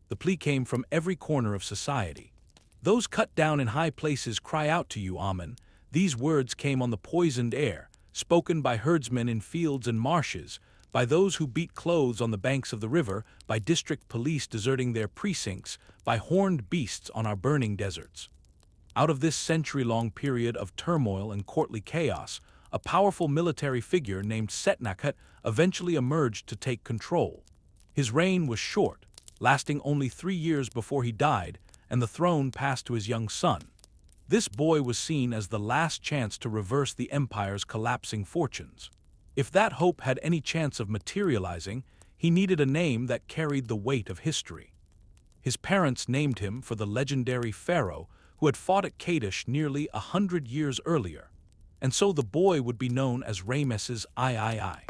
The plea came from every corner of society. Those cut down in high places cry out to you, Amun. These words came on the poisoned air, spoken by herdsmen in fields and marshes, by those who beat clothes on the banks of the river, by district police deserting their precincts, by horned beasts on our burning deserts. Out of this century-long period of turmoil and courtly chaos, a powerful military figure named Setnakhet eventually emerged to take control. His reign was short, lasting only 3 years before he died, and the throne passed to his young son. This boy was seen as the last chance to reverse the empire's collapsing fortunes. If that hope had any chance of materializing, he needed a name that carried the weight of history. His parents named him for the legendary pharaoh who had fought at Kadesh nearly 100 years earlier, and so the boy would be known as Ramesses III.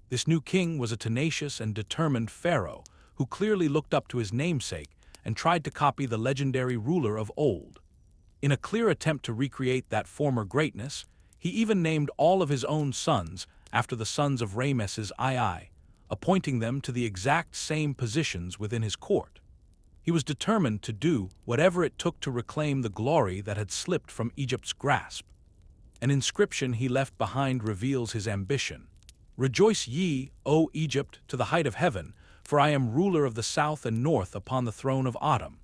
This new king was a tenacious and determined pharaoh who clearly looked up to his namesake and tried to copy the legendary ruler of old. In a clear attempt to recreate that former greatness, he even named all of his own sons after the sons of Ramesses II, appointing them to the exact same positions within his court. He was determined to do whatever it took to reclaim the glory that had slipped from Egypt's grasp. An inscription he left behind reveals his ambition. Rejoice ye, O Egypt, to the height of heaven, for I am ruler of the south and north upon the throne of Atum.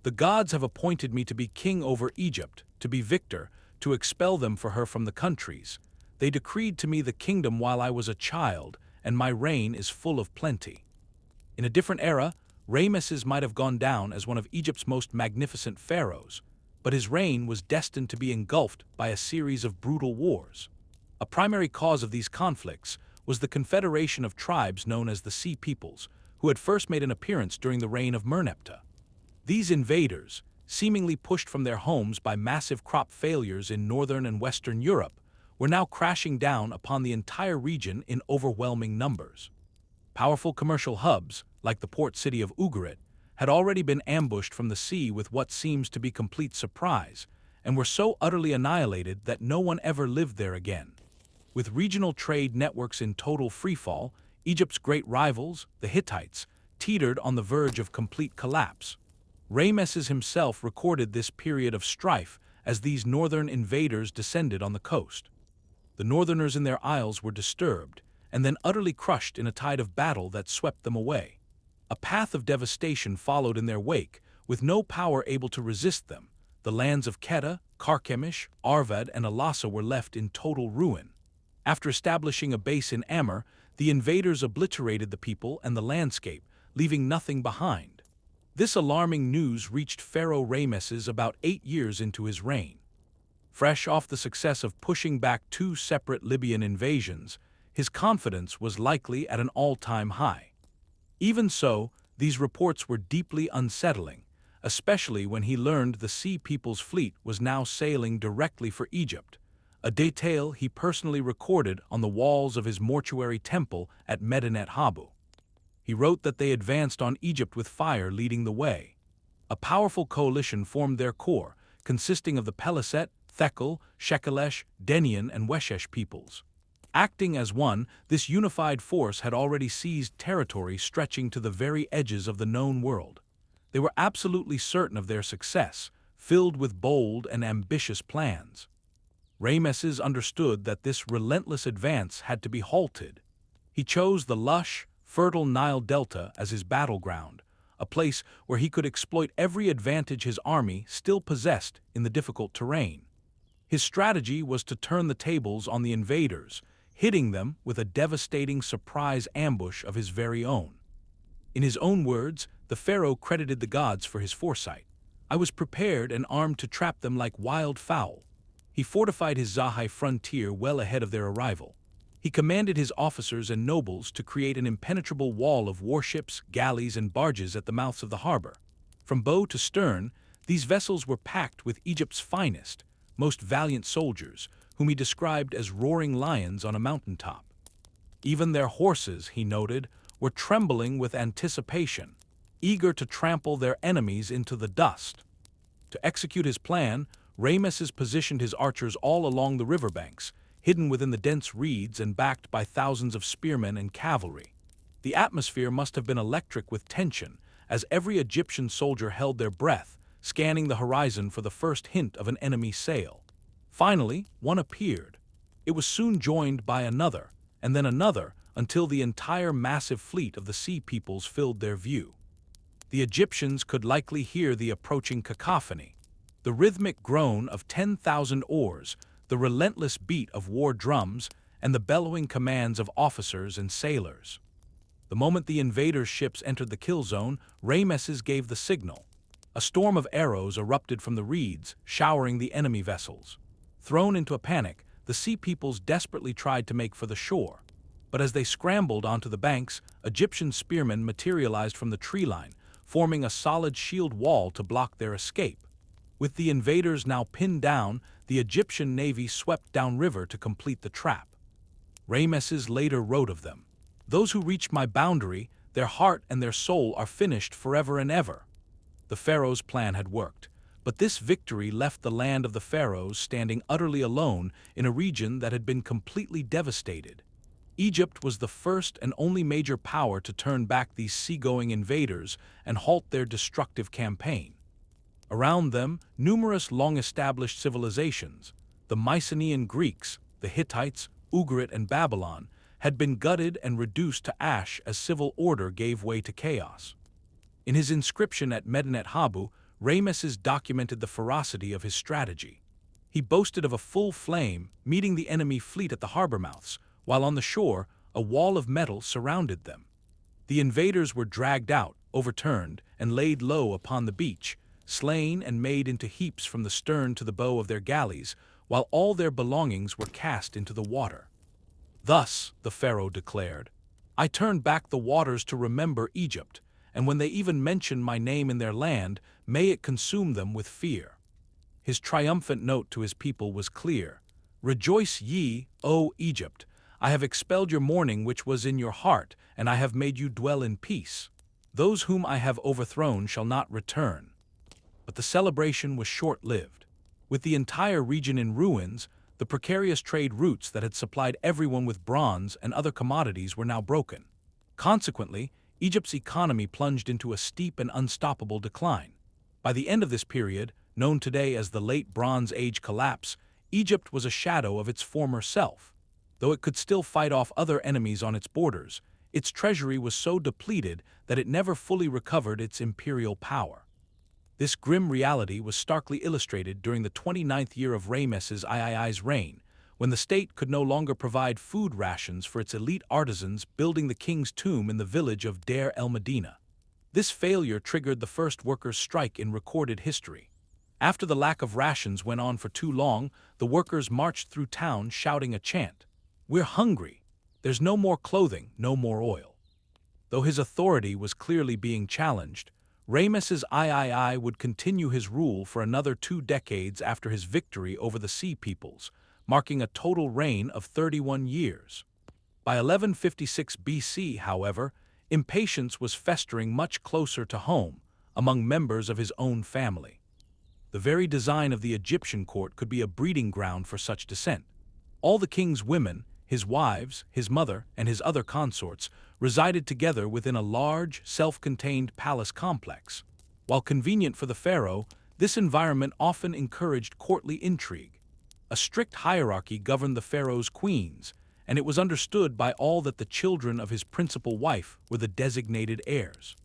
The gods have appointed me to be king over Egypt, to be victor, to expel them for her from the countries. They decreed to me the kingdom while I was a child, and my reign is full of plenty. In a different era, Ramesses might have gone down as one of Egypt's most magnificent pharaohs, but his reign was destined to be engulfed by a series of brutal wars. A primary cause of these conflicts was the confederation of tribes known as the Sea Peoples, who had first made an appearance during the reign of Merneptah. These invaders, seemingly pushed from their homes by massive crop failures in northern and western Europe, were now crashing down upon the entire region in overwhelming numbers. Powerful commercial hubs, like the port city of Ugarit, had already been ambushed from the sea with what seems to be complete surprise, and were so utterly annihilated that no one ever lived there again. With regional trade networks in total freefall, Egypt's great rivals, the Hittites, teetered on the verge of complete collapse. Ramesses himself recorded this period of strife as these northern invaders descended on the coast. The northerners in their isles were disturbed, and then utterly crushed in a tide of battle that swept them away. A path of devastation followed in their wake, with no power able to resist them. The lands of Kedah, Carchemish, Arvad, and Elassa were left in total ruin. After establishing a base in Amer, the invaders obliterated the people and the landscape, leaving nothing behind. This alarming news reached Pharaoh Ramesses about 8 years into his reign. Fresh off the success of pushing back 2 separate Libyan invasions, his confidence was likely at an all-time high. Even so, these reports were deeply unsettling, especially when he learned the Sea People's fleet was now sailing directly for Egypt, a detail he personally recorded on the walls of his mortuary temple at Medinet Habu. He wrote that they advanced on Egypt with fire leading the way. A powerful coalition formed their core, consisting of the Peliset, Thekl, Shekelesh, Denian, and Weshesh peoples. Acting as one, this unified force had already seized territory stretching to the very edges of the known world. They were absolutely certain of their success, filled with bold and ambitious plans. Ramesses understood that this relentless advance had to be halted. He chose the lush, fertile Nile Delta as his battleground, a place where he could exploit every advantage his army still possessed in the difficult terrain. His strategy was to turn the tables on the invaders, hitting them with a devastating surprise ambush of his very own. In his own words, the pharaoh credited the gods for his foresight. "I was prepared and armed to trap them like wild fowl." He fortified his Zahai frontier well ahead of their arrival. He commanded his officers and nobles to create an impenetrable wall of warships, galleys, and barges at the mouths of the harbor. From bow to stern, these vessels were packed with Egypt's finest, most valiant soldiers, whom he described as roaring lions on a mountaintop. Even their horses, he noted, were trembling with anticipation, eager to trample their enemies into the dust. To execute his plan, Ramesses positioned his archers all along the riverbanks, hidden within the dense reeds and backed by thousands of spearmen and cavalry. The atmosphere must have been electric with tension, as every Egyptian soldier held their breath, scanning the horizon for the first hint of an enemy sail. Finally, one appeared. It was soon joined by another, and then another, until the entire massive fleet of the sea peoples filled their view. The Egyptians could likely hear the approaching cacophony, the rhythmic groan of 10,000 oars, the relentless beat of war drums, and the bellowing commands of officers and sailors. The moment the invaders' ships entered the kill zone, Ramesses gave the signal. A storm of arrows erupted from the reeds, showering the enemy vessels. Thrown into a panic, the sea peoples desperately tried to make for the shore. But as they scrambled onto the banks, Egyptian spearmen materialized from the tree line, forming a solid shield wall to block their escape. With the invaders now pinned down, the Egyptian navy swept downriver to complete the trap. Ramesses later wrote of them, "Those who reach my boundary, their heart and their soul are finished forever and ever." The pharaoh's plan had worked, but this victory left the land of the pharaohs standing utterly alone in a region that had been completely devastated. Egypt was the first and only major power to turn back these seagoing invaders and halt their destructive campaign. Around them, numerous long-established civilizations, the Mycenaean Greeks, the Hittites, Ugarit, and Babylon, had been gutted and reduced to ash as civil order gave way to chaos. In his inscription at Medinet Habu, Ramesses documented the ferocity of his strategy. He boasted of a full flame, meeting the enemy fleet at the harbor mouths, while on the shore, a wall of metal surrounded them. The invaders were dragged out, overturned, and laid low upon the beach, slain and made into heaps from the stern to the bow of their galleys, while all their belongings were cast into the water. "Thus," the pharaoh declared, "I turned back the waters to remember Egypt, and when they even mention my name in their land, may it consume them with fear." His triumphant note to his people was clear. "Rejoice ye, O Egypt! I have expelled your mourning which was in your heart, and I have made you dwell in peace. Those whom I have overthrown shall not return." But the celebration was short-lived. With the entire region in ruins, the precarious trade routes that had supplied everyone with bronze and other commodities were now broken. Consequently, Egypt's economy plunged into a steep and unstoppable decline. By the end of this period, known today as the Late Bronze Age collapse, Egypt was a shadow of its former self. Though it could still fight off other enemies on its borders, its treasury was so depleted that it never fully recovered its imperial power. This grim reality was starkly illustrated during the 29th year of Ramesses III's reign, when the state could no longer provide food rations for its elite artisans building the king's tomb in the village of Deir el-Medina. This failure triggered the first workers' strike in recorded history. After the lack of rations went on for too long, the workers marched through town shouting a chant, "We're hungry. There's no more clothing, no more oil." Though his authority was clearly being challenged, Ramesses III would continue his rule for another 2 decades after his victory over the Sea Peoples, marking a total reign of 31 years. By 1156 BC, however, impatience was festering much closer to home, among members of his own family. The very design of the Egyptian court could be a breeding ground for such descent. All the king's women, his wives, his mother, and his other consorts, resided together within a large, self-contained palace complex. While convenient for the pharaoh, this environment often encouraged courtly intrigue. A strict hierarchy governed the pharaoh's queens, and it was understood by all that the children of his principal wife were the designated heirs.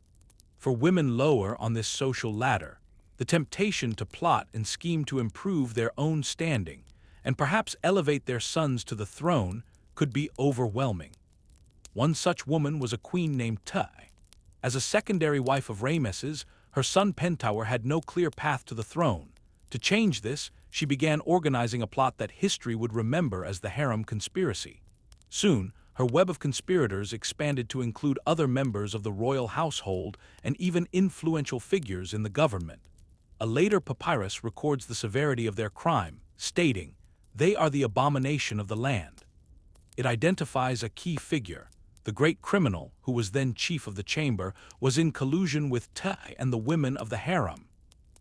For women lower on this social ladder, the temptation to plot and scheme to improve their own standing, and perhaps elevate their sons to the throne, could be overwhelming. One such woman was a queen named Piye. As a secondary wife of Ramesses, her son Pentuhotep had no clear path to the throne. To change this, she began organizing a plot that history would remember as the Harem Conspiracy. Soon, her web of conspirators expanded to include other members of the royal household and even influential figures in the government. A later papyrus records the severity of their crime, stating, "They are the abomination of the land." It identifies a key figure. The great criminal, who was then chief of the chamber, was in collusion with Piye and the women of the harem.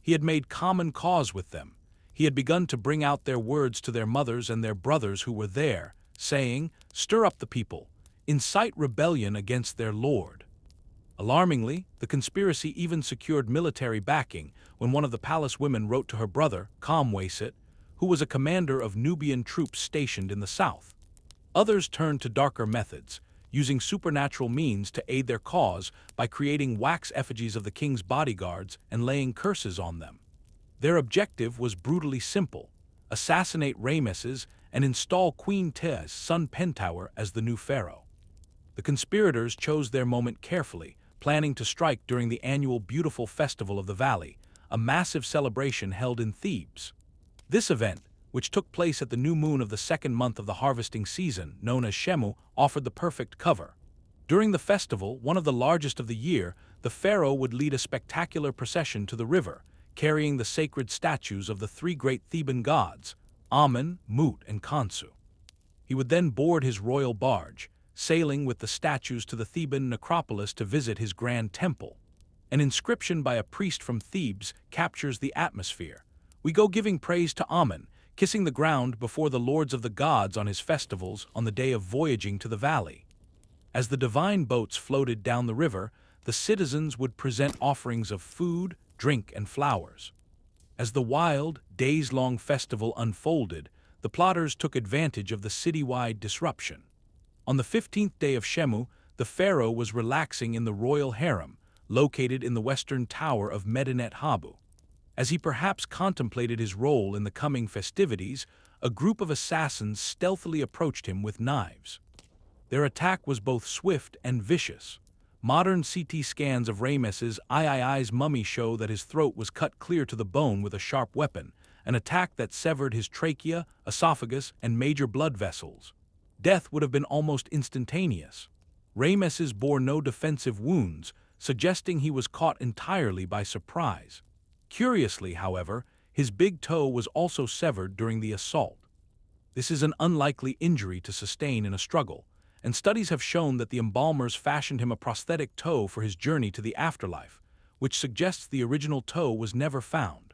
He had made common cause with them. He had begun to bring out their words to their mothers and their brothers who were there, saying, "Stir up the people, incite rebellion against their lord." Alarmingly, the conspiracy even secured military backing when one of the palace women wrote to her brother, Kamose, who was a commander of Nubian troops stationed in the south. Others turned to darker methods, using supernatural means to aid their cause by creating wax effigies of the king's bodyguards and laying curses on them. Their objective was brutally simple: assassinate Ramesses and install Queen Piye's son Pentuhotep as the new pharaoh. The conspirators chose their moment carefully, planning to strike during the annual Beautiful Festival of the Valley, a massive celebration held in Thebes. This event, which took place at the new moon of the second month of the harvesting season, known as Shemu, offered the perfect cover. During the festival, one of the largest of the year, the pharaoh would lead a spectacular procession to the river, carrying the sacred statues of the three great Theban gods, Amun, Mut, and Khonsu. He would then board his royal barge, sailing with the statues to the Theban necropolis to visit his grand temple. An inscription by a priest from Thebes captures the atmosphere. "We go giving praise to Amun, kissing the ground before the lords of the gods on his festivals on the day of voyaging to the valley." As the divine boats floated down the river, the citizens would present offerings of food, drink, and flowers. As the wild, days-long festival unfolded, the plotters took advantage of the citywide disruption. On the 15th day of Shemu, the pharaoh was relaxing in the royal harem, located in the western tower of Medinet Habu. As he perhaps contemplated his role in the coming festivities, a group of assassins stealthily approached him with knives. Their attack was both swift and vicious. Modern CT scans of Ramesses III's mummy show that his throat was cut clear to the bone with a sharp weapon, an attack that severed his trachea, esophagus, and major blood vessels. Death would have been almost instantaneous. Ramesses bore no defensive wounds, suggesting he was caught entirely by surprise. Curiously, however, his big toe was also severed during the assault. This is an unlikely injury to sustain in a struggle, and studies have shown that the embalmers fashioned him a prosthetic toe for his journey to the afterlife, which suggests the original toe was never found.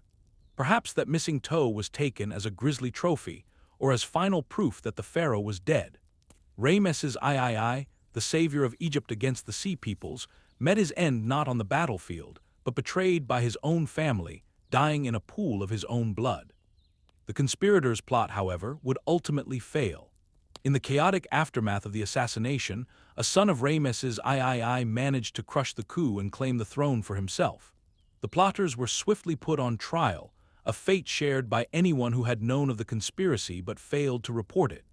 Perhaps that missing toe was taken as a grisly trophy, or as final proof that the pharaoh was dead. Ramesses III, the savior of Egypt against the Sea Peoples, met his end not on the battlefield, but betrayed by his own family, dying in a pool of his own blood. The conspirators' plot, however, would ultimately fail. In the chaotic aftermath of the assassination, a son of Ramesses III managed to crush the coup and claim the throne for himself. The plotters were swiftly put on trial, a fate shared by anyone who had known of the conspiracy but failed to report it.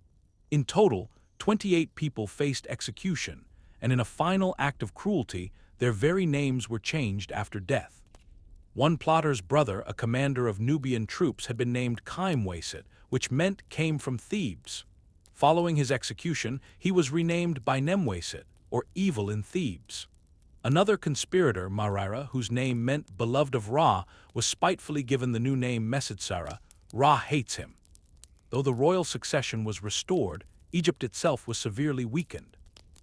In total, 28 people faced execution, and in a final act of cruelty, their very names were changed after death. One plotter's brother, a commander of Nubian troops, had been named Kamose, which meant came from Thebes. Following his execution, he was renamed by Nemwesit, or evil in Thebes. Another conspirator, Marira, whose name meant beloved of Ra, was spitefully given the new name Mesetsara. Ra hates him. Though the royal succession was restored, Egypt itself was severely weakened.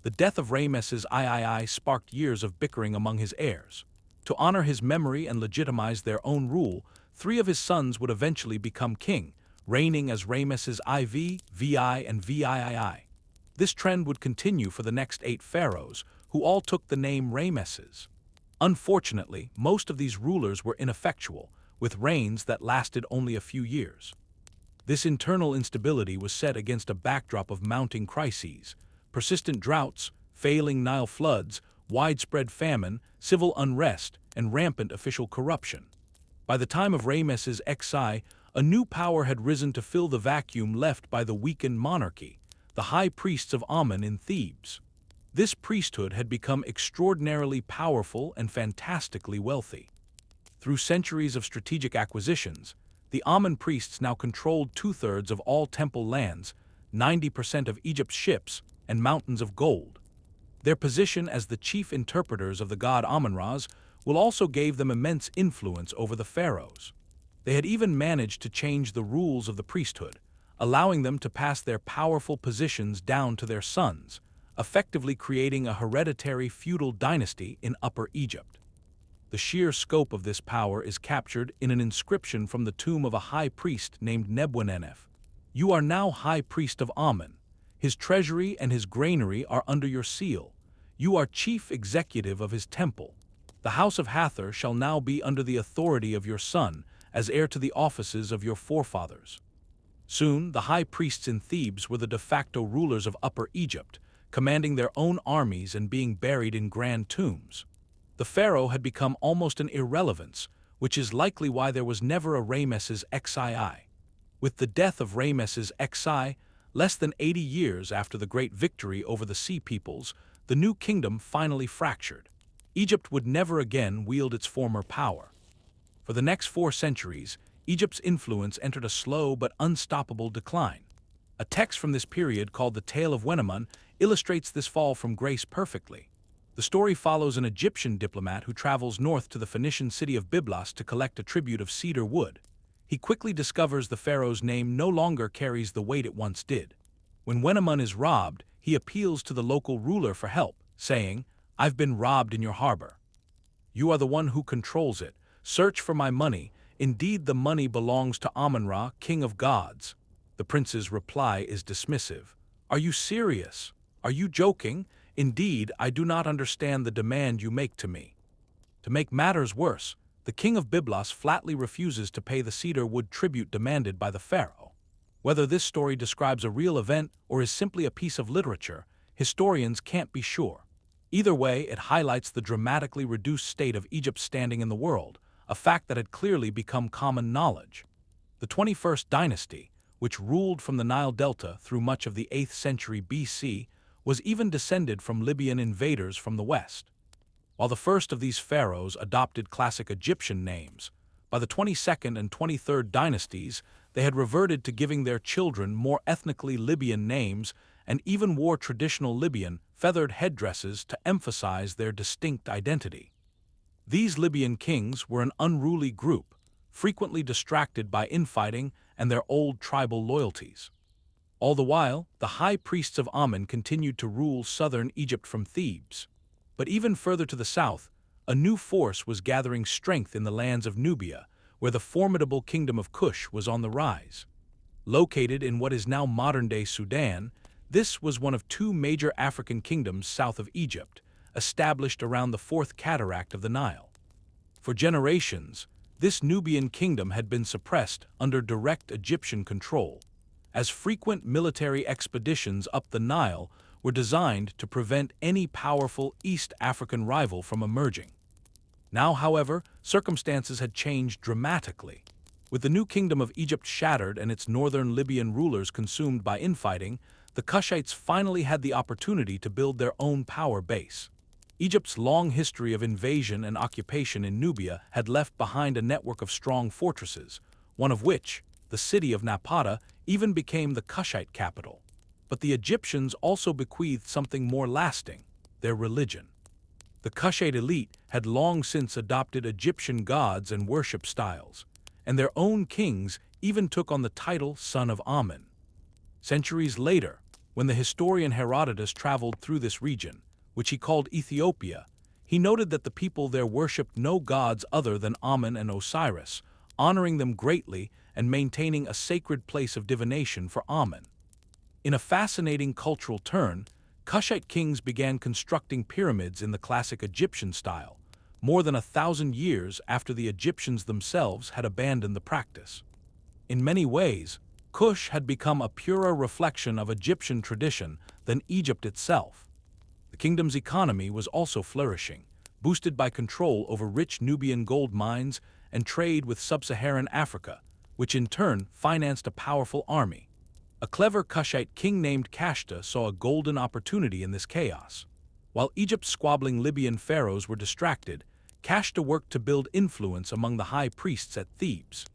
The death of Ramesses III sparked years of bickering among his heirs. To honor his memory and legitimize their own rule, three of his sons would eventually become king, reigning as Ramesses IV, VI, and VIII. This trend would continue for the next 8 pharaohs, who all took the name Ramesses. Unfortunately, most of these rulers were ineffectual, with reigns that lasted only a few years. This internal instability was set against a backdrop of mounting crises, persistent droughts, failing Nile floods, widespread famine, civil unrest, and rampant official corruption. By the time of Ramesses XI, a new power had risen to fill the vacuum left by the weakened monarchy, the high priests of Amun in Thebes. This priesthood had become extraordinarily powerful and fantastically wealthy. Through centuries of strategic acquisitions, the Amun priests now controlled 2/3 of all temple lands, 90% of Egypt's ships, and mountains of gold. Their position as the chief interpreters of the god Amun-Ra's will also gave them immense influence over the pharaohs. They had even managed to change the rules of the priesthood, allowing them to pass their powerful positions down to their sons, effectively creating a hereditary feudal dynasty in Upper Egypt. The sheer scope of this power is captured in an inscription from the tomb of a high priest named Nebwenenef. "You are now high priest of Amun. His treasury and his granary are under your seal. You are chief executive of his temple. The house of Hathor shall now be under the authority of your son, as heir to the offices of your forefathers." Soon, the high priests in Thebes were the de facto rulers of Upper Egypt, commanding their own armies and being buried in grand tombs. The pharaoh had become almost an irrelevance, which is likely why there was never a Ramesses XII. With the death of Ramesses XI, less than 80 years after the great victory over the Sea Peoples, the new kingdom finally fractured. Egypt would never again wield its former power. For the next 4 centuries, Egypt's influence entered a slow but unstoppable decline. A text from this period called the Tale of Wenemun illustrates this fall from grace perfectly. The story follows an Egyptian diplomat who travels north to the Phoenician city of Byblos to collect a tribute of cedar wood. He quickly discovers the pharaoh's name no longer carries the weight it once did. When Wenemun is robbed, he appeals to the local ruler for help, saying, "I've been robbed in your harbor. You are the one who controls it. Search for my money. Indeed, the money belongs to Amun-Ra, king of gods." The prince's reply is dismissive. "Are you serious? Are you joking? Indeed, I do not understand the demand you make to me." To make matters worse, the king of Byblos flatly refuses to pay the cedar wood tribute demanded by the pharaoh. Whether this story describes a real event or is simply a piece of literature, historians can't be sure. Either way, it highlights the dramatically reduced state of Egypt's standing in the world, a fact that had clearly become common knowledge. The 21st dynasty, which ruled from the Nile Delta through much of the 8th century BC, was even descended from Libyan invaders from the west. While the first of these pharaohs adopted classic Egyptian names, by the 22nd and 23rd dynasties they had reverted to giving their children more ethnically Libyan names and even wore traditional Libyan, feathered headdresses to emphasize their distinct identity. These Libyan kings were an unruly group, frequently distracted by infighting and their old tribal loyalties. All the while, the high priests of Amun continued to rule southern Egypt from Thebes. But even further to the south, a new force was gathering strength in the lands of Nubia, where the formidable kingdom of Kush was on the rise. Located in what is now modern-day Sudan, this was one of 2 major African kingdoms south of Egypt, established around the 4th cataract of the Nile. For generations, this Nubian kingdom had been suppressed under direct Egyptian control, as frequent military expeditions up the Nile were designed to prevent any powerful East African rival from emerging. Now, however, circumstances had changed dramatically. With the new kingdom of Egypt shattered and its northern Libyan rulers consumed by infighting, the Kushites finally had the opportunity to build their own power base. Egypt's long history of invasion and occupation in Nubia had left behind a network of strong fortresses, one of which, the city of Napata, even became the Kushite capital. But the Egyptians also bequeathed something more lasting: their religion. The Kushite elite had long since adopted Egyptian gods and worship styles, and their own kings even took on the title Son of Amun. Centuries later, when the historian Herodotus traveled through this region, which he called Ethiopia, he noted that the people there worshipped no gods other than Amun and Osiris, honoring them greatly and maintaining a sacred place of divination for Amun. In a fascinating cultural turn, Kushite kings began constructing pyramids in the classic Egyptian style, more than 1,000 years after the Egyptians themselves had abandoned the practice. In many ways, Kush had become a purer reflection of Egyptian tradition than Egypt itself. The kingdom's economy was also flourishing, boosted by control over rich Nubian gold mines and trade with sub-Saharan Africa, which in turn financed a powerful army. A clever Kushite king named Kashta saw a golden opportunity in this chaos. While Egypt's squabbling Libyan pharaohs were distracted, Kashta worked to build influence among the high priests at Thebes.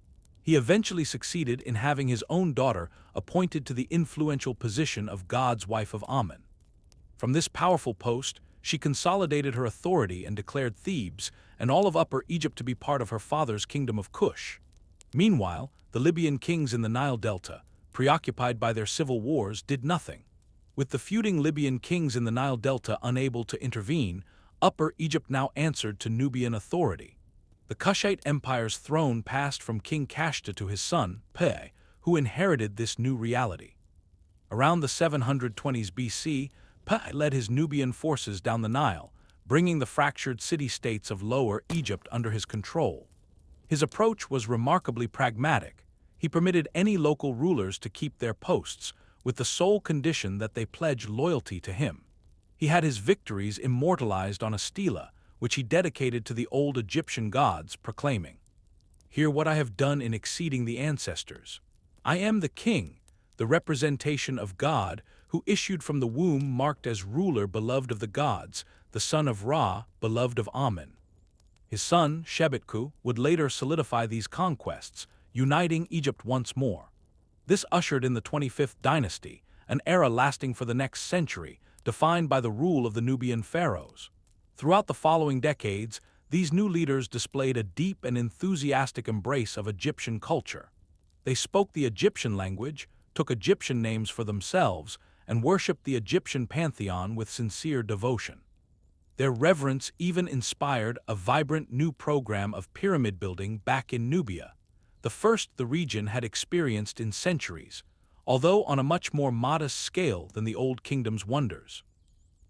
He eventually succeeded in having his own daughter appointed to the influential position of God's wife of Amun. From this powerful post, she consolidated her authority and declared Thebes and all of Upper Egypt to be part of her father's kingdom of Kush. Meanwhile, the Libyan kings in the Nile Delta, preoccupied by their civil wars, did nothing. With the feuding Libyan kings in the Nile Delta unable to intervene, Upper Egypt now answered to Nubian authority. The Kushite Empire's throne passed from King Kashta to his son, Piye, who inherited this new reality. Around the 720s BC, Piye led his Nubian forces down the Nile, bringing the fractured city-states of Lower Egypt under his control. His approach was remarkably pragmatic. He permitted any local rulers to keep their posts, with the sole condition that they pledge loyalty to him. He had his victories immortalized on a stela, which he dedicated to the old Egyptian gods, proclaiming, "Hear what I have done in exceeding the ancestors. I am the king, the representation of God, who issued from the womb marked as ruler beloved of the gods, the son of Ra, beloved of Amun." His son, Shebetku, would later solidify these conquests, uniting Egypt once more. This ushered in the 25th dynasty, an era lasting for the next century, defined by the rule of the Nubian pharaohs. Throughout the following decades, these new leaders displayed a deep and enthusiastic embrace of Egyptian culture. They spoke the Egyptian language, took Egyptian names for themselves, and worshipped the Egyptian pantheon with sincere devotion. Their reverence even inspired a vibrant new program of pyramid building back in Nubia, the first the region had experienced in centuries, although on a much more modest scale than the Old Kingdom's wonders.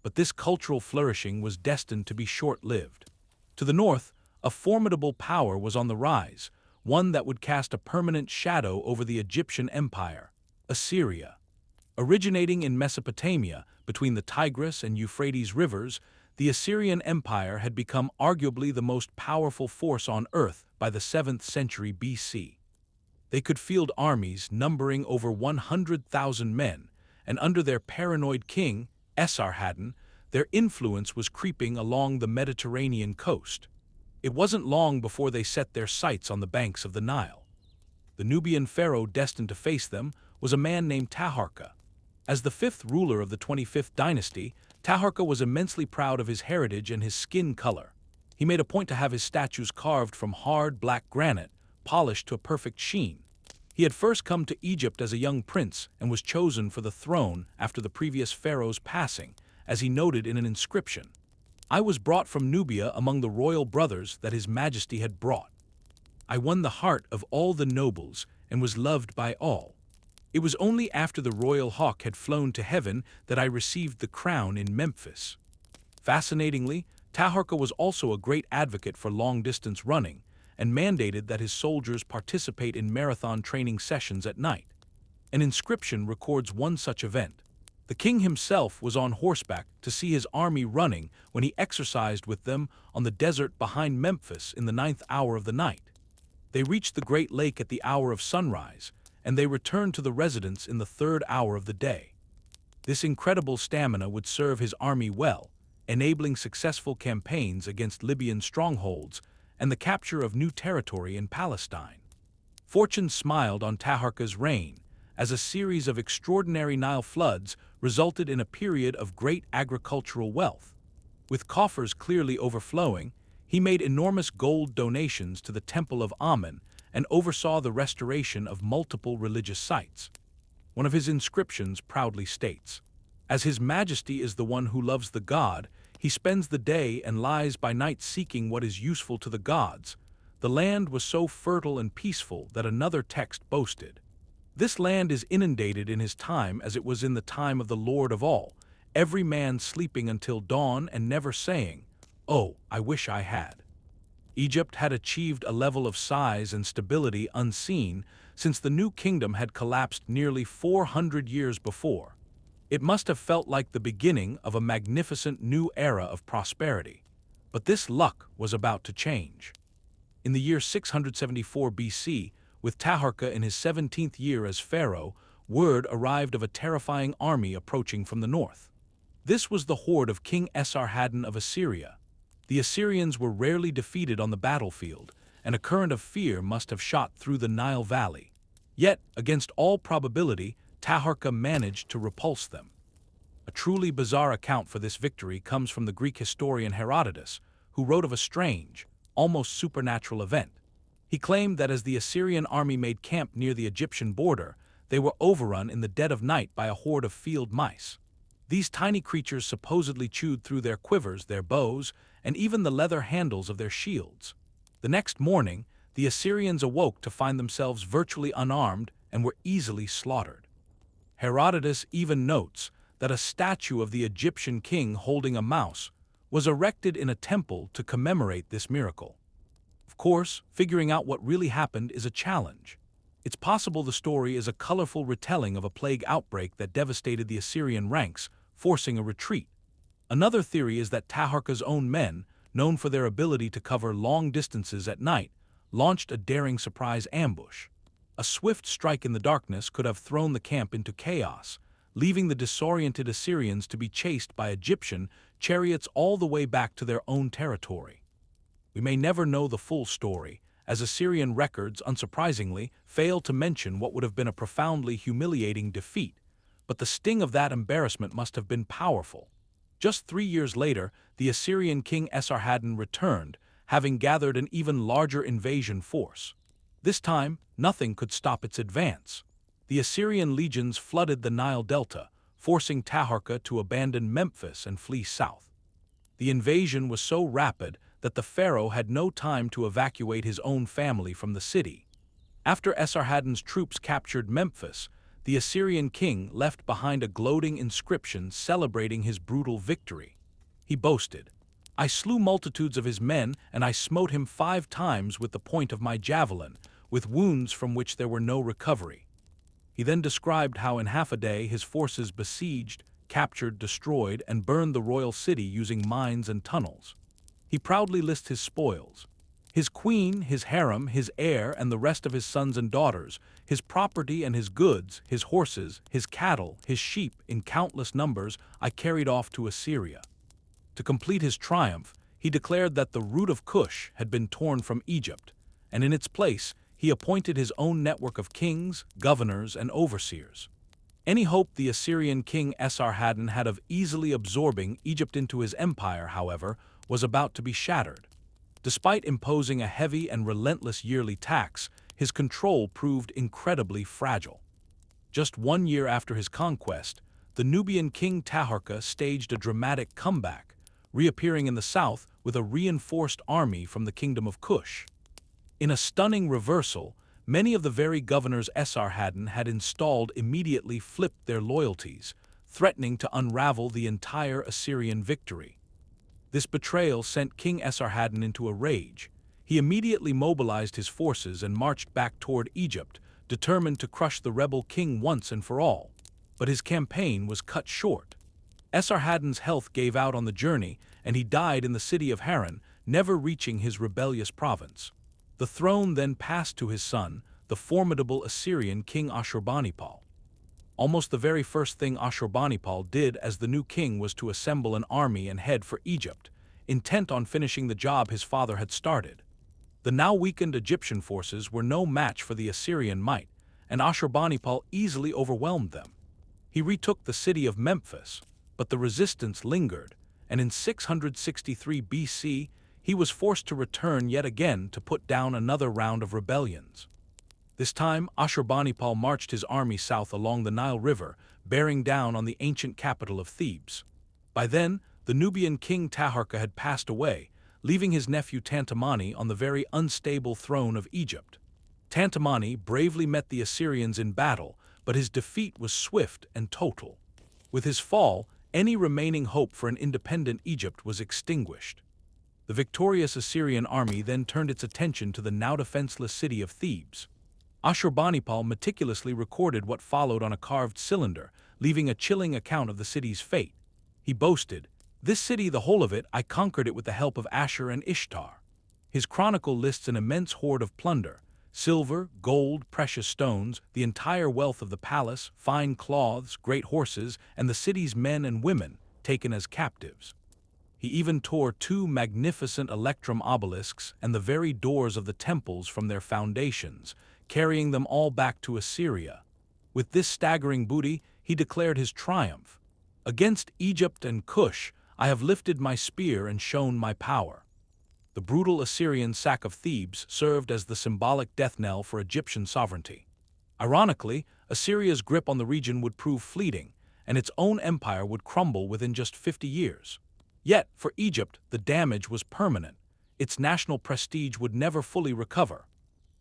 But this cultural flourishing was destined to be short-lived. To the north, a formidable power was on the rise, one that would cast a permanent shadow over the Egyptian empire, Assyria. Originating in Mesopotamia, between the Tigris and Euphrates rivers, the Assyrian Empire had become arguably the most powerful force on earth by the 7th century BC. They could field armies numbering over 100,000 men, and under their paranoid king, Esarhaddon, their influence was creeping along the Mediterranean coast. It wasn't long before they set their sights on the banks of the Nile. The Nubian pharaoh destined to face them was a man named Taharqa. As the fifth ruler of the 25th dynasty, Taharqa was immensely proud of his heritage and his skin color. He made a point to have his statues carved from hard black granite, polished to a perfect sheen. He had first come to Egypt as a young prince and was chosen for the throne after the previous pharaoh's passing, as he noted in an inscription. "I was brought from Nubia among the royal brothers that his majesty had brought. I won the heart of all the nobles and was loved by all. It was only after the royal hawk had flown to heaven that I received the crown in Memphis." Fascinatingly, Taharqa was also a great advocate for long-distance running and mandated that his soldiers participate in marathon training sessions at night. An inscription records one such event. The king himself was on horseback to see his army running when he exercised with them on the desert behind Memphis in the 9th hour of the night. They reached the Great Lake at the hour of sunrise, and they returned to the residence in the 3rd hour of the day. This incredible stamina would serve his army well, enabling successful campaigns against Libyan strongholds and the capture of new territory in Palestine. Fortune smiled on Taharqa's reign, as a series of extraordinary Nile floods resulted in a period of great agricultural wealth. With coffers clearly overflowing, he made enormous gold donations to the Temple of Amun and oversaw the restoration of multiple religious sites. One of his inscriptions proudly states, "As His Majesty is the one who loves the god, he spends the day and lies by night seeking what is useful to the gods. the land was so fertile and peaceful that another text boasted. This land is inundated in his time as it was in the time of the Lord of all, every man sleeping until dawn and never saying, "Oh, I wish I had." Egypt had achieved a level of size and stability unseen since the New Kingdom had collapsed nearly 400 years before. It must have felt like the beginning of a magnificent new era of prosperity. But this luck was about to change. In the year 674 BC, with Taharqa in his 17th year as pharaoh, word arrived of a terrifying army approaching from the north. This was the horde of King Esarhaddon of Assyria. The Assyrians were rarely defeated on the battlefield, and a current of fear must have shot through the Nile Valley. Yet, against all probability, Taharqa managed to repulse them. A truly bizarre account for this victory comes from the Greek historian Herodotus, who wrote of a strange, almost supernatural event. He claimed that as the Assyrian army made camp near the Egyptian border, they were overrun in the dead of night by a horde of field mice. These tiny creatures supposedly chewed through their quivers, their bows, and even the leather handles of their shields. The next morning, the Assyrians awoke to find themselves virtually unarmed and were easily slaughtered. Herodotus even notes that a statue of the Egyptian king holding a mouse was erected in a temple to commemorate this miracle. Of course, figuring out what really happened is a challenge. It's possible the story is a colorful retelling of a plague outbreak that devastated the Assyrian ranks, forcing a retreat. Another theory is that Taharqa's own men, known for their ability to cover long distances at night, launched a daring surprise ambush. A swift strike in the darkness could have thrown the camp into chaos, leaving the disoriented Assyrians to be chased by Egyptian chariots all the way back to their own territory. We may never know the full story, as Assyrian records, unsurprisingly, fail to mention what would have been a profoundly humiliating defeat, but the sting of that embarrassment must have been powerful. Just 3 years later, the Assyrian king Esarhaddon returned, having gathered an even larger invasion force. This time, nothing could stop its advance. The Assyrian legions flooded the Nile Delta, forcing Taharqa to abandon Memphis and flee south. The invasion was so rapid that the pharaoh had no time to evacuate his own family from the city. After Esarhaddon's troops captured Memphis, the Assyrian king left behind a gloating inscription celebrating his brutal victory. He boasted, "I slew multitudes of his men, and I smote him 5 times with the point of my javelin, with wounds from which there were no recovery." He then described how in half a day his forces besieged, captured, destroyed, and burned the royal city using mines and tunnels. He proudly lists his spoils: his queen, his harem, his heir, and the rest of his sons and daughters, his property and his goods, his horses, his cattle, his sheep, in countless numbers, I carried off to Assyria. To complete his triumph, he declared that the root of Kush had been torn from Egypt, and in its place, he appointed his own network of kings, governors, and overseers. Any hope the Assyrian king Esarhaddon had of easily absorbing Egypt into his empire, however, was about to be shattered. Despite imposing a heavy and relentless yearly tax, his control proved incredibly fragile. Just 1 year after his conquest, the Nubian king Taharqa staged a dramatic comeback, reappearing in the south with a reinforced army from the kingdom of Kush. In a stunning reversal, many of the very governors Esarhaddon had installed immediately flipped their loyalties, threatening to unravel the entire Assyrian victory. This betrayal sent King Esarhaddon into a rage. He immediately mobilized his forces and marched back toward Egypt, determined to crush the rebel king once and for all. But his campaign was cut short. Esarhaddon's health gave out on the journey, and he died in the city of Harran, never reaching his rebellious province. The throne then passed to his son, the formidable Assyrian king Ashurbanipal. Almost the very first thing Ashurbanipal did as the new king was to assemble an army and head for Egypt, intent on finishing the job his father had started. The now weakened Egyptian forces were no match for the Assyrian might, and Ashurbanipal easily overwhelmed them. He retook the city of Memphis, but the resistance lingered, and in 663 BC, he was forced to return yet again to put down another round of rebellions. This time, Ashurbanipal marched his army south along the Nile River, bearing down on the ancient capital of Thebes. By then, the Nubian king Taharqa had passed away, leaving his nephew Tantamani on the very unstable throne of Egypt. Tantamani bravely met the Assyrians in battle, but his defeat was swift and total. With his fall, any remaining hope for an independent Egypt was extinguished. The victorious Assyrian army then turned its attention to the now defenseless city of Thebes. Ashurbanipal meticulously recorded what followed on a carved cylinder, leaving a chilling account of the city's fate. He boasted, "This city, the whole of it, I conquered it with the help of Ashur and Ishtar." His chronicle lists an immense hoard of plunder: silver, gold, precious stones, the entire wealth of the palace, fine cloths, great horses, and the city's men and women, taken as captives. He even tore 2 magnificent electrum obelisks and the very doors of the temples from their foundations, carrying them all back to Assyria. With this staggering booty, he declared his triumph. "Against Egypt and Cush, I have lifted my spear and shown my power." The brutal Assyrian sack of Thebes served as the symbolic death knell for Egyptian sovereignty. Ironically, Assyria's grip on the region would prove fleeting, and its own empire would crumble within just 50 years. Yet, for Egypt, the damage was permanent. Its national prestige would never fully recover.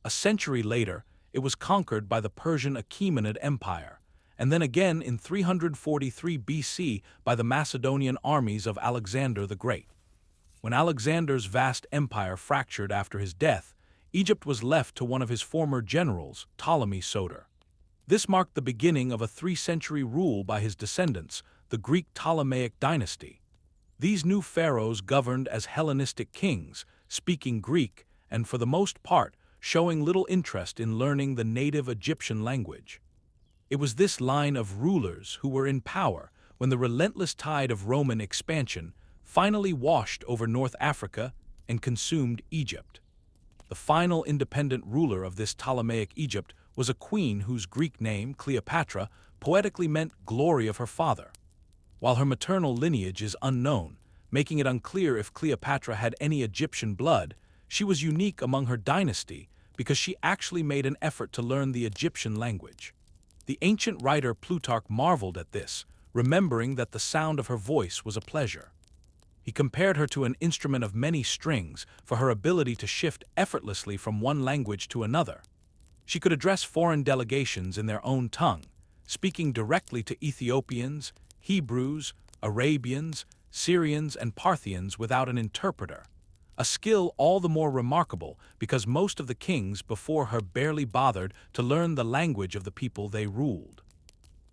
A century later, it was conquered by the Persian Achaemenid Empire, and then again in 343 BC by the Macedonian armies of Alexander the Great. When Alexander's vast empire fractured after his death, Egypt was left to one of his former generals, Ptolemy Soter. This marked the beginning of a 3-century rule by his descendants, the Greek Ptolemaic dynasty. These new pharaohs governed as Hellenistic kings, speaking Greek and, for the most part, showing little interest in learning the native Egyptian language. It was this line of rulers who were in power when the relentless tide of Roman expansion finally washed over North Africa and consumed Egypt. The final independent ruler of this Ptolemaic Egypt was a queen whose Greek name, Cleopatra, poetically meant glory of her father. While her maternal lineage is unknown, making it unclear if Cleopatra had any Egyptian blood, she was unique among her dynasty because she actually made an effort to learn the Egyptian language. The ancient writer Plutarch marveled at this, remembering that the sound of her voice was a pleasure. He compared her to an instrument of many strings for her ability to shift effortlessly from one language to another. She could address foreign delegations in their own tongue, speaking directly to Ethiopians, Hebrews, Arabians, Syrians, and Parthians without an interpreter, a skill all the more remarkable because most of the kings before her barely bothered to learn the language of the people they ruled.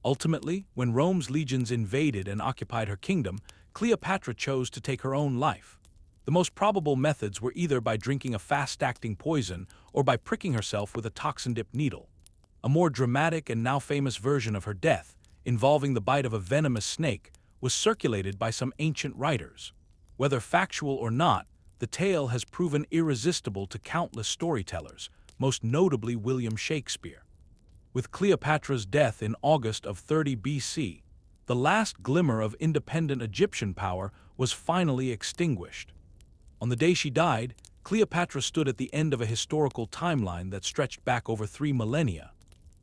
Ultimately, when Rome's legions invaded and occupied her kingdom, Cleopatra chose to take her own life. The most probable methods were either by drinking a fast-acting poison or by pricking herself with a toxin-dipped needle. A more dramatic and now famous version of her death, involving the bite of a venomous snake, was circulated by some ancient writers. Whether factual or not, the tale has proven irresistible to countless storytellers, most notably William Shakespeare. With Cleopatra's death in August of 30 BC, the last glimmer of independent Egyptian power was finally extinguished. On the day she died, Cleopatra stood at the end of a historical timeline that stretched back over 3 millennia.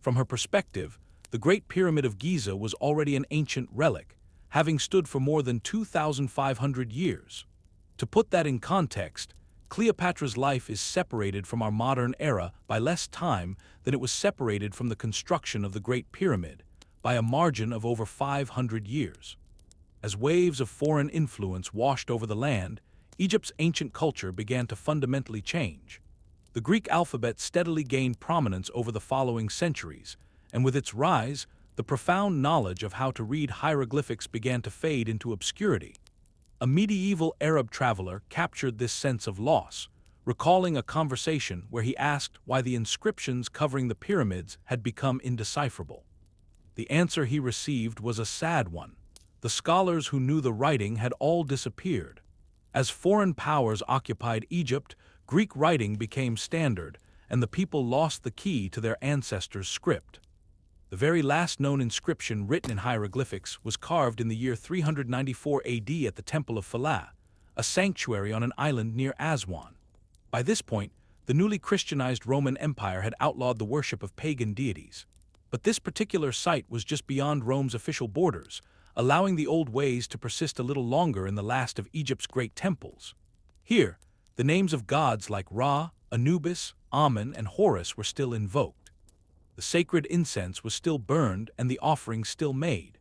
From her perspective, the Great Pyramid of Giza was already an ancient relic, having stood for more than 2,500 years. To put that in context, Cleopatra's life is separated from our modern era by less time than it was separated from the construction of the Great Pyramid, by a margin of over 500 years. As waves of foreign influence washed over the land, Egypt's ancient culture began to fundamentally change. The Greek alphabet steadily gained prominence over the following centuries, and with its rise, the profound knowledge of how to read hieroglyphics began to fade into obscurity. A medieval Arab traveler captured this sense of loss, recalling a conversation where he asked why the inscriptions covering the pyramids had become indecipherable. The answer he received was a sad one. The scholars who knew the writing had all disappeared. As foreign powers occupied Egypt, Greek writing became standard, and the people lost the key to their ancestors' script. The very last known inscription written in hieroglyphics was carved in the year 394 AD at the Temple of Philae, a sanctuary on an island near Aswan. By this point, the newly Christianized Roman Empire had outlawed the worship of pagan deities. But this particular site was just beyond Rome's official borders, allowing the old ways to persist a little longer in the last of Egypt's great temples. Here, the names of gods like Ra, Anubis, Amun, and Horus were still invoked. The sacred incense was still burned and the offerings still made.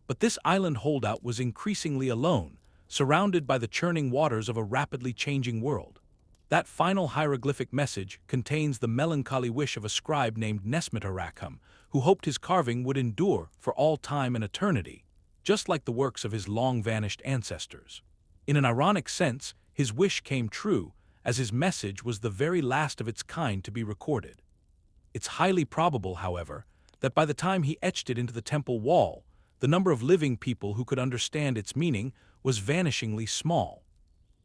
But this island holdout was increasingly alone, surrounded by the churning waters of a rapidly changing world. That final hieroglyphic message contains the melancholy wish of a scribe named Nesmitarakam, who hoped his carving would endure for all time and eternity, just like the works of his long-vanished ancestors. In an ironic sense, his wish came true, as his message was the very last of its kind to be recorded. It's highly probable, however, that by the time he etched it into the temple wall, the number of living people who could understand its meaning was vanishingly small.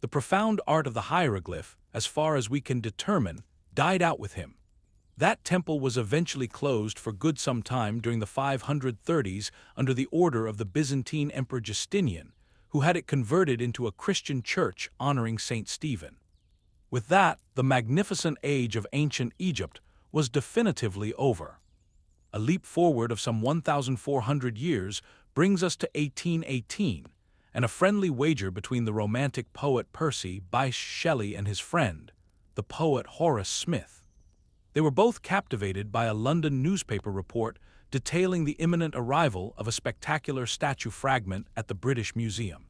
The profound art of the hieroglyph, as far as we can determine, died out with him. That temple was eventually closed for good some time during the 530s under the order of the Byzantine Emperor Justinian, who had it converted into a Christian church honoring Saint Stephen. With that, the magnificent age of ancient Egypt was definitively over. A leap forward of some 1,400 years brings us to 1818, and a friendly wager between the romantic poet Percy Bysshe Shelley and his friend, the poet Horace Smith. They were both captivated by a London newspaper report detailing the imminent arrival of a spectacular statue fragment at the British Museum.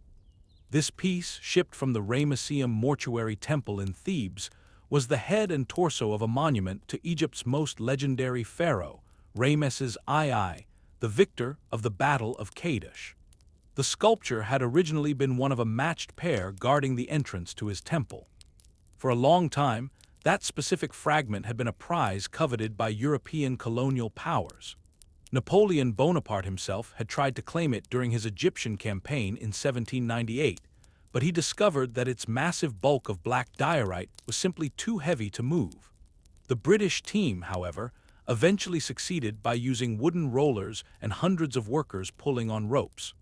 This piece, shipped from the Ramesseum mortuary temple in Thebes, was the head and torso of a monument to Egypt's most legendary pharaoh, Ramesses II, the victor of the Battle of Kadesh. The sculpture had originally been one of a matched pair guarding the entrance to his temple. For a long time, that specific fragment had been a prize coveted by European colonial powers. Napoleon Bonaparte himself had tried to claim it during his Egyptian campaign in 1798, but he discovered that its massive bulk of black diorite was simply too heavy to move. The British team, however, eventually succeeded by using wooden rollers and hundreds of workers pulling on ropes.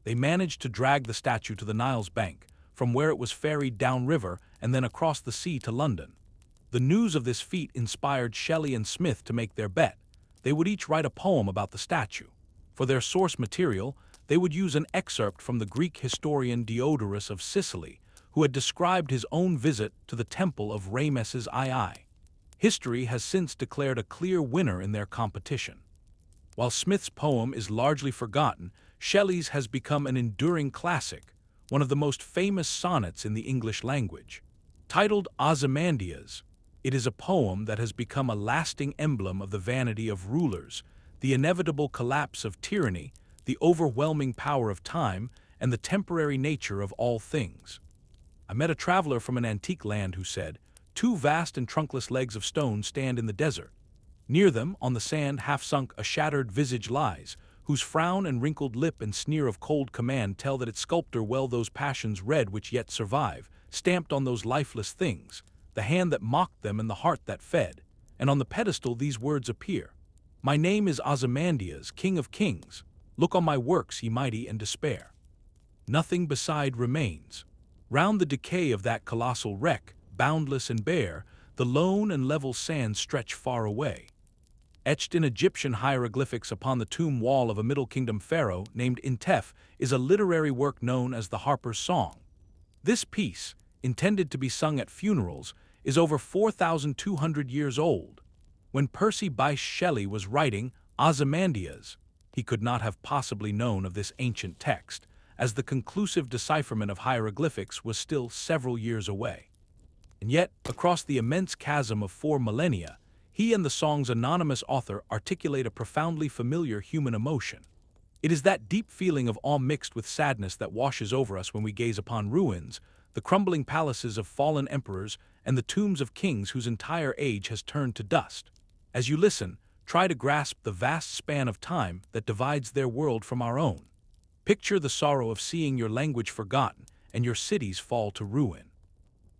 They managed to drag the statue to the Nile's bank, from where it was ferried downriver and then across the sea to London. The news of this feat inspired Shelley and Smith to make their bet. They would each write a poem about the statue. For their source material, they would use an excerpt from the Greek historian Diodorus of Sicily, who had described his own visit to the temple of Ramesses II. History has since declared a clear winner in their competition. While Smith's poem is largely forgotten, Shelley's has become an enduring classic, one of the most famous sonnets in the English language. Titled Ozymandias, it is a poem that has become a lasting emblem of the vanity of rulers, the inevitable collapse of tyranny, the overwhelming power of time, and the temporary nature of all things. I met a traveler from an antique land who said, "Two vast and trunkless legs of stone stand in the desert. Near them, on the sand half-sunk, a shattered visage lies, whose frown and wrinkled lip and sneer of cold command tell that its sculptor well those passions read which yet survive, stamped on those lifeless things, the hand that mocked them and the heart that fed, and on the pedestal these words appear. My name is Ozymandias, King of Kings. Look on my works, ye mighty, and despair. Nothing beside remains. Round the decay of that colossal wreck, boundless and bare, the lone and level sands stretch far away." Etched in Egyptian hieroglyphics upon the tomb wall of a Middle Kingdom pharaoh named Intef is a literary work known as the Harper's Song. This piece, intended to be sung at funerals, is over 4,200 years old. When Percy Bysshe Shelley was writing Ozymandias, he could not have possibly known of this ancient text, as the conclusive decipherment of hieroglyphics was still several years away. And yet, across the immense chasm of 4 millennia, he and the song's anonymous author articulate a profoundly familiar human emotion. It is that deep feeling of awe mixed with sadness that washes over us when we gaze upon ruins, the crumbling palaces of fallen emperors, and the tombs of kings whose entire age has turned to dust. As you listen, try to grasp the vast span of time that divides their world from our own. Picture the sorrow of seeing your language forgotten and your cities fall to ruin.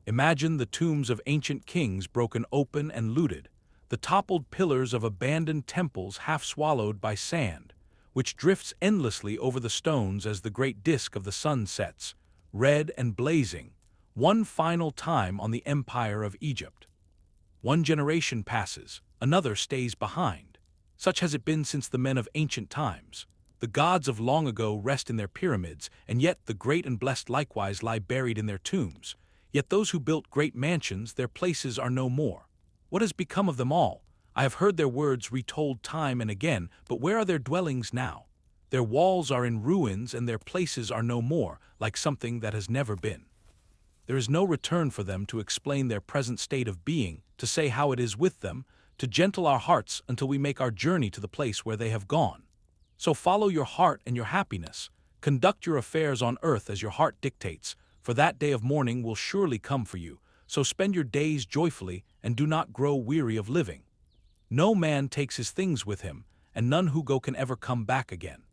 Imagine the tombs of ancient kings broken open and looted, the toppled pillars of abandoned temples half swallowed by sand, which drifts endlessly over the stones as the great disk of the sun sets, red and blazing, one final time on the empire of Egypt. One generation passes, another stays behind. Such has it been since the men of ancient times. The gods of long ago rest in their pyramids, and yet the great and blessed likewise lie buried in their tombs. Yet those who built great mansions, their places are no more. What has become of them all? I have heard their words retold time and again, but where are their dwellings now? Their walls are in ruins and their places are no more, like something that has never been. There is no return for them to explain their present state of being, to say how it is with them, to gentle our hearts until we make our journey to the place where they have gone. So follow your heart and your happiness. Conduct your affairs on earth as your heart dictates, for that day of mourning will surely come for you. So spend your days joyfully and do not grow weary of living. No man takes his things with him, and none who go can ever come back again.